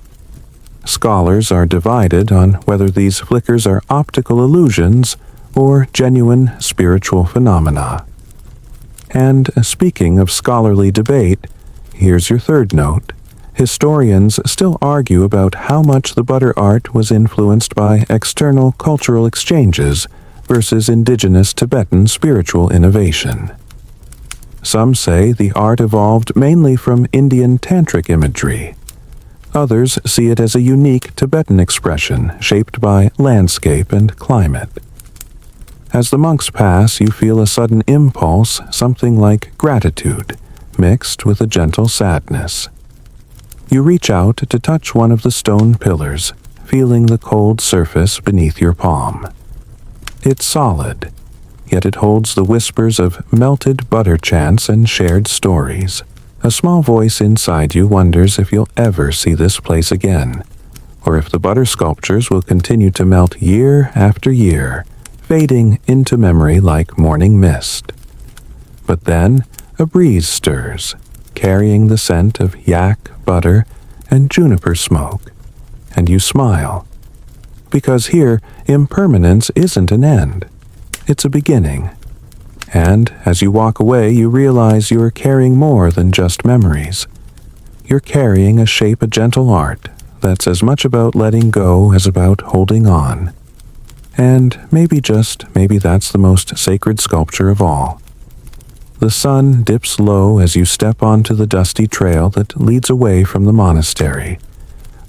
Scholars are divided on whether these flickers are optical illusions or genuine spiritual phenomena. And speaking of scholarly debate, here's your third note. Historians still argue about how much the butter art was influenced by external cultural exchanges versus indigenous Tibetan spiritual innovation. Some say the art evolved mainly from Indian tantric imagery. Others see it as a unique Tibetan expression shaped by landscape and climate. As the monks pass, you feel a sudden impulse, something like gratitude, mixed with a gentle sadness. You reach out to touch one of the stone pillars, feeling the cold surface beneath your palm. It's solid, yet it holds the whispers of melted butter chants and shared stories. A small voice inside you wonders if you'll ever see this place again, or if the butter sculptures will continue to melt year after year, fading into memory like morning mist. But then a breeze stirs, carrying the scent of yak, butter, and juniper smoke, and you smile. Because here, impermanence isn't an end, it's a beginning. And as you walk away, you realize you're carrying more than just memories. You're carrying a shape, a gentle art, that's as much about letting go as about holding on. And maybe that's the most sacred sculpture of all. The sun dips low as you step onto the dusty trail that leads away from the monastery,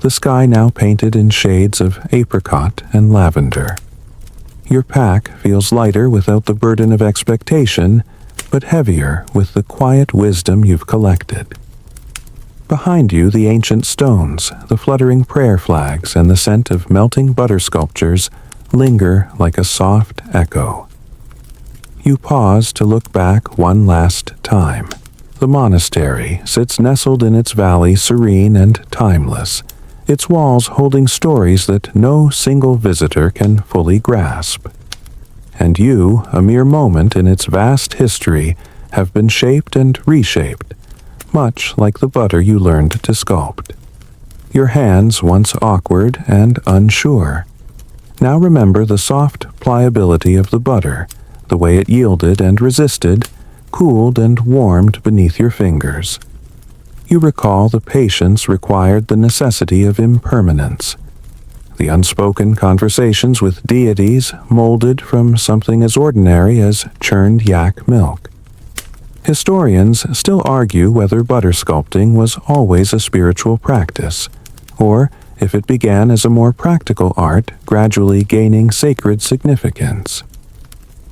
the sky now painted in shades of apricot and lavender. Your pack feels lighter without the burden of expectation, but heavier with the quiet wisdom you've collected. Behind you, the ancient stones, the fluttering prayer flags, and the scent of melting butter sculptures linger like a soft echo. You pause to look back one last time. The monastery sits nestled in its valley, serene and timeless, its walls holding stories that no single visitor can fully grasp. And you, a mere moment in its vast history, have been shaped and reshaped, much like the butter you learned to sculpt. Your hands, once awkward and unsure, now remember the soft pliability of the butter, the way it yielded and resisted, cooled and warmed beneath your fingers. You recall the patience required, the necessity of impermanence, the unspoken conversations with deities molded from something as ordinary as churned yak milk. Historians still argue whether butter sculpting was always a spiritual practice, or if it began as a more practical art, gradually gaining sacred significance.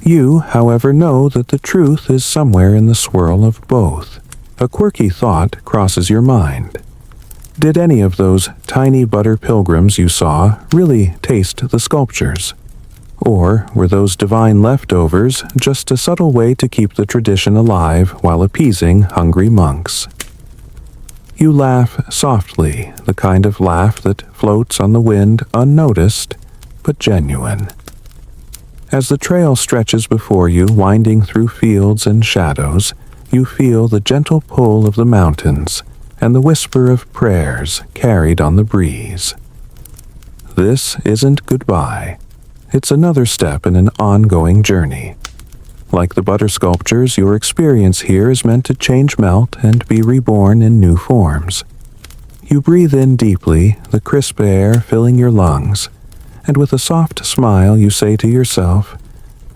You, however, know that the truth is somewhere in the swirl of both. A quirky thought crosses your mind. Did any of those tiny butter pilgrims you saw really taste the sculptures? Or were those divine leftovers just a subtle way to keep the tradition alive while appeasing hungry monks? You laugh softly, the kind of laugh that floats on the wind, unnoticed, but genuine. As the trail stretches before you, winding through fields and shadows, you feel the gentle pull of the mountains and the whisper of prayers carried on the breeze. This isn't goodbye. It's another step in an ongoing journey. Like the butter sculptures, your experience here is meant to change, melt, and be reborn in new forms. You breathe in deeply, the crisp air filling your lungs, and with a soft smile you say to yourself,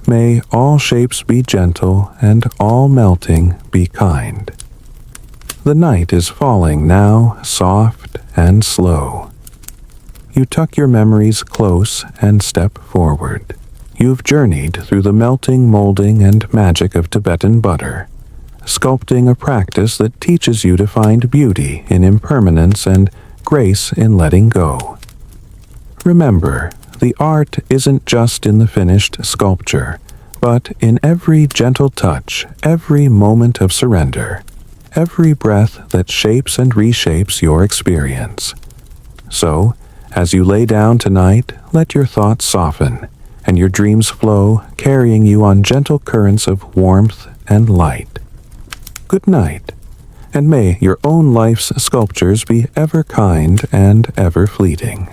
"May all shapes be gentle and all melting be kind." The night is falling now, soft and slow. You tuck your memories close and step forward. You've journeyed through the melting, molding, and magic of Tibetan butter, sculpting a practice that teaches you to find beauty in impermanence and grace in letting go. Remember, the art isn't just in the finished sculpture, but in every gentle touch, every moment of surrender, every breath that shapes and reshapes your experience. So, as you lay down tonight, let your thoughts soften and your dreams flow, carrying you on gentle currents of warmth and light. Good night, and may your own life's sculptures be ever kind and ever fleeting.